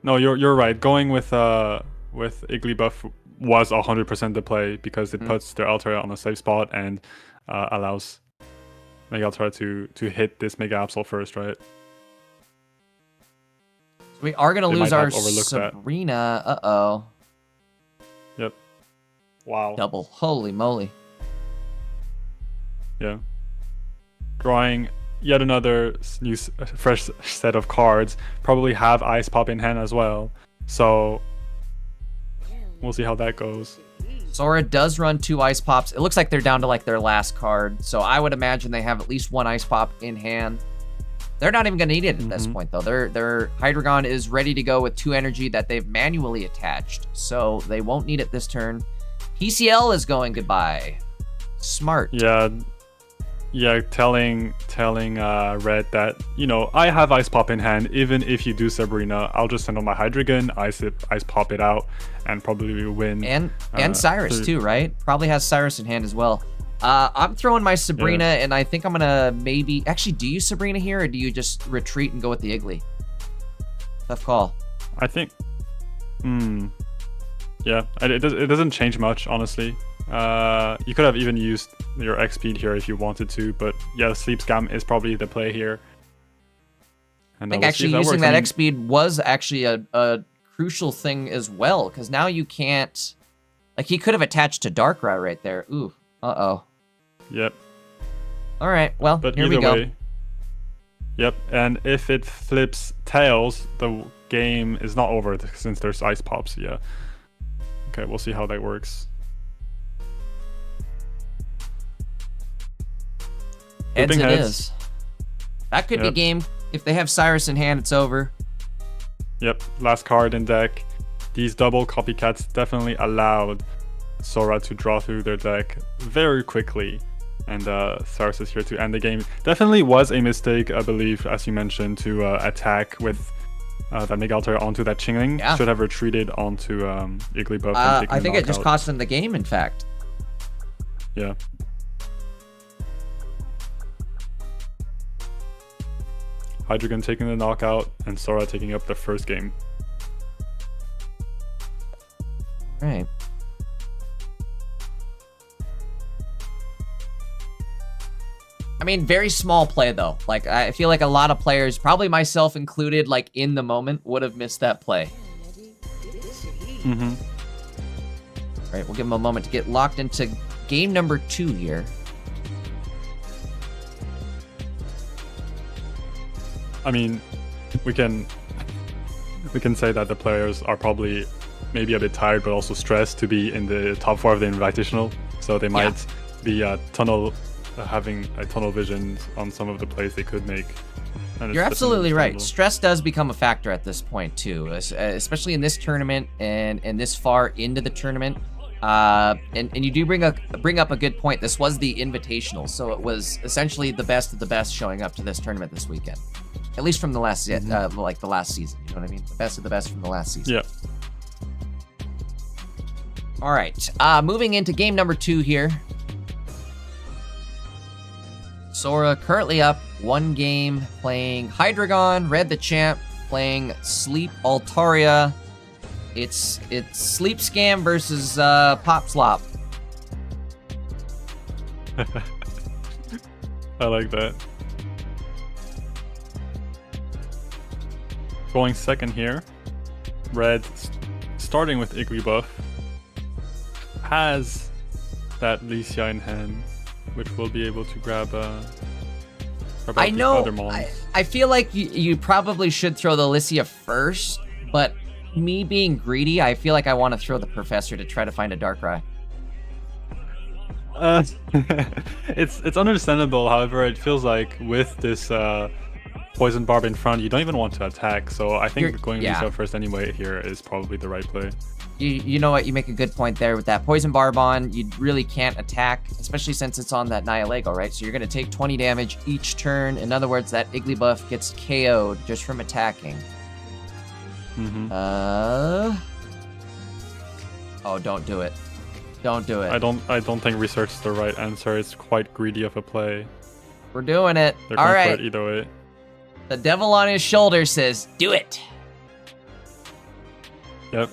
B: No, you're right. Going with Igglybuff was 100% the play, because it puts their Altaria on a safe spot and allows Mega Altaria to hit this Mega Absol first, right?
A: So we are going to lose our Sabrina. Uh-oh.
B: Yep. Wow.
A: Double. Holy moly.
B: Yeah. Drawing yet another fresh set of cards. Probably have Ice Pop in hand as well. So we'll see how that goes.
A: Sora does run 2 Ice Pops. It looks like they're down to like their last card. So I would imagine they have at least 1 Ice Pop in hand. They're not even going to need it at this point, though. Their Hydreigon is ready to go with 2 energy that they've manually attached, so they won't need it this turn. PCL is going goodbye. Smart.
B: Yeah, telling Red that, you know, I have Ice Pop in hand. Even if you do Sabrina, I'll just send on my Hydreigon, Ice Pop it out, and probably win.
A: And Cyrus too, right? Probably has Cyrus in hand as well. I'm throwing my Sabrina, and I think I'm gonna maybe... Actually, do you Sabrina here, or do you just retreat and go with the Iggly? Tough call.
B: I think... Yeah, it doesn't change much, honestly. You could have even used your X-Speed here if you wanted to, but yeah, Sleep Scam is probably the play here. And
A: I think actually using that X-Speed was actually a crucial thing as well, because now you can't... Like, he could have attached to Darkrai right there. Ooh, uh-oh.
B: Yep.
A: All right, well,
B: but
A: here we go.
B: Yep, and if it flips tails, the game is not over since there's Ice Pops, yeah. Okay, we'll see how that works.
A: Heads it is. That could be game. If they have Cyrus in hand, it's over.
B: Yep, last card in deck. These double copycats definitely allowed Sora to draw through their deck very quickly. And Cyrus is here to end the game. Definitely was a mistake, I believe, as you mentioned, to attack with that Mega Altair onto that Chingling.
A: Yeah.
B: Should have retreated onto Igglybuff.
A: I think it just cost them the game, in fact.
B: Yeah. Hydreigon taking the knockout, and Sora taking up the first game.
A: Right. I mean, very small play, though. Like, I feel like a lot of players, probably myself included, like, in the moment, would have missed that play.
B: Mm-hmm.
A: All right, we'll give them a moment to get locked into game number 2 here.
B: I mean, we can say that the players are probably maybe a bit tired, but also stressed to be in the top 4 of the Invitational. So they might be having a tunnel vision on some of the plays they could make.
A: You're absolutely right. Stress does become a factor at this point too, especially in this tournament and this far into the tournament. And you do bring up a good point. This was the Invitational, so it was essentially the best of the best showing up to this tournament this weekend. At least from the last like the last season. You know what I mean? The best of the best from the last season.
B: Yeah.
A: All right. Moving into game number 2 here. Sora currently up 1 game, playing Hydreigon. Red the Champ playing Sleep Altaria. It's Sleep Scam versus Pop Slop.
B: I like that. Going second here. Red, starting with Igglybuff, has that Licia in hand, which will be able to grab
A: I know.
B: Other mons.
A: I feel like you probably should throw the Licia first, but me being greedy, I feel like I want to throw the Professor to try to find a Darkrai.
B: It's understandable. However, it feels like with this Poison Barb in front, you don't even want to attack. So I think going Licia first anyway here is probably the right play.
A: You know what? You make a good point there with that Poison Barb on. You really can't attack, especially since it's on that Nihilego, right? So you're going to take 20 damage each turn. In other words, that Igglybuff gets KO'd just from attacking.
B: Mm-hmm.
A: Oh, don't do it. Don't do it.
B: I don't think research is the right answer. It's quite greedy of a play.
A: We're doing it.
B: They're
A: All
B: going
A: right.
B: for it either way.
A: The devil on his shoulder says, do it.
B: Yep.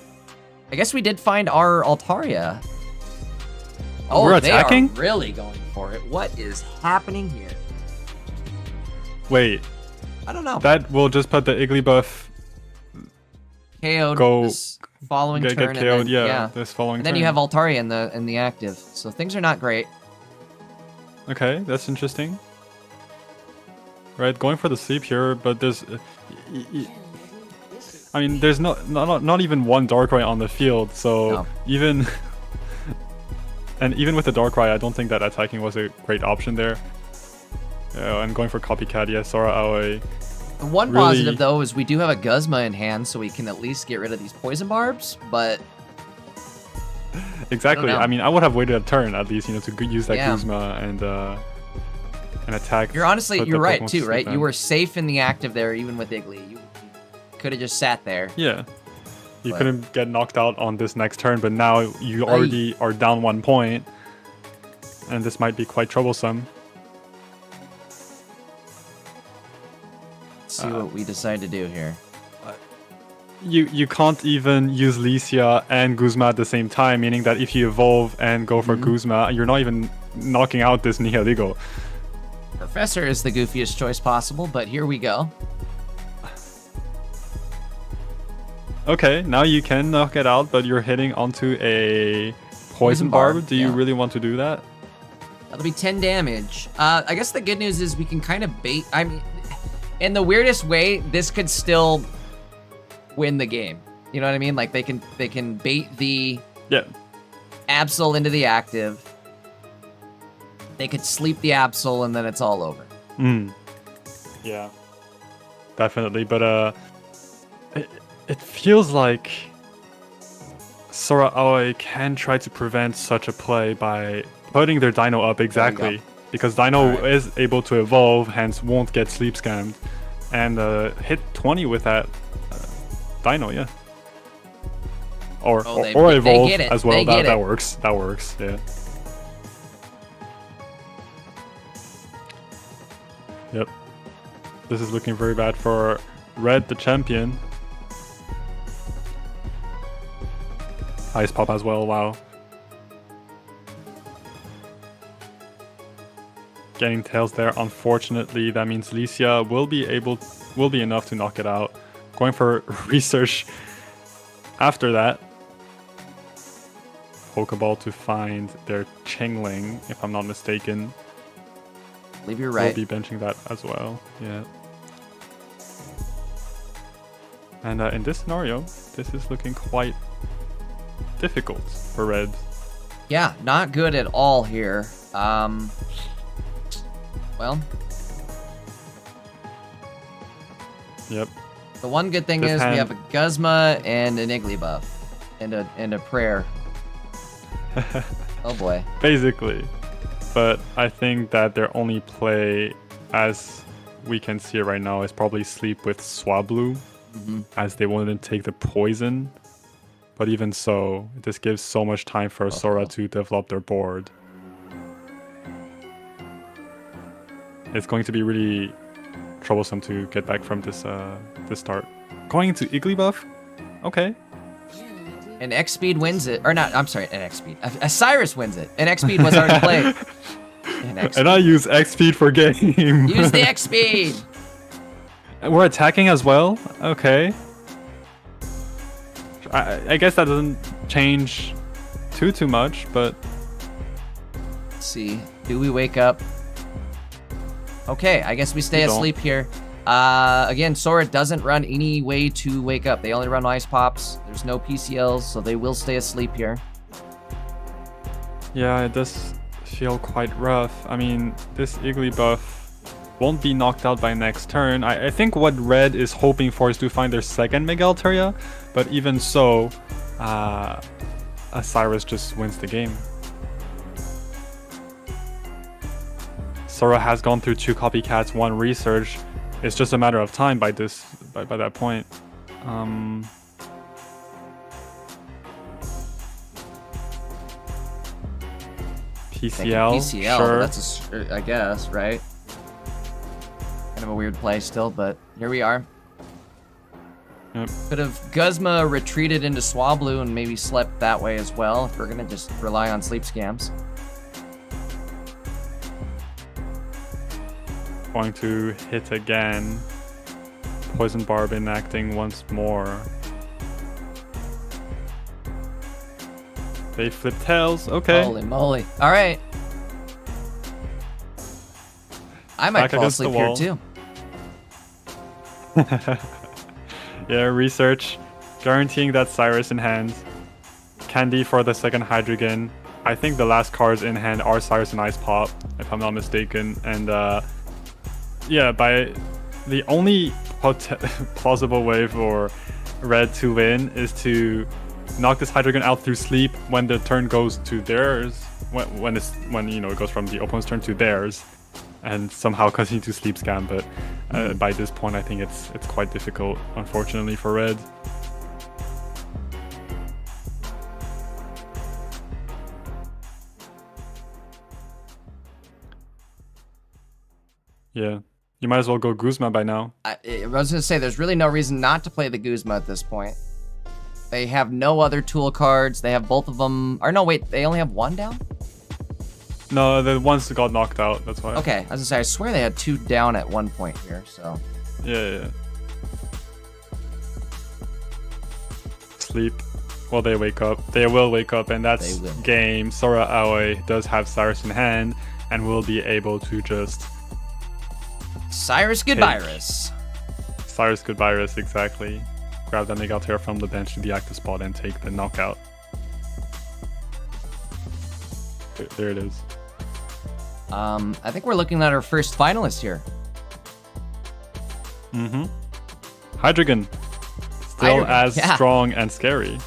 A: I guess we did find our Altaria. Oh,
B: we're attacking?
A: They are really going for it. What is happening here?
B: Wait.
A: I don't know.
B: That will just put the Igglybuff
A: KO'd this following turn.
B: Get KO'd, this following turn.
A: And then you have Altaria in the active. So things are not great.
B: Okay, that's interesting. Right, going for the sleep here, but there's... I mean, there's not even one Darkrai on the field, so
A: No.
B: even... and even with the Darkrai, I don't think that attacking was a great option there. And going for Copycat, yes, Sora Aoi.
A: The one
B: Really-
A: positive, though, is we do have a Guzma in hand, so we can at least get rid of these poison barbs, but
B: Exactly.
A: know.
B: I mean, I would have waited a turn at least, to use that
A: Yeah.
B: Guzma and attack.
A: you're honestly,
B: put
A: you're
B: the
A: right,
B: Pokemon to
A: too,
B: sleep
A: right?
B: then.
A: You were safe in the active there, even with Iggly. You could have just sat there.
B: Yeah. You
A: But-
B: couldn't get knocked out on this next turn, but now you already are down 1 point, and this might be quite troublesome.
A: Let's see what we decide to do here.
B: You can't even use Licia and Guzma at the same time, meaning that if you evolve and go for Guzma, you're not even knocking out this Nihilego.
A: Professor is the goofiest choice possible, but here we go.
B: Okay, now you can knock it out, but you're hitting onto a Poison Barb. Do you
A: yeah.
B: really want to do that?
A: That'll be 10 damage. I guess the good news is we can kind of bait. I mean, in the weirdest way, this could still win the game. You know what I mean? Like they can bait the
B: Yeah.
A: Absol into the active. They could sleep the Absol and then it's all over.
B: Yeah. Definitely, but it feels like Sora Aoi can try to prevent such a play by putting their Dino up exactly. Because Dino
A: Alright.
B: is able to evolve, hence won't get sleep scammed. And hit 20 with that Dino, yeah. Or
A: they
B: evolve
A: get it.
B: as well.
A: They get
B: That
A: it.
B: works. That works, yeah. Yep. This is looking very bad for Red, the champion. Ice Pop as well, wow. Getting tails there, unfortunately. That means Licia will be enough to knock it out. Going for research after that. Pokeball to find their Chingling, if I'm not mistaken.
A: I believe you're right.
B: We'll be benching that as well, yeah. And in this scenario, this is looking quite difficult for Red.
A: Yeah, not good at all here. Well,
B: Yep.
A: the one good thing
B: This
A: is we
B: hand-
A: have a Guzma and an Igglybuff and a prayer. Oh boy.
B: Basically. But I think that their only play, as we can see it right now, is probably sleep with Swablu, as they wouldn't take the poison. But even so, this gives so much time for Sora to develop their board. It's going to be really troublesome to get back from this start. Going into Igglybuff? Okay.
A: And X Speed wins it. Or not, I'm sorry, an X Speed. A Cyrus wins it. An X Speed was already played. An X
B: And I use X speed for game.
A: Use the X Speed!
B: And we're attacking as well? Okay. I guess that doesn't change too much, but
A: Let's see. Do we wake up? Okay, I guess we stay
B: We don't.
A: asleep here. Again, Sora doesn't run any way to wake up. They only run Ice Pops. There's no PCLs, so they will stay asleep here.
B: yeah, it does feel quite rough. I mean, this Igglybuff won't be knocked out by next turn. I think what Red is hoping for is to find their second Mega Altaria, but even so, Cyrus just wins the game. Sora has gone through 2 copycats, 1 research. It's just a matter of time by that point. PCL,
A: PCL,
B: sure.
A: that's I guess, right? Kind of a weird play still, but here we are.
B: Yep.
A: Could have Guzma retreated into Swablu and maybe slept that way as well, if we're gonna just rely on sleep scams.
B: Going to hit again. Poison Barb enacting once more. They flip tails. Okay.
A: Holy moly. Alright. I might
B: Back
A: fall
B: against the
A: asleep here
B: wall.
A: too.
B: Yeah, research guaranteeing that Cyrus in hand. Candy for the second Hydreigon. I think the last cards in hand are Cyrus and Ice Pop, if I'm not mistaken. And yeah, by the only plausible way for Red to win is to knock this Hydreigon out through sleep when the turn goes to theirs, when you know it goes from the opponent's turn to theirs, and somehow continue to sleep scam. But by this point, I think it's quite difficult, unfortunately, for Red. Yeah, you might as well go Guzma by now.
A: I was going to say, there's really no reason not to play the Guzma at this point. They have no other tool cards. They have both of them. Or no, wait, they only have one down?
B: No, the ones that got knocked out, that's why.
A: Okay, I was going to say, I swear they had 2 down at one point here, so.
B: Yeah. Sleep while they wake up. They will wake up, and that's game. Sora Aoi does have Cyrus in hand, and will be able to just...
A: Cyrus Goodbyrus.
B: Cyrus Goodbyrus, exactly. Grab that Megateor from the bench to the active spot and take the knockout. There it is.
A: I think we're looking at our first finalist here.
B: Hydreigon. Still as strong and scary.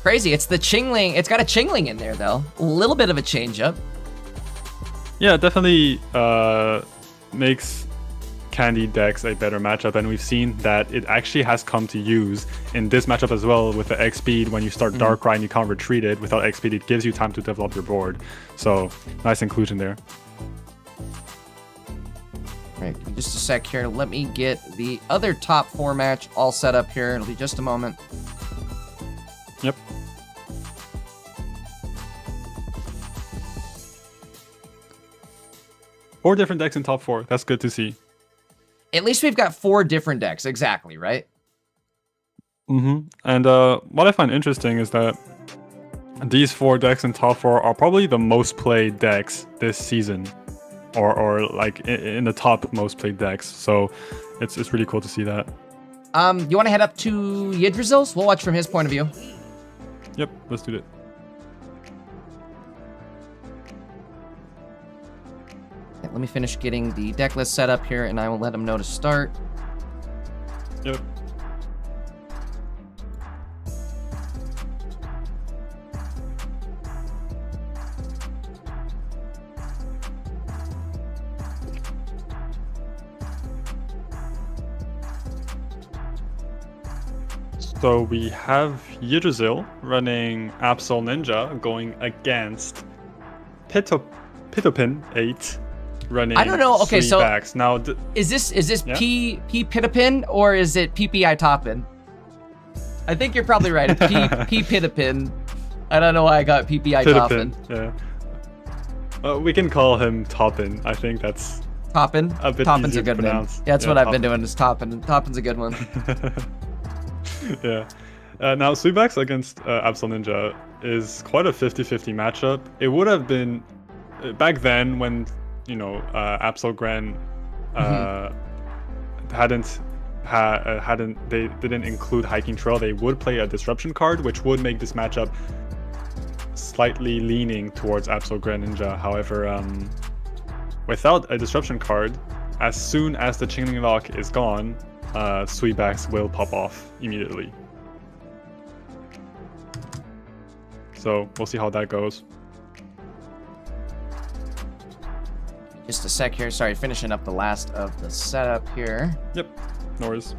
A: Crazy. It's the Chingling. It's got a Chingling in there, though. A little bit of a change-up.
B: Yeah, it definitely makes Candy decks a better matchup, and we've seen that it actually has come to use in this matchup as well with the X speed. When you start Darkrai and you can't retreat it without X speed, it gives you time to develop your board. So nice inclusion there.
A: Right, just a sec here. Let me get the other top 4 match all set up here. It'll be just a moment.
B: Yep. Four different decks in top 4. That's good to see.
A: At least we've got 4 different decks. Exactly, right?
B: And what I find interesting is that these 4 decks in top 4 are probably the most played decks this season. Or like in the top most played decks. So it's really cool to see that.
A: You want to head up to Yggdrasil's? We'll watch from his point of view.
B: Yep, let's do that.
A: Okay, let me finish getting the deck list set up here, and I will let him know to start.
B: Yep. So we have Yggdrasil running Absol Ninja going against Pitopin 8 running.
A: I don't know. Okay, so
B: backs. Now
A: is this P Pitopin or is it PPI Toppin? I think you're probably right. It's P Pitopin. I don't know why I got PPI Toppin.
B: Yeah. We can call him Toppin. I think that's
A: Toppin.
B: a bit
A: Toppin's
B: easier
A: a good
B: to
A: name.
B: pronounce.
A: Yeah, that's what
B: Toppin.
A: I've been doing is Toppin. Toppin's a good one.
B: Yeah. Now, Sweetbacks against Absol Ninja is quite a 50-50 matchup. It would have been back then when, you know, Absol Gran they didn't include Hiking Trail. They would play a Disruption card, which would make this matchup slightly leaning towards Absol Gran Ninja. However, without a Disruption card, as soon as the Chingling Lock is gone, Sweetbacks will pop off immediately. So we'll see how that goes.
A: Just a sec here. Sorry, finishing up the last of the setup here.
B: Yep, no worries.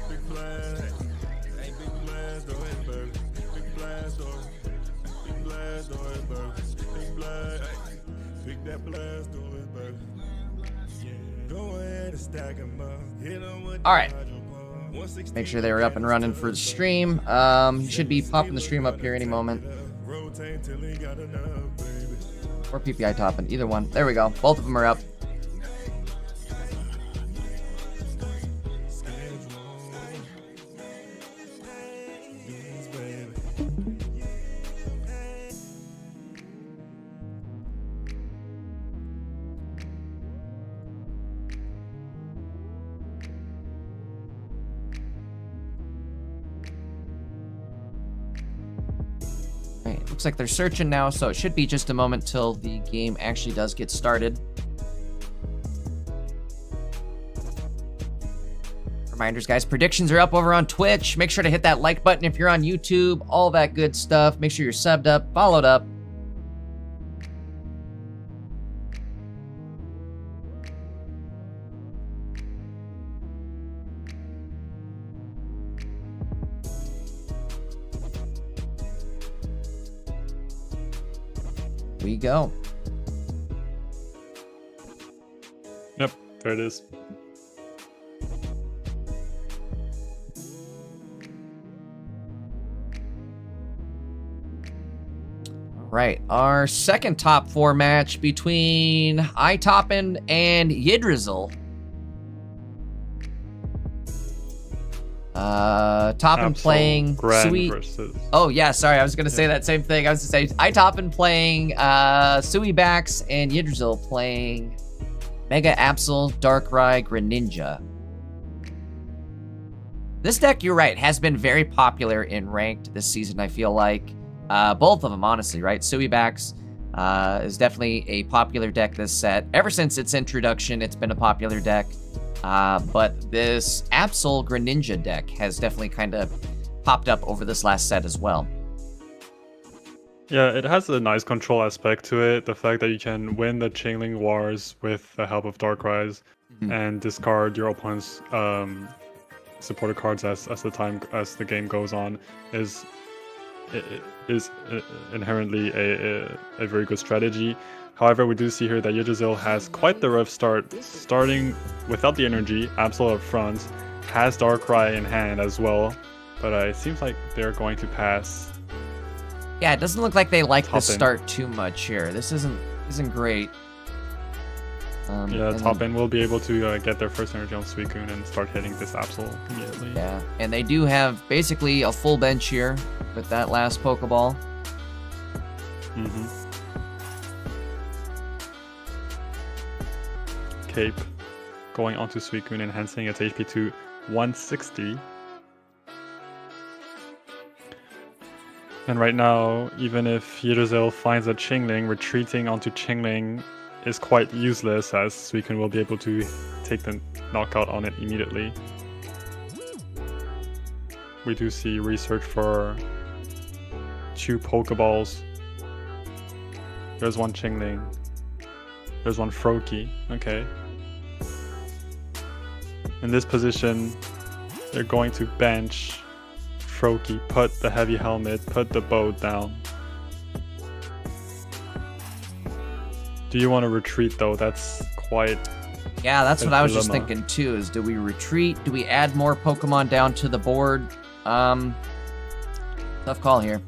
D: Big blast, big blast,
A: All right. Make sure they were up and running for the stream. You should be popping the stream up here any moment. Or PPI topping, either one. There we go. Both of them are up. Looks like they're searching now, so it should be just a moment till the game actually does get started. Reminders, guys, predictions are up over on Twitch. Make sure to hit that like button if you're on YouTube, all that good stuff. Make sure you're subbed up, followed up. We go.
B: Yep, there it is.
A: All right, our second top 4 match between iToppin and Yggdrasil. Toppin playing Sui. Oh yeah, sorry, I was gonna say that same thing. I was gonna say iToppin playing Suibax and Yggdrasil playing Mega Absol, Darkrai, Greninja. This deck, you're right, has been very popular in ranked this season. I feel like both of them, honestly, right? Suibax is definitely a popular deck this set. Ever since its introduction, it's been a popular deck. But this Absol Greninja deck has definitely kind of popped up over this last set as well.
B: Yeah, it has a nice control aspect to it. The fact that you can win the Chingling Wars with the help of Darkrai's and discard your opponent's supported cards as the game goes on is inherently a very good strategy. However, we do see here that Yggdrasil has quite the rough start, starting without the energy, Absol up front, has Darkrai in hand as well, but it seems like they're going to pass.
A: Yeah, it doesn't look like they like the start too much here. This isn't great.
B: Toppin will be able to get their first energy on Suicune and start hitting this Absol immediately.
A: Yeah, and they do have basically a full bench here with that last Pokeball.
B: Cape going onto Suicune, enhancing its HP to 160. And right now, even if Yggdrasil finds a Chingling, retreating onto Chingling is quite useless, as Suicune will be able to take the knockout on it immediately. We do see research for 2 Pokeballs. There's one Chingling. There's one Froakie. Okay. In this position, they're going to bench Froakie, put the heavy helmet, put the bow down. Do you want to retreat though? That's quite...
A: Yeah, that's what I was just thinking too, is do we retreat? Do we add more Pokemon down to the board? Tough call here.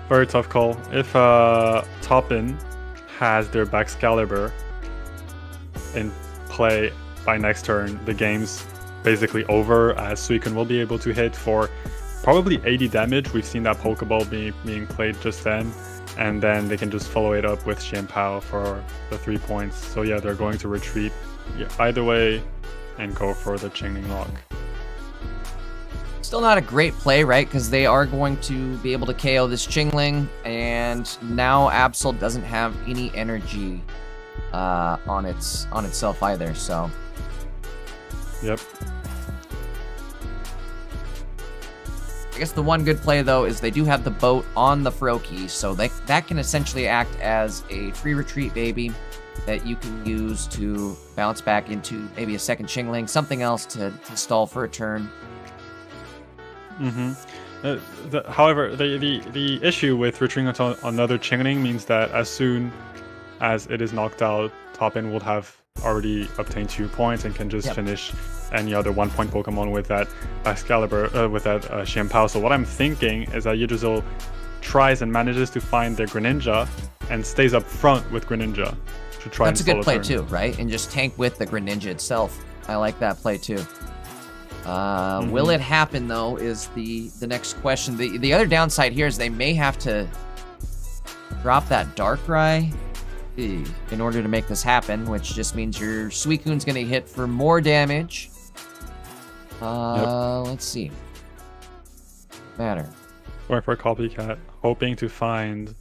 B: Very tough call. If Toppin has their Baxcalibur in play by next turn, the game's basically over, as Suicune will be able to hit for probably 80 damage. We've seen that Pokeball being played just then, and then they can just follow it up with Xianpao for the 3 points. So yeah, they're going to retreat either way and go for the Chingling Lock.
A: Still not a great play, right? Because they are going to be able to KO this Chingling, and now Absol doesn't have any energy on itself either, so...
B: Yep.
A: I guess the one good play, though, is they do have the boat on the Froakie, so that can essentially act as a free retreat baby that you can use to bounce back into maybe a second Chingling, something else to stall for a turn.
B: However, the issue with retreating onto another Chingling means that as soon as it is knocked out, top in would have already obtained 2 points and can just finish any other 1-point Pokemon with that Excalibur, with that Xianpao. So what I'm thinking is that Yggdrasil tries and manages to find their Greninja and stays up front with Greninja to try.
A: That's a good play too, right? And just tank with the Greninja itself. I like that play too. Will it happen though? Is the next question. The other downside here is they may have to drop that Darkrai in order to make this happen, which just means your Suicune's going to hit for more damage. Let's see. Matter.
B: Going for a copycat, hoping to find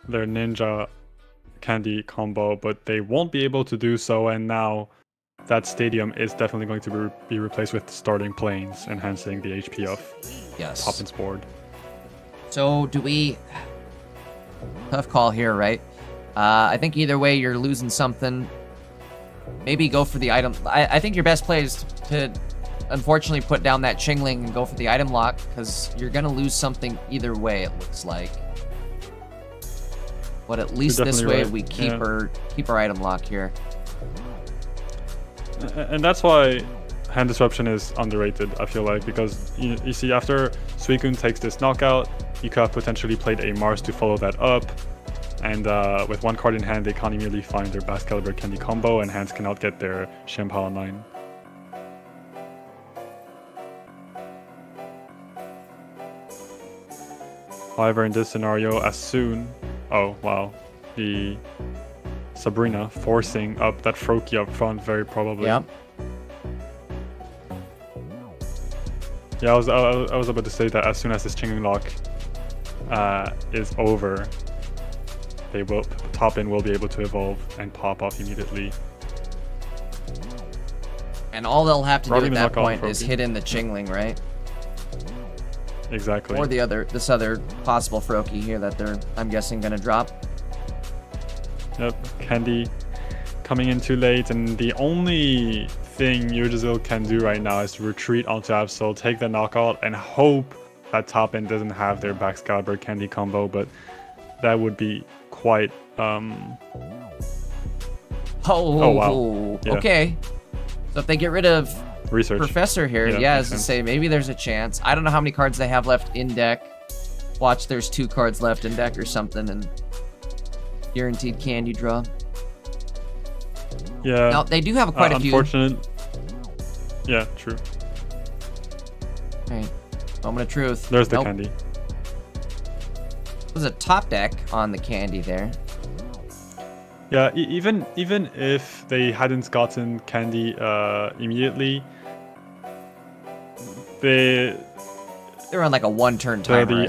B: their Ninja Candy combo, but they won't be able to do so, and now that stadium is definitely going to be replaced with starting planes, enhancing the HP of Toppin's board.
A: So do we... Tough call here, right? I think either way you're losing something. Maybe go for the item. I think your best play is to unfortunately put down that Chingling and go for the item lock, because you're going to lose something either way, it looks like. But at least this way we keep our item lock here.
B: And that's why Hand Disruption is underrated, I feel like, because you see, after Suicune takes this knockout, you could have potentially played a Mars to follow that up, and with 1 card in hand, they can't immediately find their Excalibur Candy combo, and hands cannot get their Xianpao online. However, in this scenario, as soon... Oh, wow. The Sabrina forcing up that Froakie up front, very probably.
A: Yep.
B: Yeah, I was about to say that as soon as this Chingling lock is over, Toppin will be able to evolve and pop off immediately.
A: And all they'll have to do at that point is hit in the Chingling, right?
B: Exactly.
A: Or this other possible Froakie here that I'm guessing, gonna drop.
B: Yep, Candy coming in too late, and the only thing Yggdrasil can do right now is to retreat onto Absol, take the knockout, and hope that Toppin doesn't have their Excalibur Candy combo, but that would be quite... Oh,
A: wow. Yeah. Okay. So if they get rid of
B: Research
A: Professor here, as I say, maybe there's a chance. I don't know how many cards they have left in deck. Watch, there's 2 cards left in deck or something, and guaranteed candy draw.
B: Yeah.
A: Now, they do have quite a few.
B: Unfortunate. Yeah, true.
A: Alright. Moment of truth.
B: There's the candy.
A: There's a top deck on the candy there.
B: Yeah, even if they hadn't gotten candy immediately, they're
A: on like a 1-turn timer.
B: The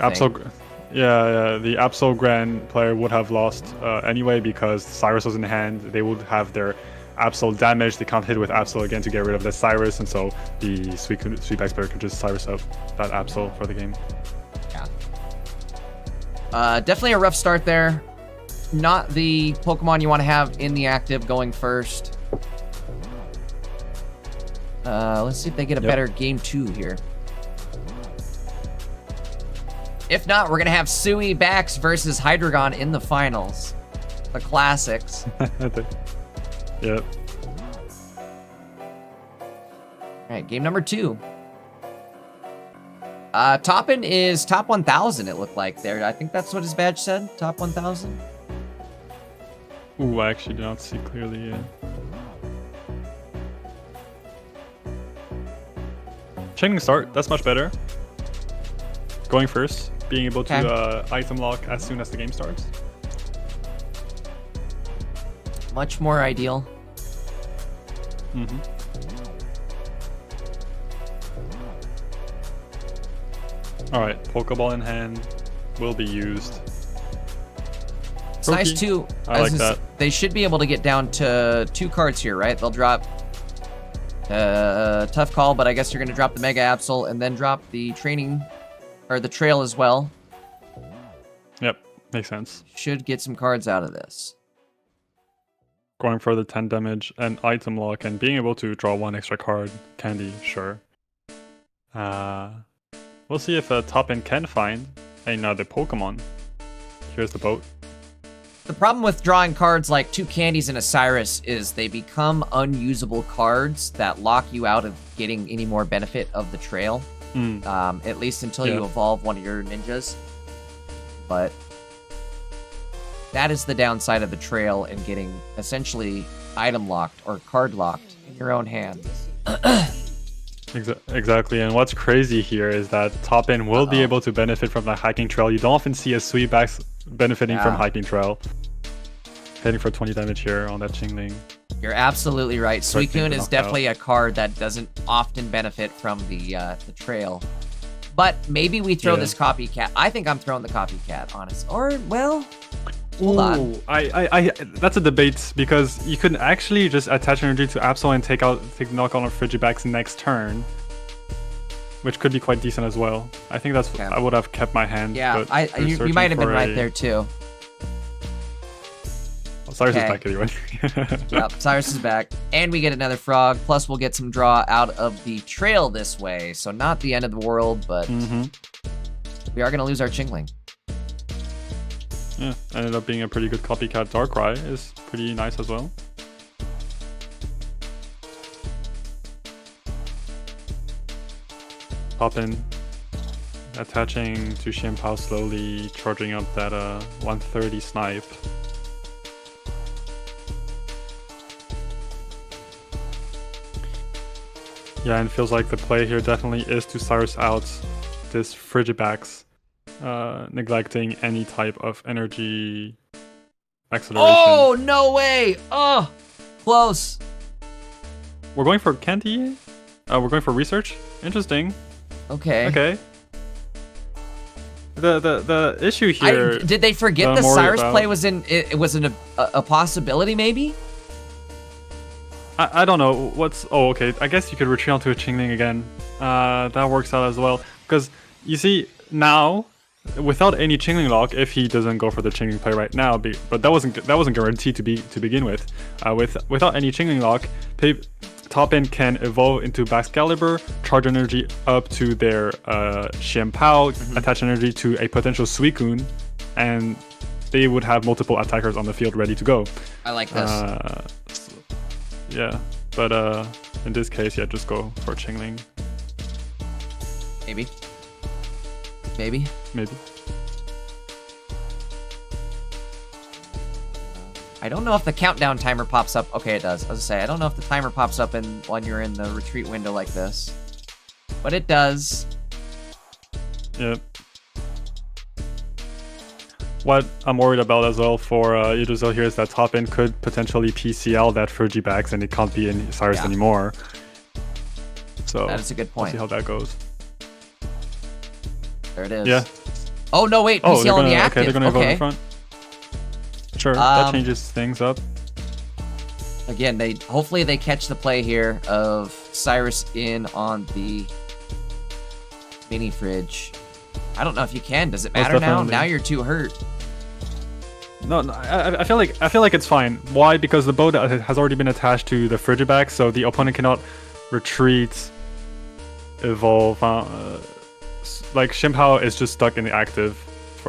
B: Absol Grand player would have lost anyway, because Cyrus was in hand. They would have their Absol damage. They can't hit with Absol again to get rid of the Cyrus, and so the Sweepback player could just Cyrus up that Absol for the game.
A: Yeah. Definitely a rough start there. Not the Pokemon you want to have in the active going first. Let's see if they get a better game 2 here. If not, we're going to have Sui Bax versus Hydreigon in the finals. The classics.
B: Yep.
A: Alright, game number 2. Toppin is top 1,000, it looked like there. I think that's what his badge said, top 1,000.
B: Ooh, I actually do not see clearly yet. Changing start, that's much better. Going first, being able to item lock as soon as the game starts.
A: Much more ideal.
B: Mm-hmm. Alright, Pokeball in hand will be used.
A: It's nice too.
B: I like that.
A: They should be able to get down to 2 cards here, right? They'll drop Tough Call, but I guess you're going to drop the Mega Absol and then drop the training, or the Trail as well.
B: Yep, makes sense.
A: Should get some cards out of this.
B: Going for the 10 damage and item lock and being able to draw 1 extra card. Candy, sure. We'll see if Toppin can find another Pokemon. Here's the boat.
A: The problem with drawing cards like 2 candies and a Cyrus is they become unusable cards that lock you out of getting any more benefit of the trail. At least until you evolve one of your ninjas. But that is the downside of the trail and getting essentially item locked or card locked in your own hand.
B: Exactly, and what's crazy here is that top end will be able to benefit from the hiking trail. You don't often see a sweetbacks benefiting from hiking trail. Heading for 20 damage here on that Chingling.
A: You're absolutely right. Suicune is definitely a card that doesn't often benefit from the trail. But maybe we throw this copycat. I think I'm throwing the copycat, honest. Or, well, hold on.
B: I that's a debate because you could actually just attach energy to Absol and take knock on Frigibacks next turn, which could be quite decent as well. I think that's I would have kept my hand.
A: Yeah,
B: but
A: you might have been right there too.
B: Cyrus is back anyway.
A: Yep, Cyrus is back. And we get another frog. Plus, we'll get some draw out of the trail this way. So not the end of the world, but we are going to lose our Chingling.
B: Yeah, ended up being a pretty good copycat. Darkrai is pretty nice as well. Poppin, attaching to Xianpao slowly, charging up that 130 snipe. Yeah, and it feels like the play here definitely is to Cyrus out this Frigibacks, neglecting any type of energy acceleration.
A: Oh, no way! Oh, close.
B: We're going for Candy? We're going for research? Interesting.
A: Okay.
B: Okay. The issue here...
A: did they forget the Cyrus play was a possibility, maybe?
B: I don't know what's... Oh, okay. I guess you could retreat onto a Chingling again. That works out as well. Because, you see, now, without any Chingling lock, if he doesn't go for the Chingling play right now, but that wasn't guaranteed to begin with. Without any Chingling lock, top end can evolve into Baxcalibur, charge energy up to their Xianpao, attach energy to a potential Suicune, and they would have multiple attackers on the field ready to go.
A: I like this.
B: Yeah, but in this case, yeah, just go for Chingling.
A: Maybe. Maybe.
B: Maybe.
A: I don't know if the countdown timer pops up. Okay, it does. I was gonna say, I don't know if the timer pops up when you're in the retreat window like this. But it does.
B: Yep. What I'm worried about as well for Yggdrasil here is that top end could potentially PCL that Frigibacks and it can't be in Cyrus anymore. So
A: that is a good point.
B: We'll see how that goes.
A: There it is.
B: Yeah.
A: Oh, no, wait. PCL on the active.
B: Okay, they're going to go in front. Sure, that changes things up.
A: Again, hopefully they catch the play here of Cyrus in on the mini fridge. I don't know if you can. Does it matter now? Now you're too hurt.
B: No, I feel like it's fine. Why? Because the bow has already been attached to the Frigiback, so the opponent cannot retreat, evolve. Like Xianpao is just stuck in the active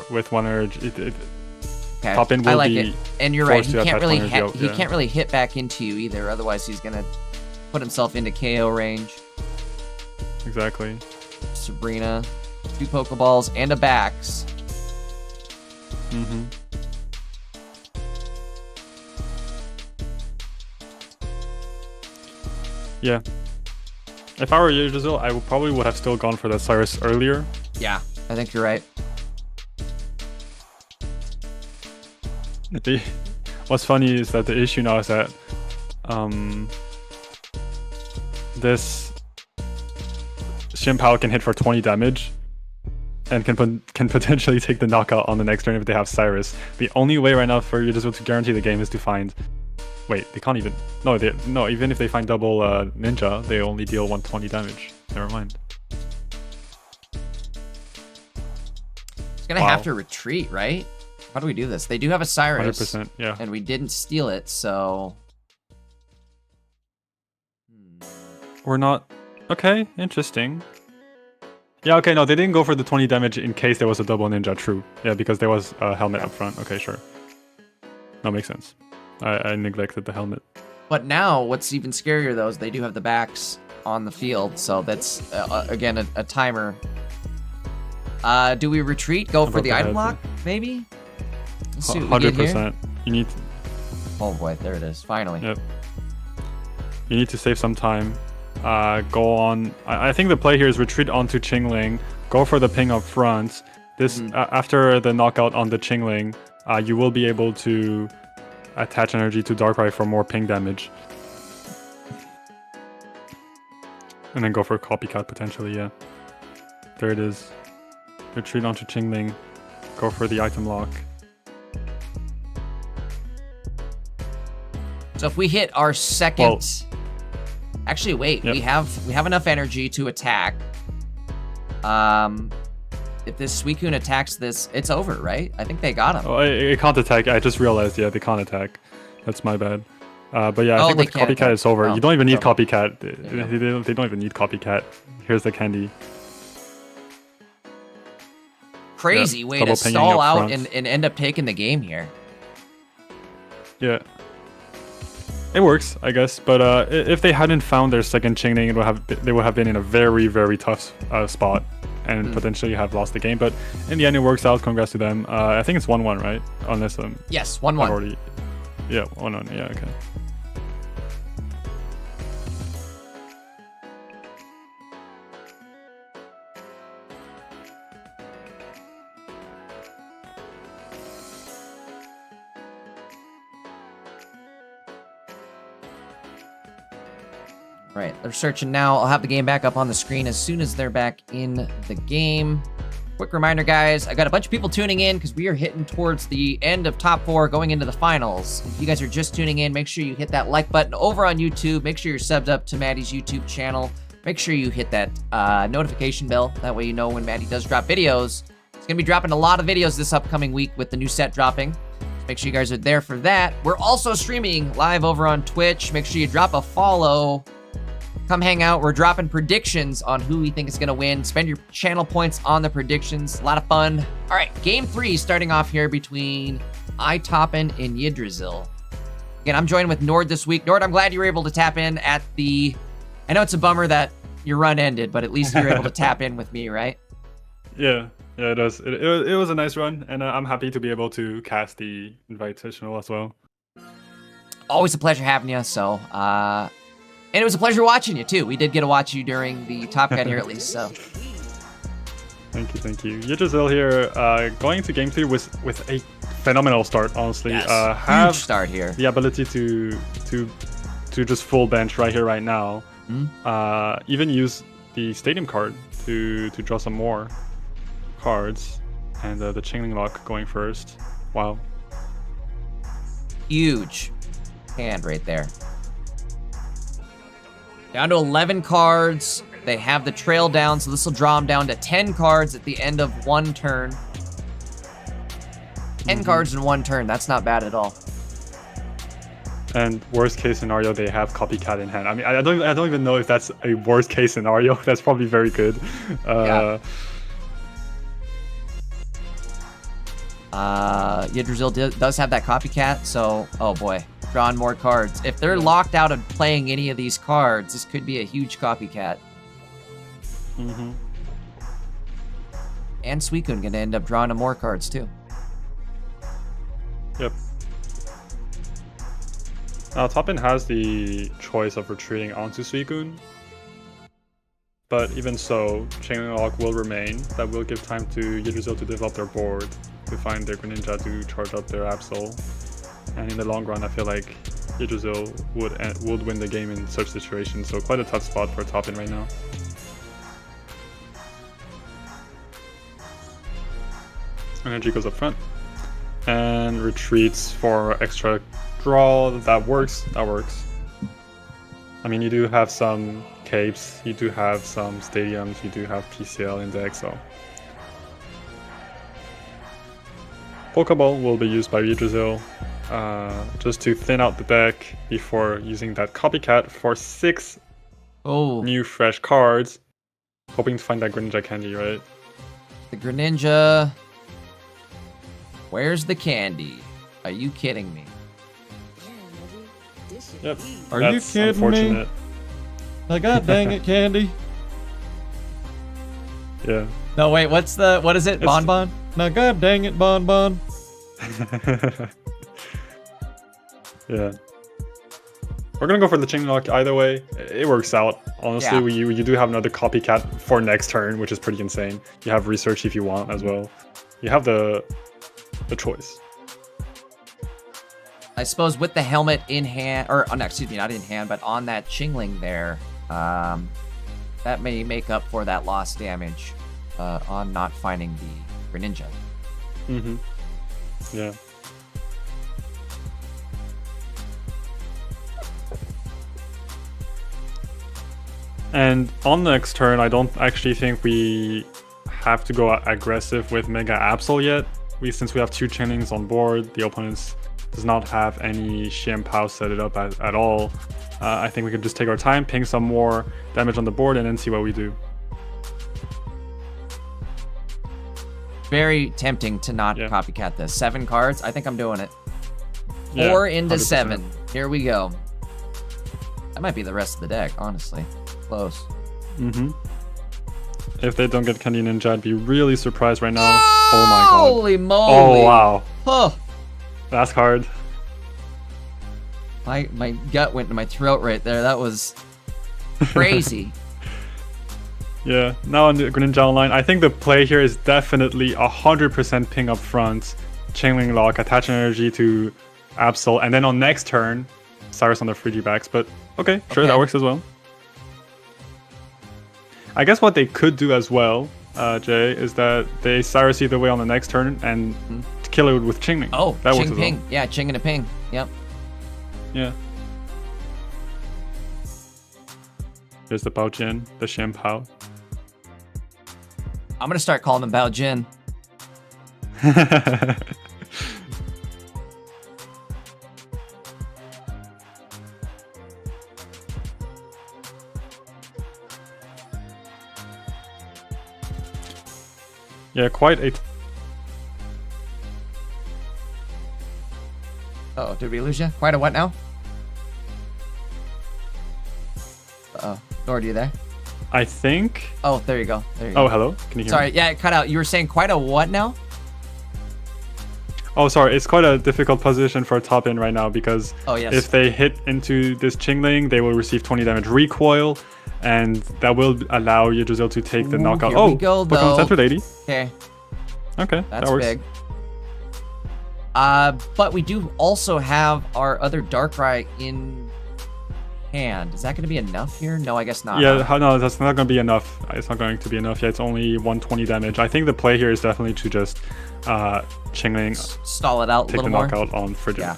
B: with one urge. Top end will
A: I like
B: be
A: it, and you're right. He can't really
B: he
A: can't really hit back into you either. Otherwise, he's gonna put himself into KO range.
B: Exactly.
A: Sabrina, 2 Pokeballs and a Bax.
B: Yeah. If I were Yggdrasil, I probably would have still gone for that Cyrus earlier.
A: Yeah, I think you're right.
B: What's funny is that the issue now is that this Xianpao can hit for 20 damage and can potentially take the knockout on the next turn if they have Cyrus. The only way right now for Yggdrasil to guarantee the game is to find... Wait, they can't even... No, even if they find double Ninja, they only deal 120 damage. Never mind.
A: It's gonna have to retreat, right? How do we do this? They do have a Cyrus.
B: 100%, yeah.
A: And we didn't steal it, so...
B: We're not... Okay, interesting. Yeah, okay, no, they didn't go for the 20 damage in case there was a double Ninja, true. Yeah, because there was a helmet up front. Okay, sure. That makes sense. I neglected the helmet.
A: But now, what's even scarier though is they do have the backs on the field, so that's again a timer. Do we retreat? Go for the item lock, maybe? Let's see what we get here.
B: 100%. You need.
A: Oh boy, there it is. Finally.
B: Yep. You need to save some time. Go on. I think the play here is retreat onto Qingling. Go for the ping up front. This after the knockout on the Qingling, you will be able to attach energy to Darkrai for more ping damage. And then go for copycat potentially, yeah. There it is. Retreat onto Qingling. Go for the item lock.
A: So if we hit our second, actually wait, we have enough energy to attack. If this Suicune attacks this, it's over, right? I think they got him.
B: Oh, it can't attack. I just realized, yeah, they can't attack. That's my bad. But yeah, I think with Copycat attack. It's over. You don't even need Copycat. They don't even need Copycat. Here's the candy.
A: Crazy way to stall out and end up taking the game here.
B: Yeah. It works, I guess. But if they hadn't found their second Qingling, they would have been in a very, very tough spot and potentially have lost the game. But in the end, it works out. Congrats to them. I think it's 1-1, right? Unless
A: yes, 1-1.
B: Yeah, 1-1. Yeah, okay.
A: Right, they're searching now. I'll have the game back up on the screen as soon as they're back in the game. Quick reminder, guys, I got a bunch of people tuning in because we are hitting towards the end of top 4 going into the finals. If you guys are just tuning in, make sure you hit that like button over on YouTube. Make sure you're subbed up to Maddie's YouTube channel. Make sure you hit that notification bell. That way you know when Maddie does drop videos. He's going to be dropping a lot of videos this upcoming week with the new set dropping. So make sure you guys are there for that. We're also streaming live over on Twitch. Make sure you drop a follow. Come hang out. We're dropping predictions on who we think is going to win. Spend your channel points on the predictions. A lot of fun. All right, game 3 starting off here between iToppin and Yggdrasil. Again, I'm joined with Nord this week. Nord, I'm glad you were able to tap in at the... I know it's a bummer that your run ended, but at least you were able to tap in with me, right?
B: Yeah, it does. It was a nice run, and I'm happy to be able to cast the Invitational as well.
A: Always a pleasure having you, so... And it was a pleasure watching you, too. We did get to watch you during the Top Gun here, at least, so...
B: Thank you. Yggdrasil here, going to game 3 with a phenomenal start, honestly.
A: Yes,
B: have
A: huge start here.
B: The ability to just full bench right here, right now. Even use the Stadium card to draw some more cards. And the Qingling Lock going first. Wow.
A: Huge hand right there. Down to 11 cards. They have the trail down, so this will draw them down to 10 cards at the end of one turn. 10 cards in one turn. That's not bad at all.
B: And worst case scenario, they have Copycat in hand. I mean, I don't even know if that's a worst case scenario. That's probably very good.
A: Yeah. Yggdrasil does have that Copycat, so oh boy. Drawing more cards. If they're locked out of playing any of these cards, this could be a huge Copycat. And Suicune gonna end up drawing more cards too.
B: Yep. Now Toppin has the choice of retreating onto Suicune. But even so, Qingling Lock will remain. That will give time to Yggdrasil to develop their board, to find their Greninja to charge up their Absol. And in the long run, I feel like Yggdrasil would win the game in such situations. So quite a tough spot for Toppin right now. Energy goes up front. And retreats for extra draw. That works. I mean, you do have some capes, you do have some stadiums, you do have PCL in deck, so... Pokeball will be used by Yggdrasil. Just to thin out the deck before using that Copycat for 6 new fresh cards. Hoping to find that Greninja candy, right?
A: The Greninja... Where's the candy? Are you kidding me?
B: Yep.
D: Are you
B: That's
D: kidding
B: unfortunate.
D: me? Now, god dang it, Candy.
B: Yeah.
A: No, wait, what is it?
B: It's-
A: Bonbon?
D: Now, god dang it, Bonbon.
B: Yeah. We're gonna go for the chain lock either way. It works out. Honestly,
A: Yeah.
B: you do have another copycat for next turn, which is pretty insane. You have research if you want as well. You have the choice.
A: I suppose with the helmet in hand, or no, excuse me, not in hand, but on that Chingling there, that may make up for that lost damage on not finding the Greninja.
B: Mm-hmm. Yeah. And on the next turn, I don't actually think we have to go aggressive with Mega Absol yet. Since we have 2 Chainlings on board, the opponent does not have any Xianpao set it up at all. I think we can just take our time, ping some more damage on the board, and then see what we do.
A: Very tempting to not
B: Yeah.
A: copycat this. 7 cards, I think I'm doing it.
B: Yeah,
A: 4 into
B: 100%.
A: 7. Here we go. That might be the rest of the deck, honestly. Close.
B: Mm-hmm. If they don't get Candy Ninja, I'd be really surprised right now. Oh my god.
A: Holy moly!
B: Oh wow.
A: Huh.
B: Last card.
A: My gut went to my throat right there. That was crazy.
B: Yeah, now on the Greninja Online, I think the play here is definitely 100% ping up front, Chainlink Lock, attach energy to Absol, and then on next turn, Cyrus on the 3G backs, but okay, sure,
A: Okay.
B: that works as well. I guess what they could do as well, Jay, is that they Cyrus either way on the next turn and kill it with Chainlink.
A: Oh,
B: that works
A: Ching
B: as
A: Ping.
B: well.
A: Yeah, Ching and a Ping. Yep.
B: Yeah. Here's the Bao Jin, the Xianpao.
A: I'm gonna start calling them Bao Jin.
B: Yeah, quite a...
A: Uh-oh, did we lose you? Quite a what now? Uh-oh. Nord, are you there?
B: I think...
A: Oh, there you go. There you
B: Oh,
A: go.
B: hello? Can you hear
A: Sorry,
B: me?
A: yeah, it cut out. You were saying quite a what now?
B: Oh, sorry. It's quite a difficult position for a top in right now because
A: Oh, yes.
B: if they hit into this Chingling, they will receive 20 damage recoil, and that will allow Yggdrasil to take the
A: Ooh,
B: knockout.
A: here
B: Oh,
A: we go,
B: Pokemon
A: though.
B: Center Lady.
A: Okay,
B: Okay,
A: that's
B: that works.
A: big. But we do also have our other Darkrai in hand. Is that going to be enough here? No, I guess not.
B: Yeah,
A: huh?
B: no, that's not going to be enough. It's not going to be enough. Yeah, it's only 120 damage. I think the play here is definitely to just Chingling,
A: Stall it out a
B: take the
A: little more.
B: knockout on Frigid.
A: Yeah.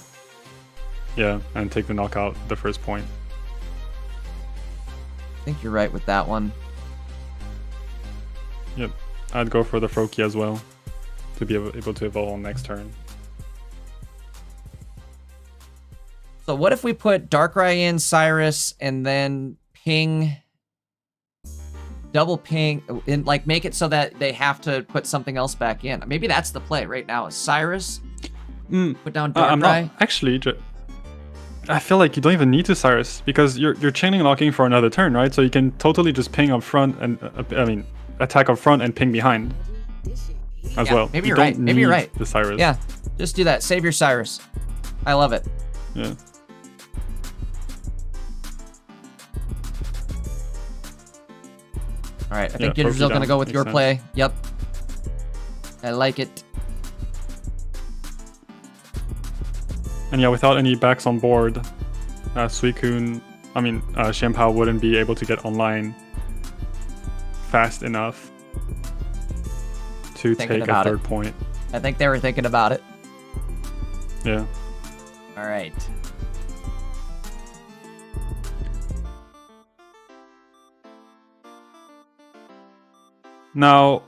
B: Yeah, and take the knockout the first point.
A: I think you're right with that one.
B: Yep, I'd go for the Froakie as well to be able to evolve on next turn.
A: So what if we put Darkrai in, Cyrus, and then ping, double ping, and like make it so that they have to put something else back in? Maybe that's the play right now. Is Cyrus, put down
B: I'm
A: Darkrai.
B: not actually. I feel like you don't even need to Cyrus because you're chaining locking for another turn, right? So you can totally just ping up front and attack up front and ping behind as
A: Yeah,
B: well.
A: maybe
B: You
A: you're right.
B: don't
A: Maybe you're
B: need
A: right.
B: The Cyrus.
A: Yeah, just do that. Save your Cyrus. I love it.
B: Yeah.
A: All right, I think
B: Yeah,
A: Yggdrasil
B: Froakie
A: gonna
B: down.
A: go with
B: Makes
A: your
B: sense.
A: play. Yep. I like it.
B: And yeah, without any backs on board, Suicune, Xianpao wouldn't be able to get online fast enough to
A: Thinking
B: take a
A: about it.
B: third point.
A: I think they were thinking about it.
B: Yeah.
A: All right.
B: Now,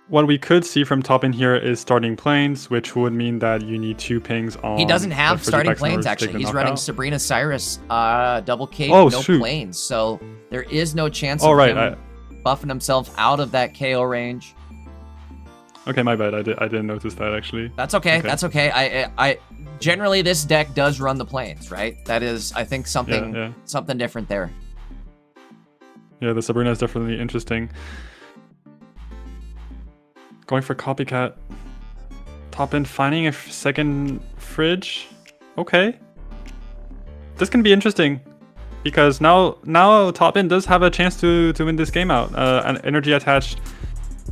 B: what we could see from top in here is starting planes, which would mean that you need 2 pings on.
A: He doesn't have
B: the
A: starting
B: Frigibacks in order
A: planes,
B: to take
A: actually.
B: the
A: He's running
B: knockout.
A: Sabrina Cyrus, double K,
B: Oh,
A: no
B: shoot.
A: planes. So there is no chance
B: Oh,
A: of
B: right,
A: him buffing himself out of that KO range.
B: Okay, my bad. I didn't notice that actually.
A: That's okay. That's okay. I generally this deck does run the plains, right? That is, I think, something something different there.
B: Yeah, the Sabrina is definitely interesting. Going for copycat. Top end finding a second fridge. Okay. This can be interesting. Because now top end does have a chance to win this game out. An energy attached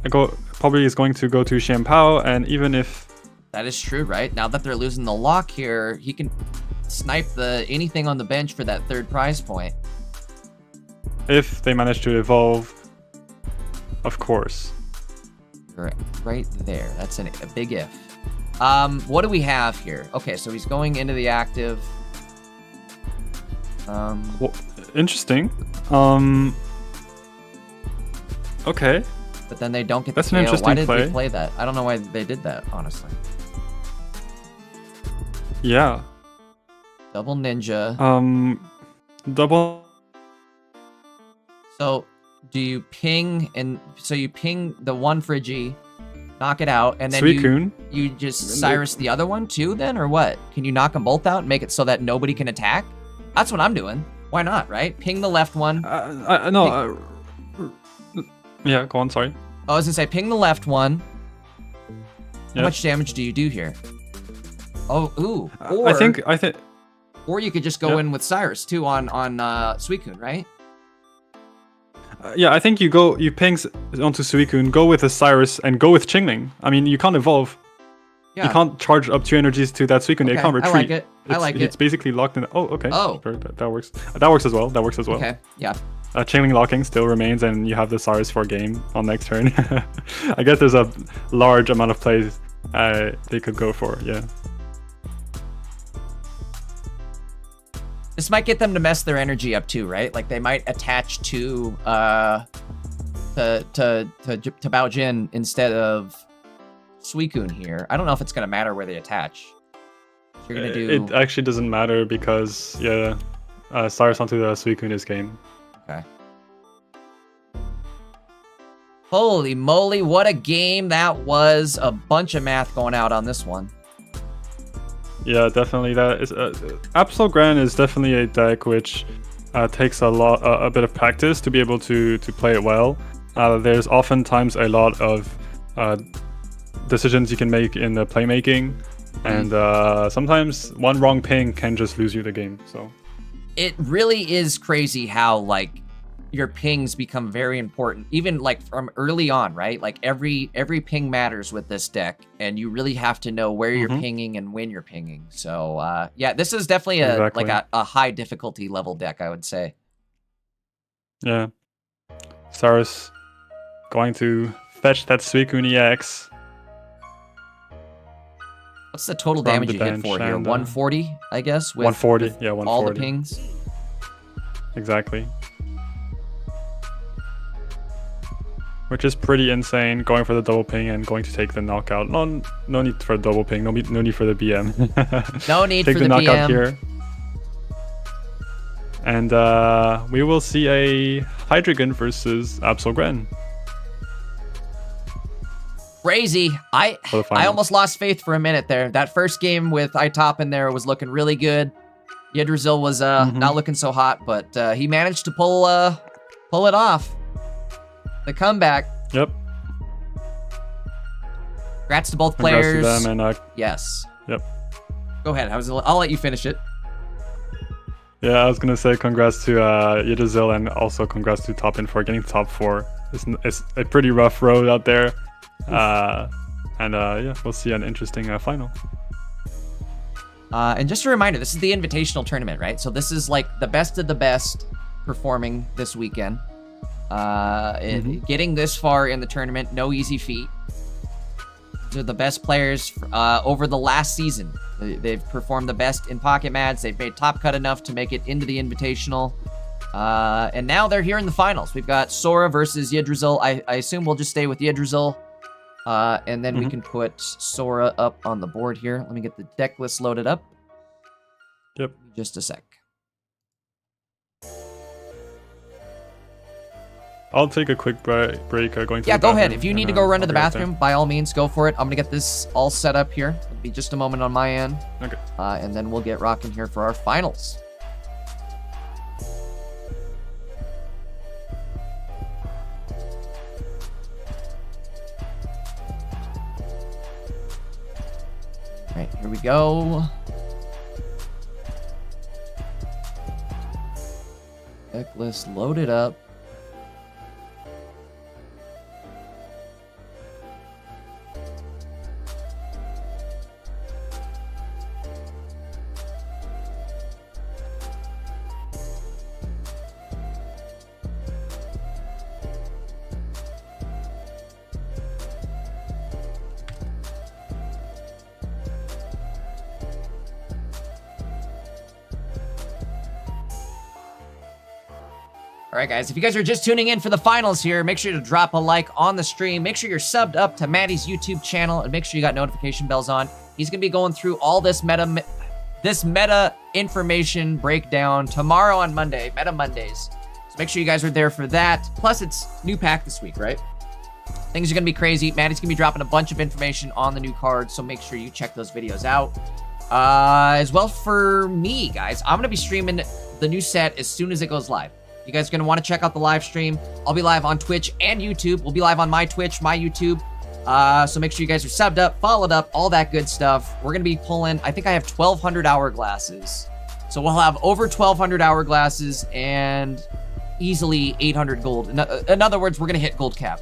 B: probably is going to go to Xianpao, and even if
A: that is true, right? Now that they're losing the lock here, he can snipe anything on the bench for that third prize point.
B: If they manage to evolve, of course.
A: Right there. That's a big if. What do we have here? Okay, so he's going into the active.
B: Well, interesting. Okay.
A: But then they don't get
B: That's
A: the
B: an
A: KO.
B: interesting
A: Why did
B: play.
A: they play that? I don't know why they did that, honestly.
B: Yeah.
A: Double ninja.
B: Double.
A: So do you ping you ping the one Frigi, knock it out, and then
B: Suicune.
A: you just Cyrus the other one too then, or what? Can you knock them both out and make it so that nobody can attack? That's what I'm doing. Why not, right? Ping the left one.
B: Yeah, go on, sorry.
A: I was gonna say, ping the left one.
B: Yep.
A: How much damage do you do here? Oh, ooh.
B: I think.
A: Or you could just go in with Cyrus too on Suicune, right?
B: Yeah, I think you ping onto Suicune, go with a Cyrus, and go with Qingling. I mean, you can't evolve. Yeah. You can't charge up 2 energies to that Suicune. Okay, it can't retreat.
A: I like it.
B: It's basically locked in. Oh, okay.
A: Oh.
B: Sure, that works. That works as well.
A: Okay, yeah.
B: Chainlink locking still remains, and you have the Cyrus for game on next turn. I guess there's a large amount of plays they could go for, yeah.
A: This might get them to mess their energy up too, right? Like they might attach to Baojin instead of Suicune here. I don't know if it's gonna matter where they attach. You're gonna do.
B: It actually doesn't matter because Cyrus onto the Suicune is game.
A: Okay. Holy moly, what a game that was. A bunch of math going out on this one.
B: Yeah, definitely. That is Absol Gran is definitely a deck which takes a bit of practice to be able to play it well. There's oftentimes a lot of decisions you can make in the playmaking, and sometimes one wrong ping can just lose you the game. So
A: it really is crazy how like your pings become very important, even like from early on, right? Like every ping matters with this deck, and you really have to know where you're pinging and when you're pinging. So yeah, this is definitely a high difficulty level deck, I would say.
B: Yeah, Cyrus going to fetch that Suicune EX.
A: What's the total damage you hit for here? 140, I guess. With,
B: 140,
A: with
B: 140.
A: All the pings.
B: Exactly. Which is pretty insane, going for the double ping and going to take the knockout. No need for a double ping, no need for the BM.
A: No need
B: take
A: for the
B: knockout
A: BM.
B: Here. And we will see a Hydreigon versus Absol Gran.
A: Crazy. I almost lost faith for a minute there. That first game with Itop in there was looking really good. Yggdrasil was not looking so hot, but he managed to pull it off. The comeback.
B: Yep.
A: Congrats to both players.
B: Congrats to them and,
A: yes.
B: Yep.
A: Go ahead. I'll let you finish it.
B: Yeah, I was gonna say congrats to Yggdrasil and also congrats to Top In for getting top 4. It's a pretty rough road out there. Yeah, we'll see an interesting final.
A: And just a reminder, this is the invitational tournament, right? So this is like the best of the best performing this weekend. Getting this far in the tournament, no easy feat. These are the best players over the last season. They've performed the best in Pocket Mads. They've made top cut enough to make it into the invitational. And now they're here in the finals. We've got Sora versus Yggdrasil. I assume we'll just stay with Yggdrasil. And then we can put Sora up on the board here. Let me get the deck list loaded up.
B: Yep.
A: Just a sec.
B: I'll take a quick break going to
A: Yeah,
B: the
A: go ahead.
B: bathroom,
A: If you need to
B: and,
A: go run to
B: I'll
A: the
B: be right there.
A: bathroom, by all means, go for it. I'm going to get this all set up here. It'll be just a moment on my end.
B: Okay.
A: And then we'll get rocking here for our finals. All right, here we go. Deck list loaded up. All right, guys, if you guys are just tuning in for the finals here, make sure to drop a like on the stream. Make sure you're subbed up to Maddie's YouTube channel, and make sure you got notification bells on. He's going to be going through all this meta information breakdown tomorrow on Monday, Meta Mondays. So make sure you guys are there for that. Plus, it's new pack this week, right? Things are going to be crazy. Maddie's going to be dropping a bunch of information on the new cards, so make sure you check those videos out. As well for me, guys, I'm going to be streaming the new set as soon as it goes live. You guys are going to want to check out the live stream. I'll be live on Twitch and YouTube. We'll be live on my Twitch, my YouTube. So make sure you guys are subbed up, followed up, all that good stuff. We're going to be pulling, I think I have 1,200 hourglasses. So we'll have over 1,200 hourglasses and easily 800 gold. In other words, we're going to hit gold cap.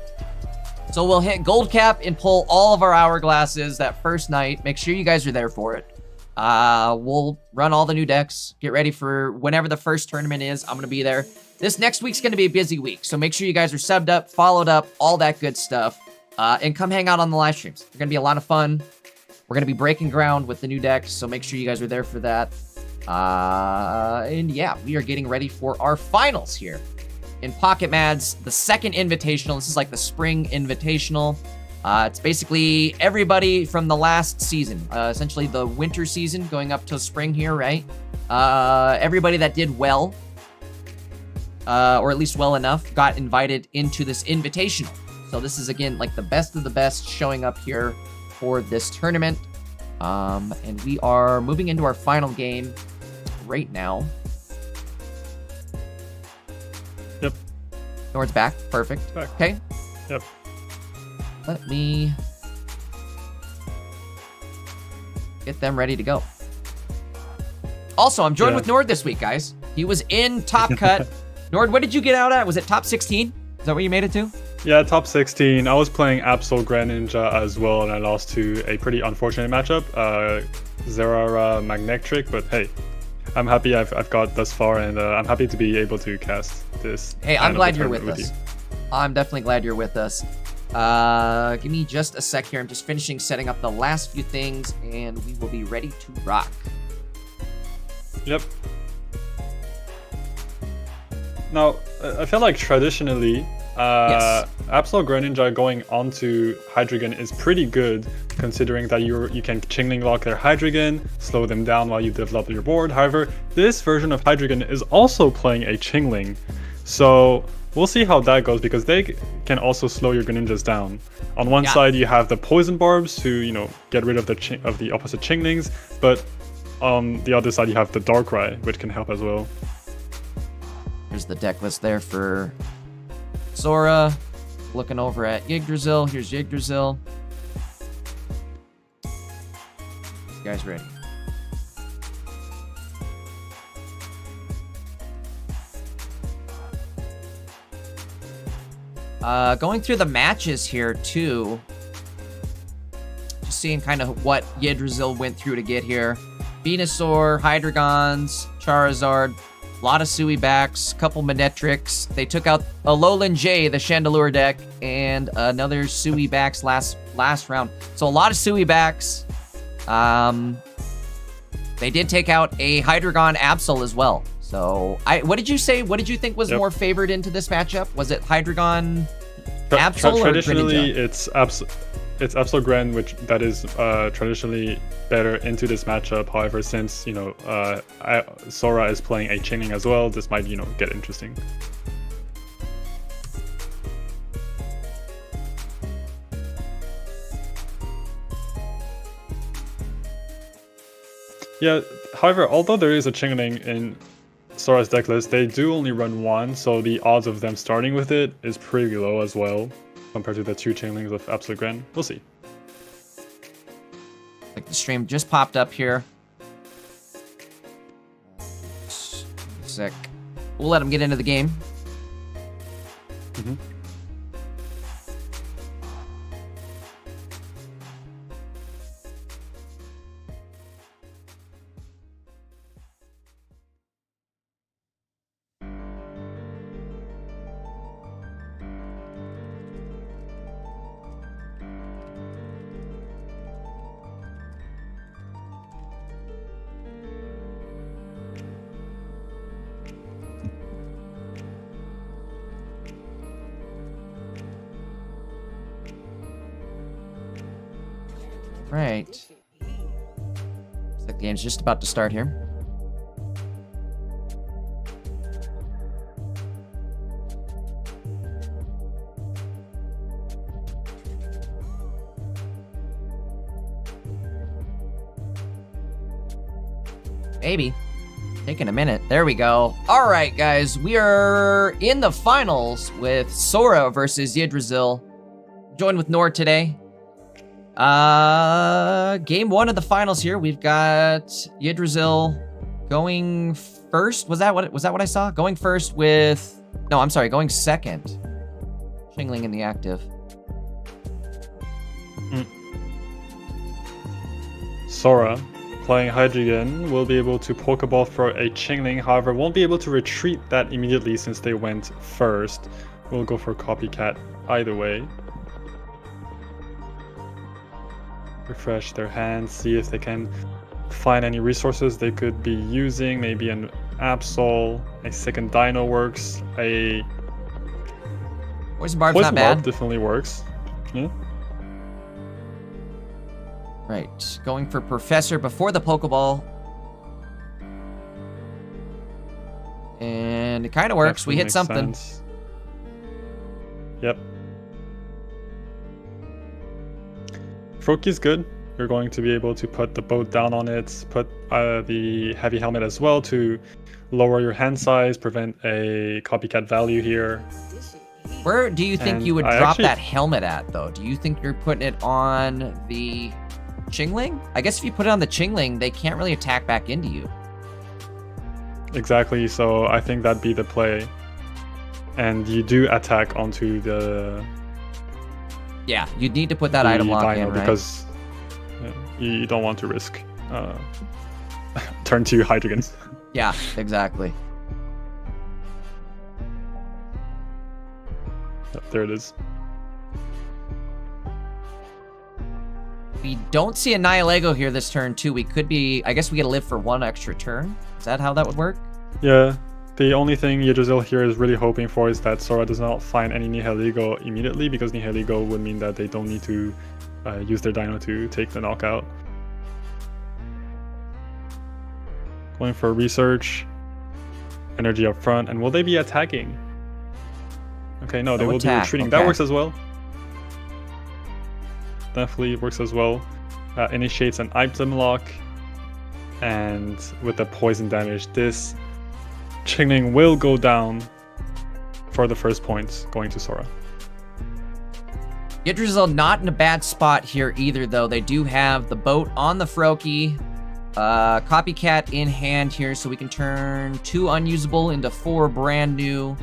A: So we'll hit gold cap and pull all of our hourglasses that first night. Make sure you guys are there for it. We'll run all the new decks. Get ready for whenever the first tournament is. I'm going to be there. This next week's going to be a busy week, so make sure you guys are subbed up, followed up, all that good stuff, and come hang out on the live streams. They're going to be a lot of fun. We're going to be breaking ground with the new decks, so make sure you guys are there for that. And yeah, we are getting ready for our finals here in Pocket Mads, the second invitational. This is like the spring invitational. It's basically everybody from the last season, essentially the winter season going up to spring here, right? Everybody that did well, or at least well enough, got invited into this invitational. So this is, again, like the best of the best showing up here for this tournament. And we are moving into our final game right now.
B: Yep.
A: Nord's back. Perfect.
B: Back.
A: Okay.
B: Yep.
A: Let me get them ready to go. Also, I'm joined with Nord this week, guys. He was in Top Cut. Nord, what did you get out at? Was it top 16? Is that what you made it to?
B: Yeah, top 16. I was playing Absol Greninja as well, and I lost to a pretty unfortunate matchup, Zerara Magnectric, but hey, I'm happy I've got thus far, and I'm happy to be able to cast this.
A: Hey, I'm glad you're with us. I'm definitely glad you're with us. Give me just a sec here. I'm just finishing setting up the last few things, and we will be ready to rock.
B: Yep. Now, I feel like traditionally,
A: Yes.
B: Absol Greninja going onto Hydreigon is pretty good, considering that you can Chingling lock their Hydreigon, slow them down while you develop your board. However, this version of Hydreigon is also playing a Chingling, so we'll see how that goes, because they can also slow your Greninjas down. On one side, you have the Poison Barbs to, get rid of the opposite Chinglings, but on the other side, you have the Darkrai, which can help as well.
A: Here's the deck list there for Sora. Looking over at Yggdrasil. Here's Yggdrasil. You guys ready? Going through the matches here too. Just seeing kind of what Yggdrasil went through to get here. Venusaur, Hydreigons, Charizard, a lot of Suibacks, couple Manectrics. They took out Alolan J, the Chandelure deck, and another Suibacks last round. So a lot of Suibacks. They did take out a Hydreigon Absol as well. So what did you say? What did you think was more favored into this matchup? Was it Hydreigon Absol or
B: traditionally,
A: Greninja?
B: it's Absol Gren, which that is traditionally better into this matchup. However, since Sora is playing a Chingling as well, this might get interesting. Yeah, however, although there is a Chingling in Sora's deck list, they do only run one, so the odds of them starting with it is pretty low as well, compared to the 2 Chinglings of Absolute Grand. We'll see.
A: Like the stream just popped up here. Sick. We'll let him get into the game.
B: Mm-hmm.
A: Right. Looks like the game's just about to start here. Maybe. Taking a minute. There we go. All right, guys. We are in the finals with Sora versus Yggdrasil. Joined with Nord today. Game 1 of the finals here. We've got Yggdrasil going first. Was that what I saw? Going first with... No, I'm sorry. Going second. Chingling in the active.
B: Sora, playing Hydreigon, will be able to Pokeball for a Chingling, however, won't be able to retreat that immediately since they went first. We'll go for Copycat either way. Refresh their hands, see if they can find any resources they could be using. Maybe an Absol, a second Dino works, a
A: Poison Barb's not bad.
B: definitely works. Yeah.
A: Right, going for Professor before the Pokeball. And it kind of works. We hit something.
B: Sense. Yep. Froakies good. You're going to be able to put the boat down on it, put the heavy helmet as well to lower your hand size, prevent a copycat value here.
A: Where do you think
B: And
A: you would
B: I
A: drop
B: actually-
A: that helmet at, though? Do you think you're putting it on the Chingling? I guess if you put it on the Chingling, they can't really attack back into you.
B: Exactly, so I think that'd be the play. And you do attack onto the
A: Yeah, you'd need to put that item lock
B: Dino
A: in, right?
B: because you don't want to risk turn 2 Hydreigons.
A: Yeah, exactly.
B: Yep, there it is.
A: We don't see a Nihilego here this turn, too. We could be... I guess we get to live for one extra turn. Is that how that would work?
B: Yeah, the only thing Yggdrasil here is really hoping for is that Sora does not find any Nihilego immediately, because Nihilego would mean that they don't need to use their Dino to take the knockout. Going for research, energy up front, and will they be attacking? Okay, no, they will be retreating. That
A: okay.
B: works as well. Definitely works as well. Initiates an item lock, and with the poison damage, this Chingling will go down for the first points, going to Sora.
A: Yggdrasil not in a bad spot here either, though. They do have the boat on the Froakie. Copycat in hand here, so we can turn 2 unusable into 4 brand new.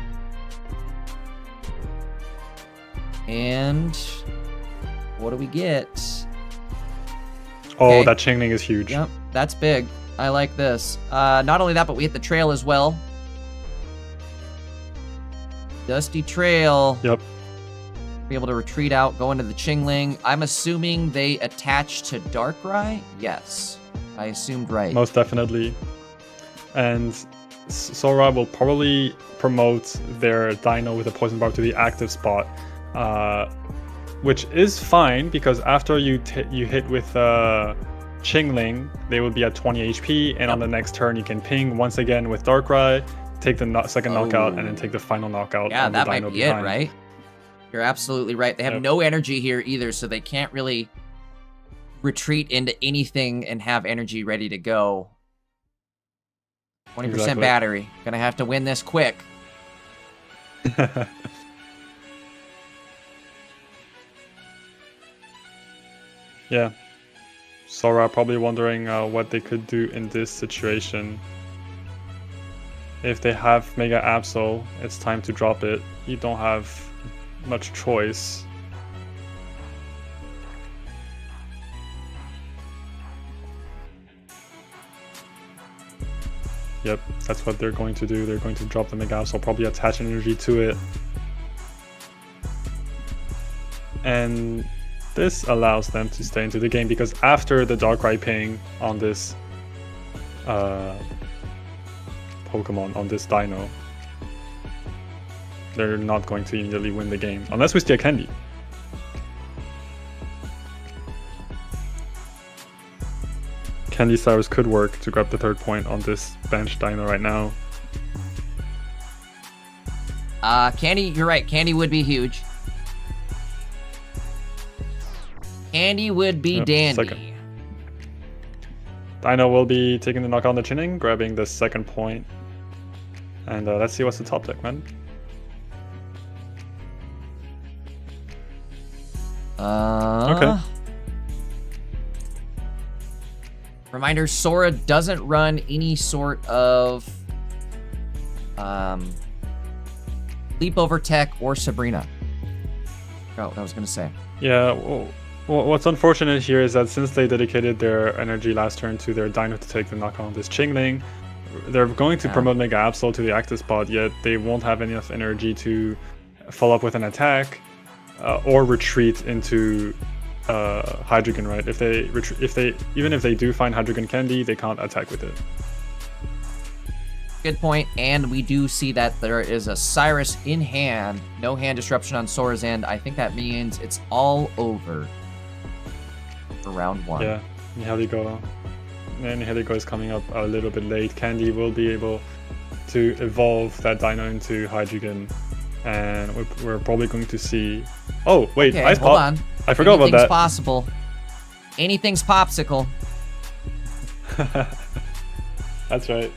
A: And what do we get?
B: Oh,
A: Okay.
B: that Chingling is huge.
A: Yep, that's big. I like this. Not only that, but we hit the trail as well. Dusty Trail.
B: Yep.
A: Be able to retreat out, go into the Chingling. I'm assuming they attach to Darkrai? Yes. I assumed right.
B: Most definitely. And Sora will probably promote their Dino with a Poison Barb to the active spot, which is fine because after you hit with Chingling, they will be at 20 HP, and on the next turn you can ping once again with Darkrai, take the second knockout, and then take the final knockout.
A: Yeah,
B: on the
A: that
B: Dino
A: might be
B: behind.
A: it, right? You're absolutely right. They have no energy here either, so they can't really retreat into anything and have energy ready to go. 20%
B: Exactly.
A: battery. Gonna have to win this quick.
B: Yeah. Sora probably wondering what they could do in this situation. If they have Mega Absol, it's time to drop it. You don't have much choice. Yep, that's what they're going to do. They're going to drop the Mega Absol, probably attach energy to it. And this allows them to stay into the game because after the Darkrai ping on this Pokemon, on this Dino, they're not going to immediately win the game unless we steal Candy. Candy Cyrus could work to grab the 3rd point on this bench Dino right now.
A: Candy, you're right. Candy would be huge. Candy would be dandy.
B: Second. Dino will be taking the knock on the Chinning, grabbing the 2nd point. And let's see what's the top deck, man. Okay.
A: Reminder, Sora doesn't run any sort of Leap Over Tech or Sabrina. Oh, what I was gonna say.
B: Yeah, well, what's unfortunate here is that since they dedicated their energy last turn to their Dino to take the knock on this Chingling, they're going to promote Mega Absol to the active spot, yet they won't have enough energy to follow up with an attack or retreat into Hydreigon, right? Even if they do find Hydreigon Candy, they can't attack with it.
A: Good point, and we do see that there is a Cyrus in hand. No hand disruption on Sora's end. I think that means it's all over for round 1.
B: Yeah, Nihilego. And Nihilego is coming up a little bit late. Candy will be able to evolve that Dino into Hydreigon, and we're probably going to see... Oh, wait,
A: okay,
B: Ice
A: hold
B: Pop.
A: on.
B: I forgot about
A: Anything's
B: that.
A: possible. Anything's popsicle.
B: That's right.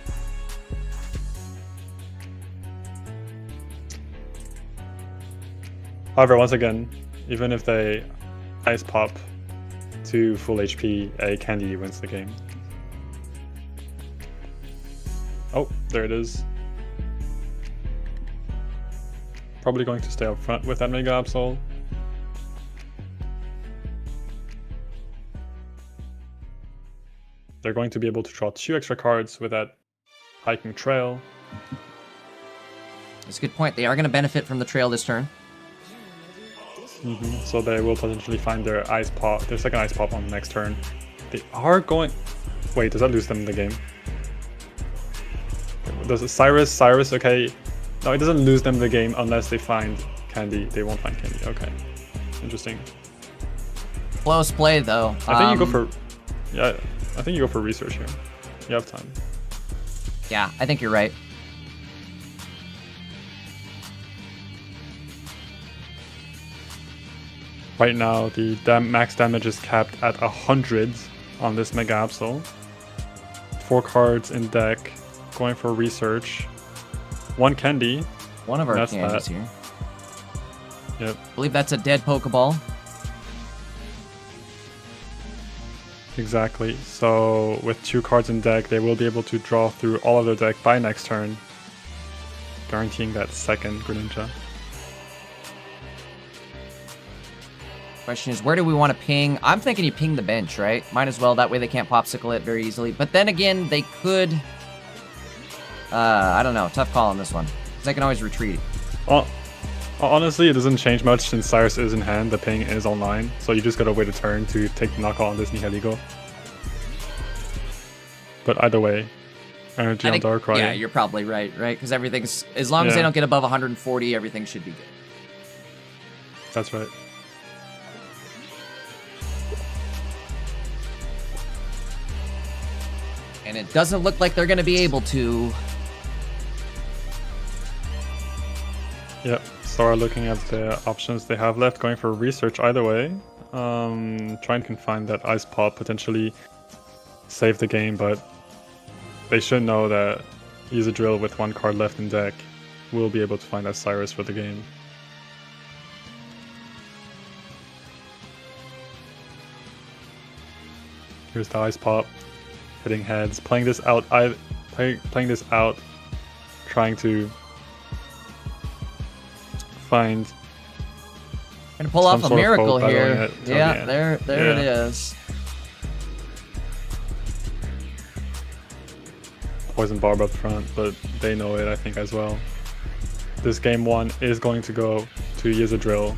B: However, once again, even if they Ice Pop to full HP, a Candy wins the game. Oh, there it is. Probably going to stay up front with that Mega Absol. They're going to be able to draw 2 extra cards with that hiking trail.
A: That's a good point. They are going to benefit from the trail this turn.
B: So they will potentially find their second Ice Pop on the next turn. They are going... Wait, does that lose them the game? Does it Cyrus, okay. No, it doesn't lose them the game unless they find Candy. They won't find Candy, okay. Interesting.
A: Close play, though.
B: I think you go for... Yeah, I think you go for research here. You have time.
A: Yeah, I think you're right.
B: Right now, the max damage is capped at 100 on this Mega Absol. 4 cards in deck, going for research. 1 Candy.
A: One of our
B: That's
A: candies
B: that.
A: here.
B: Yep.
A: I believe that's a dead Pokeball.
B: Exactly. So with 2 cards in deck, they will be able to draw through all of their deck by next turn, guaranteeing that second Greninja.
A: Question is, where do we want to ping? I'm thinking you ping the bench, right? Might as well. That way they can't popsicle it very easily. But then again, they could... I don't know. Tough call on this one. Because they can always retreat.
B: Honestly, it doesn't change much since Cyrus is in hand, the ping is online, so you just gotta wait a turn to take the knockout on this Nihilego. But either way, energy on Darkrai.
A: Yeah, you're probably right? Because everything's... As long as they don't get above 140, everything should be good.
B: That's right.
A: And it doesn't look like they're going to be able to.
B: Yep, Sora looking at the options they have left, going for research either way. Try and confine that Ice Pop, potentially save the game, but they should know that Use a Drill with 1 card left in deck will be able to find that Cyrus for the game. Here's the Ice Pop, hitting heads, playing this out. Playing this out, trying to find.
A: Gonna pull off a miracle here.
B: Yeah,
A: there it is.
B: Poison Barb up front, but they know it, I think, as well. This game 1 is going to go to Use a Drill.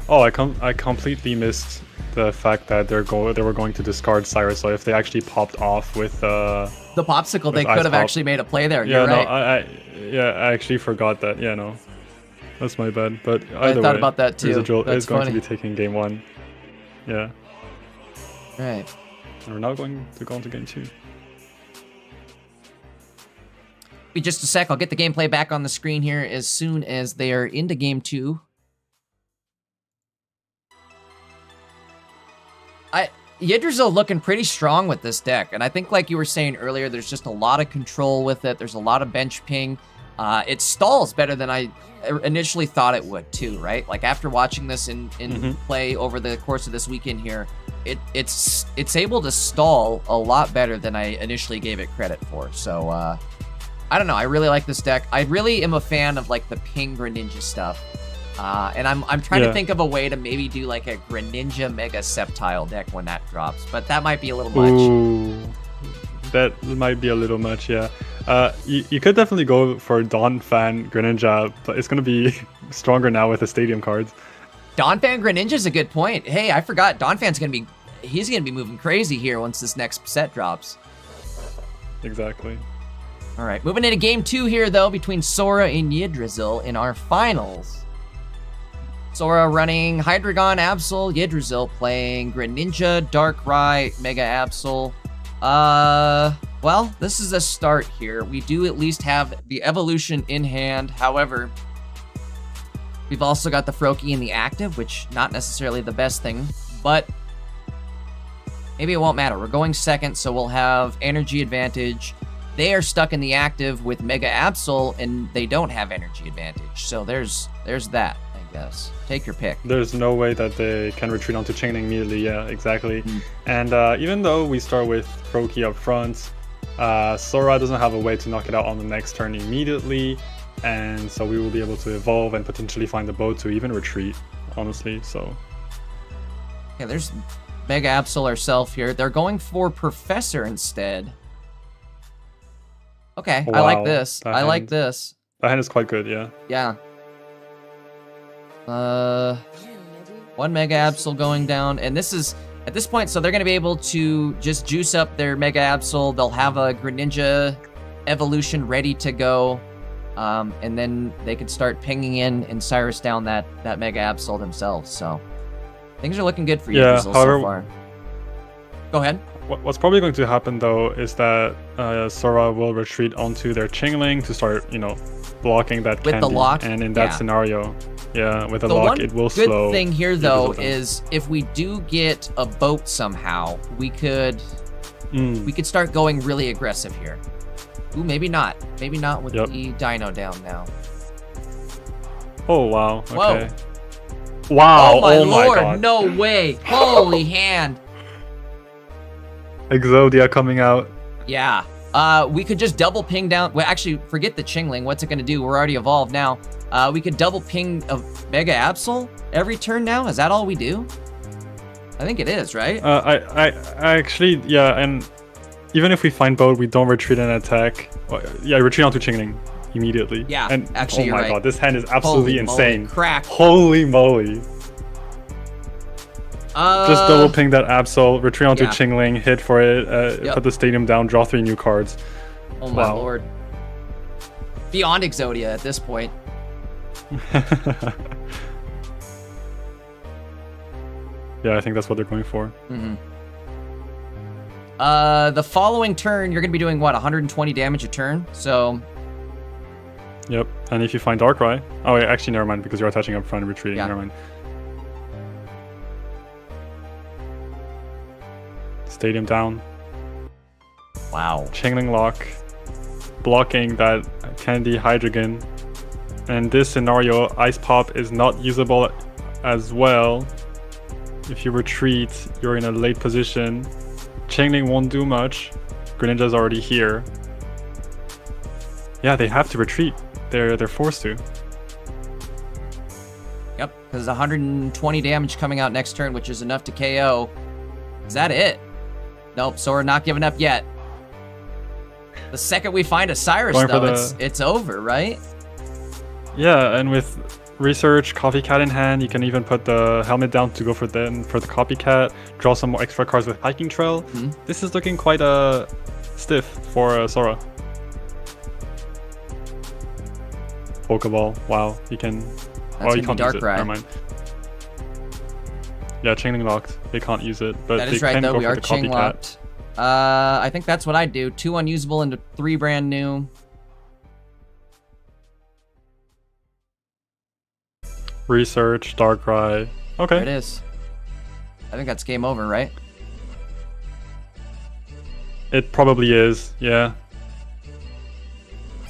B: Oh, I completely missed the fact that they were going to discard Cyrus. So if they actually popped off with the
A: popsicle, they could have actually made a play there.
B: Yeah,
A: You're right.
B: I actually forgot that. Yeah, no, that's my bad. But either
A: I thought
B: way,
A: about that too.
B: Use a Drill
A: That's
B: is going
A: funny.
B: to be taking game 1. Yeah.
A: Right.
B: And we're now going to go into game 2.
A: Be just a sec. I'll get the gameplay back on the screen here as soon as they are into game 2. Yggdrasil looking pretty strong with this deck, and I think like you were saying earlier, there's just a lot of control with it. There's a lot of bench ping. It stalls better than I initially thought it would too, right? Like after watching this in play over the course of this weekend here, it's able to stall a lot better than I initially gave it credit for. So I don't know. I really like this deck. I really am a fan of like the ping Greninja stuff. And I'm trying to think of a way to maybe do like a Greninja Mega Sceptile deck when that drops, but that might be a little much.
B: Ooh, that might be a little much, yeah. You could definitely go for Donphan Greninja, but it's going to be stronger now with the stadium cards.
A: Donphan Greninja is a good point. Hey, I forgot. Donphan's going to be moving crazy here once this next set drops.
B: Exactly.
A: All right, moving into game 2 here though between Sora and Yggdrasil in our finals. Sora running Hydreigon, Absol, Yggdrasil playing Greninja, Darkrai, Mega Absol. Well, this is a start here. We do at least have the evolution in hand. However, we've also got the Froakie in the active, which not necessarily the best thing, but maybe it won't matter. We're going second, so we'll have energy advantage. They are stuck in the active with Mega Absol, and they don't have energy advantage. So there's that. Yes, take your pick.
B: There's no way that they can retreat onto Chaining immediately. Yeah, exactly. And even though we start with Froakie up front, Sora doesn't have a way to knock it out on the next turn immediately, and so we will be able to evolve and potentially find the boat to even retreat, honestly. So
A: yeah, there's Mega Absol herself here. They're going for Professor instead. Okay,
B: wow,
A: I like this.
B: That hand is quite good, yeah.
A: Yeah. One Mega Absol going down, and this is at this point, so they're going to be able to just juice up their Mega Absol. They'll have a Greninja evolution ready to go, and then they could start pinging in and Cyrus down that Mega Absol themselves. So things are looking good for you so far. Go ahead.
B: What's probably going to happen though is that Sora will retreat onto their Chingling to start, blocking that
A: with
B: candy.
A: the lock.
B: And in that scenario, with the
A: lock,
B: one it will slow.
A: Good thing here though is if we do get a boat somehow, we could start going really aggressive here. Ooh, maybe not. Maybe not with the Dino down now.
B: Oh wow. Okay.
A: Whoa.
B: Wow.
A: Oh my lord!
B: God.
A: No way! Holy hand!
B: Exodia coming out.
A: Yeah. We could just double ping down. Well, actually, forget the Chingling. What's it going to do? We're already evolved now. We could double ping a Mega Absol every turn now. Is that all we do? I think it is, right?
B: I actually, yeah, and even if we find boat, we don't retreat and attack. Retreat onto Chingling immediately.
A: Yeah,
B: and
A: actually,
B: oh my
A: right.
B: god, this hand is absolutely
A: Holy
B: insane.
A: Moly, crack.
B: Holy moly. Just double ping that Absol, retreat onto Chingling, hit for it, put the stadium down, draw 3 new cards.
A: Oh my lord. Beyond Exodia at this point.
B: Yeah, I think that's what they're going for.
A: The following turn, you're going to be doing, what, 120 damage a turn? So...
B: Yep. And if you find Darkrai... Oh, wait, actually, never mind, because you're attaching up front and retreating.
A: Yeah.
B: Never mind. Stadium down.
A: Wow.
B: Chingling Lock. Blocking that Candy Hydreigon. And this scenario, Ice Pop is not usable as well. If you retreat, you're in a late position. Chingling won't do much. Greninja's already here. Yeah, they have to retreat. They're forced to.
A: Yep, because 120 damage coming out next turn, which is enough to KO. Is that it? Nope, Sora not giving up yet. The second we find a Cyrus, though, it's over, right?
B: Yeah, and with Research, Copycat in hand, you can even put the helmet down to go for the Copycat, draw some more extra cards with Hiking Trail. This is looking quite stiff for Sora. Pokeball, wow, you can...
A: That's
B: you can't use it,
A: Darkrai.
B: never mind. Yeah, Chingling locked, they can't use it, but
A: That
B: they
A: is right,
B: can
A: though,
B: go
A: we
B: for
A: are
B: the
A: chain
B: Copycat.
A: locked. I think that's what I'd do. 2 unusable into 3 brand new.
B: Research, Darkrai, okay.
A: There it is. I think that's game over, right?
B: It probably is, yeah.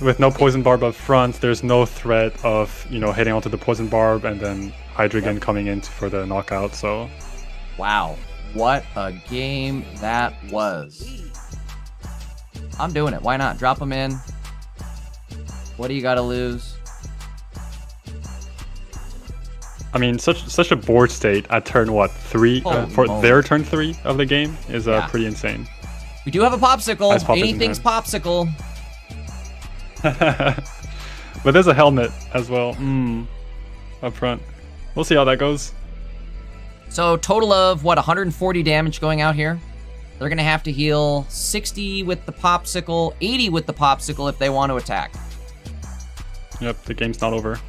B: With no Poison Barb up front, there's no threat of, hitting onto the Poison Barb and then Hydreigon coming in for the knockout, so...
A: Wow, what a game that was. I'm doing it, why not? Drop them in. What do you gotta lose?
B: I mean, such a board state at turn, 3? For their turn 3 of the game is pretty insane.
A: We do have a popsicle.
B: Ice Pop is in
A: Anything's
B: hand.
A: popsicle.
B: But there's a helmet as well. Up front. We'll see how that goes.
A: So total of, 140 damage going out here. They're going to have to heal 60 with the popsicle, 80 with the popsicle if they want to attack.
B: Yep, the game's not over.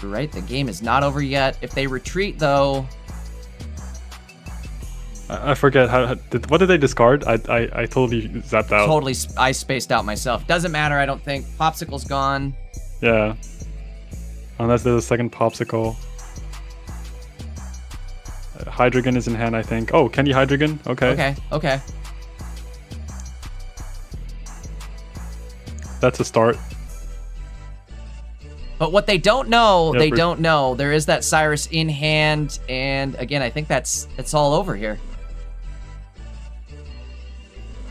A: You're right, the game is not over yet. If they retreat, though...
B: I forget, what did they discard? I totally zapped out.
A: Totally, I spaced out myself. Doesn't matter, I don't think. Popsicle's gone.
B: Yeah. Unless there's a second popsicle. Hydreigon is in hand, I think. Oh, Candy Hydreigon? Okay.
A: Okay.
B: That's a start.
A: But what they don't know,
B: Yep,
A: don't know. There is that Cyrus in hand, and again, I think it's all over here.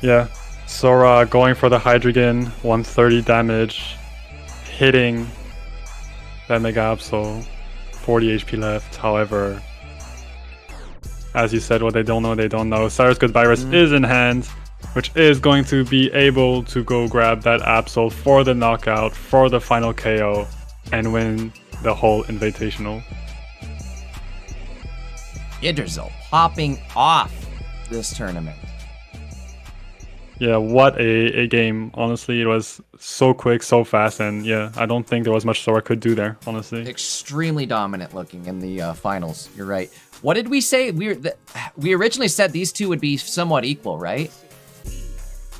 B: Yeah. Sora going for the Hydreigon, 130 damage, hitting that Mega Absol, 40 HP left. However, as you said, what they don't know, they don't know. Cyrus Good Virus is in hand, which is going to be able to go grab that Absol for the knockout, for the final KO, and win the whole Invitational.
A: Yggdrasil popping off this tournament.
B: Yeah, what a game. Honestly, it was so quick, so fast, and yeah, I don't think there was much Sora could do there, honestly.
A: Extremely dominant looking in the finals. You're right. What did we say? We originally said these two would be somewhat equal, right?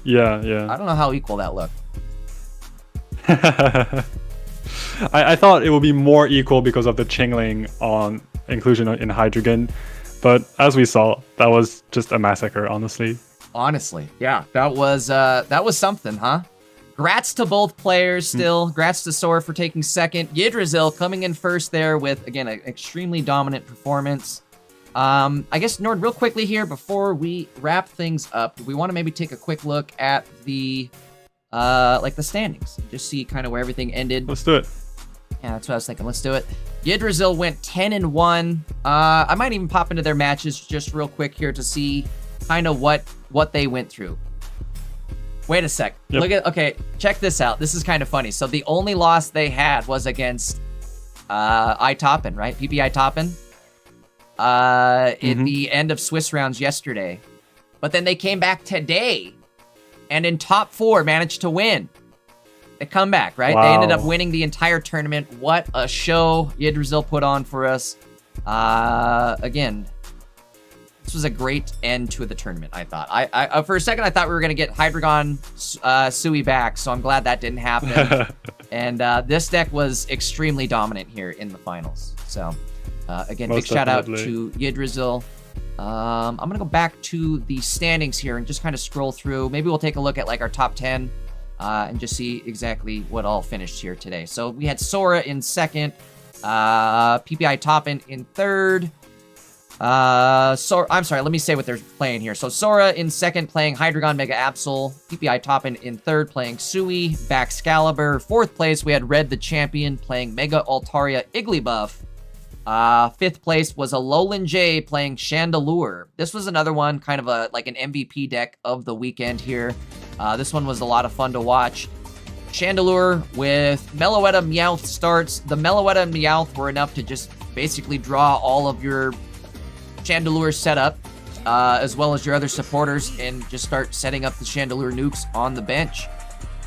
B: Yeah.
A: I don't know how equal that looked.
B: I thought it would be more equal because of the Chingling on inclusion in Hydreigon, but as we saw, that was just a massacre, honestly.
A: Honestly, yeah, that was something, huh? Grats to both players still. Grats to Sora for taking second. Yggdrasil coming in first there with, again, an extremely dominant performance. I guess, Nord, real quickly here before we wrap things up, we want to maybe take a quick look at the the standings. Just see kind of where everything ended.
B: Let's do it.
A: Yeah, that's what I was thinking. Let's do it. Yggdrasil went 10-1. I might even pop into their matches just real quick here to see kind of what they went through. Wait a sec.
B: Yep.
A: Okay, check this out. This is kind of funny. So the only loss they had was against Toppin, right? PPI Toppin. At the end of Swiss rounds yesterday. But then they came back today and in top 4 managed to win. They come back, right?
B: Wow.
A: They ended up winning the entire tournament. What a show Yggdrasil put on for us. Again, This was a great end to the tournament, I thought. I for a second, I thought we were going to get Hydreigon Sui back, so I'm glad that didn't happen. And this deck was extremely dominant here in the finals. So, again,
B: Most
A: big shout out
B: definitely.
A: to Yggdrasil. I'm going to go back to the standings here and just kind of scroll through. Maybe we'll take a look at like our top 10 and just see exactly what all finished here today. So we had Sora in second, PPI Toppin in third. I'm sorry, let me say what they're playing here. So Sora in second playing Hydreigon Mega Absol, PPI Toppin in third playing Sui, Baxcalibur. Fourth place, we had Red the Champion playing Mega Altaria Igglybuff. Fifth place was Alolan J playing Chandelure. This was another one, kind of like an MVP deck of the weekend here. This one was a lot of fun to watch. Chandelure with Meloetta Meowth starts. The Meloetta and Meowth were enough to just basically draw all of your Chandelure setup, as well as your other supporters, and just start setting up the Chandelure nukes on the bench.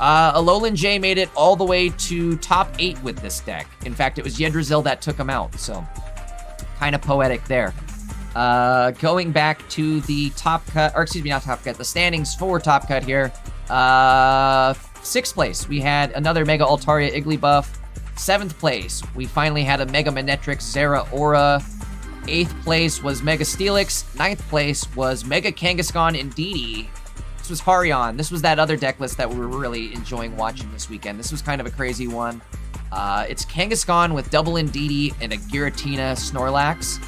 A: Alolan J made it all the way to top 8 with this deck. In fact, it was Yggdrasil that took him out, so kind of poetic there. Going back to the top cut, or excuse me, not top cut, the standings for top cut here. Sixth place, we had another Mega Altaria Igglybuff. Seventh place, we finally had a Mega Manetrix Zeraora. Eighth place was Mega Steelix. Ninth place was Mega Kangaskhan Indeedee. This was Harion. This was that other deck list that we were really enjoying watching this weekend. This was kind of a crazy one. It's Kangaskhan with double Indeedee and a Giratina Snorlax.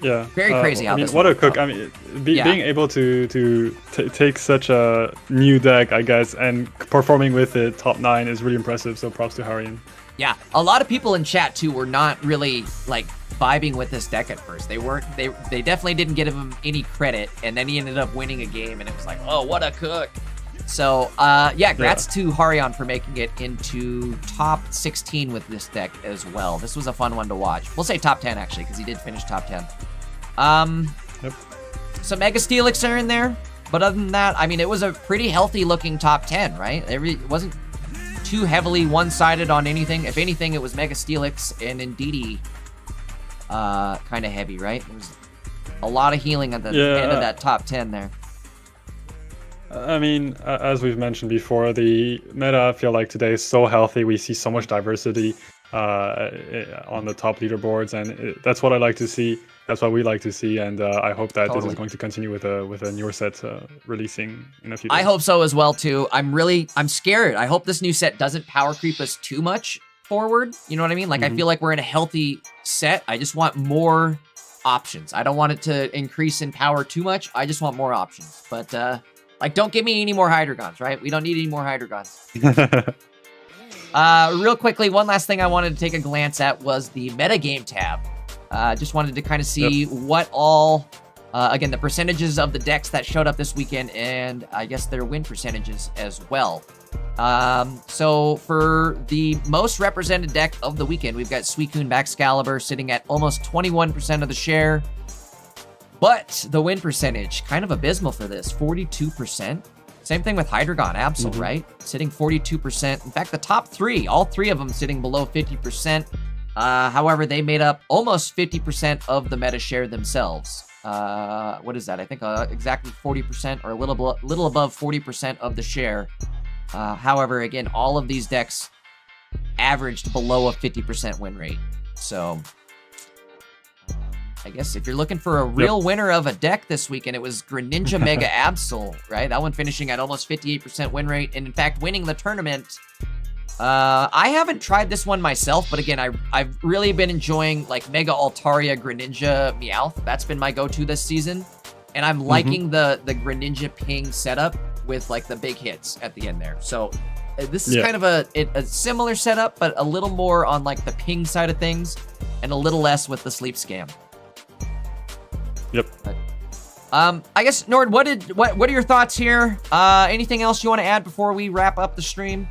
B: Yeah.
A: Very crazy how
B: I mean,
A: this
B: what
A: one
B: a cook.
A: worked
B: I mean,
A: Yeah.
B: being able to take such a new deck, I guess, and performing with it top 9 is really impressive. So props to Harion.
A: Yeah, a lot of people in chat too were not really like vibing with this deck at first. They weren't. They definitely didn't give him any credit, and then he ended up winning a game, and it was like, oh, what a cook. So, yeah, grats to Harion for making it into top 16 with this deck as well. This was a fun one to watch. We'll say top 10 actually, because he did finish top 10.
B: Yep.
A: Some Mega Steelix are in there, but other than that, I mean, it was a pretty healthy looking top 10, right? It wasn't too heavily one-sided on anything. If anything, it was Mega Steelix and Indeedee kind of heavy, right? There was a lot of healing at the end of that top 10 there.
B: I mean, as we've mentioned before, the meta, I feel like today is so healthy. We see so much diversity on the top leaderboards, and that's what I like to see. That's what we like to see, and I hope that this is going to continue with a newer set releasing in a few days.
A: I hope so as well too. I'm scared. I hope this new set doesn't power creep us too much forward. You know what I mean? Like I feel like we're in a healthy set. I just want more options. I don't want it to increase in power too much. I just want more options. But like, don't give me any more Hydreigons, right? We don't need any more Hydreigons. Real quickly, one last thing I wanted to take a glance at was the metagame tab. Just wanted to kind of see what all, again, the percentages of the decks that showed up this weekend, and I guess their win percentages as well. So for the most represented deck of the weekend, we've got Suicune Baxcalibur sitting at almost 21% of the share. But the win percentage, kind of abysmal for this, 42%. Same thing with Hydreigon Absol, right? Sitting 42%. In fact, the top three, all three of them sitting below 50%. However, they made up almost 50% of the meta share themselves. What is that? I think exactly 40% or a little above 40% of the share. However, again, all of these decks averaged below a 50% win rate. So I guess if you're looking for a real winner of a deck this weekend, it was Greninja Mega Absol, right? That one finishing at almost 58% win rate, and in fact, winning the tournament. I haven't tried this one myself, but again, I've really been enjoying like Mega Altaria Greninja Meowth. That's been my go-to this season, and I'm liking the Greninja ping setup with like the big hits at the end there. So this is kind of a similar setup, but a little more on like the ping side of things, and a little less with the sleep scam.
B: Yep.
A: But, I guess Nord, what are your thoughts here? Anything else you want to add before we wrap up the stream?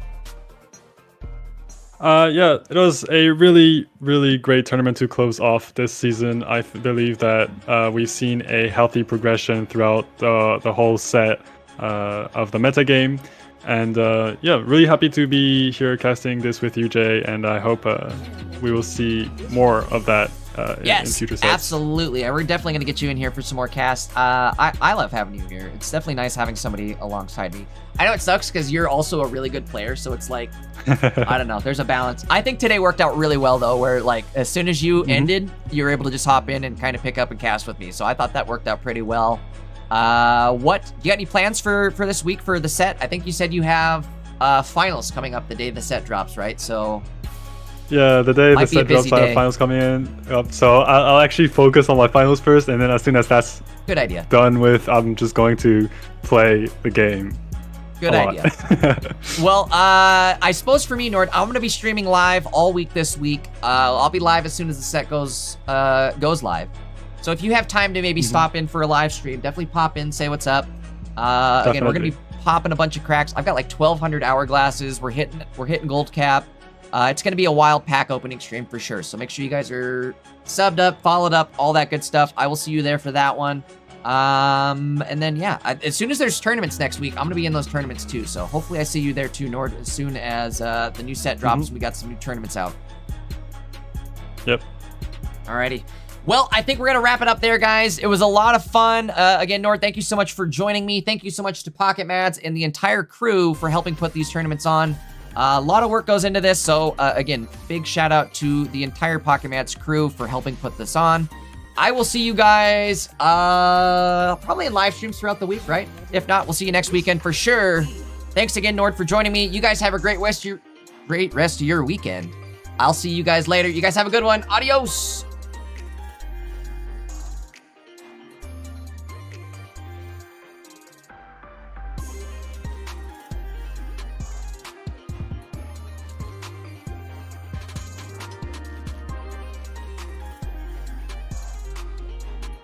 B: Yeah, it was a really, really great tournament to close off this season. I believe that we've seen a healthy progression throughout the whole set of the metagame. And yeah, really happy to be here casting this with you, Jay. And I hope we will see more of that in future sets.
A: Absolutely. We're definitely going to get you in here for some more casts. I love having you here. It's definitely nice having somebody alongside me. I know it sucks because you're also a really good player, so it's like, I don't know, there's a balance. I think today worked out really well, though, where like as soon as you ended, you were able to just hop in and kind of pick up and cast with me. So I thought that worked out pretty well. You got any plans for this week for the set? I think you said you have finals coming up the day the set drops, right? So
B: yeah, the day
A: might
B: the set drops, I have finals coming in. So I'll actually focus on my finals first, and then as soon as that's
A: good idea
B: done with, I'm just going to play the game.
A: Good idea. Well, I suppose for me, Nord, I'm going to be streaming live all week this week. I'll be live as soon as the set goes live. So if you have time to maybe stop in for a live stream, definitely pop in, say what's up. Again, we're going to be popping a bunch of cracks. I've got like 1,200 hourglasses. We're hitting gold cap. It's going to be a wild pack opening stream for sure. So make sure you guys are subbed up, followed up, all that good stuff. I will see you there for that one. And then, yeah, as soon as there's tournaments next week, I'm going to be in those tournaments too. So hopefully I see you there too, Nord, as soon as the new set drops. We got some new tournaments out.
B: Yep.
A: Alrighty. Well, I think we're going to wrap it up there, guys. It was a lot of fun. Again, Nord, thank you so much for joining me. Thank you so much to Pocket Mads and the entire crew for helping put these tournaments on. A lot of work goes into this. So, again, big shout out to the entire Pocket Mads crew for helping put this on. I will see you guys probably in live streams throughout the week, right? If not, we'll see you next weekend for sure. Thanks again, Nord, for joining me. You guys have a great rest of your weekend. I'll see you guys later. You guys have a good one. Adios.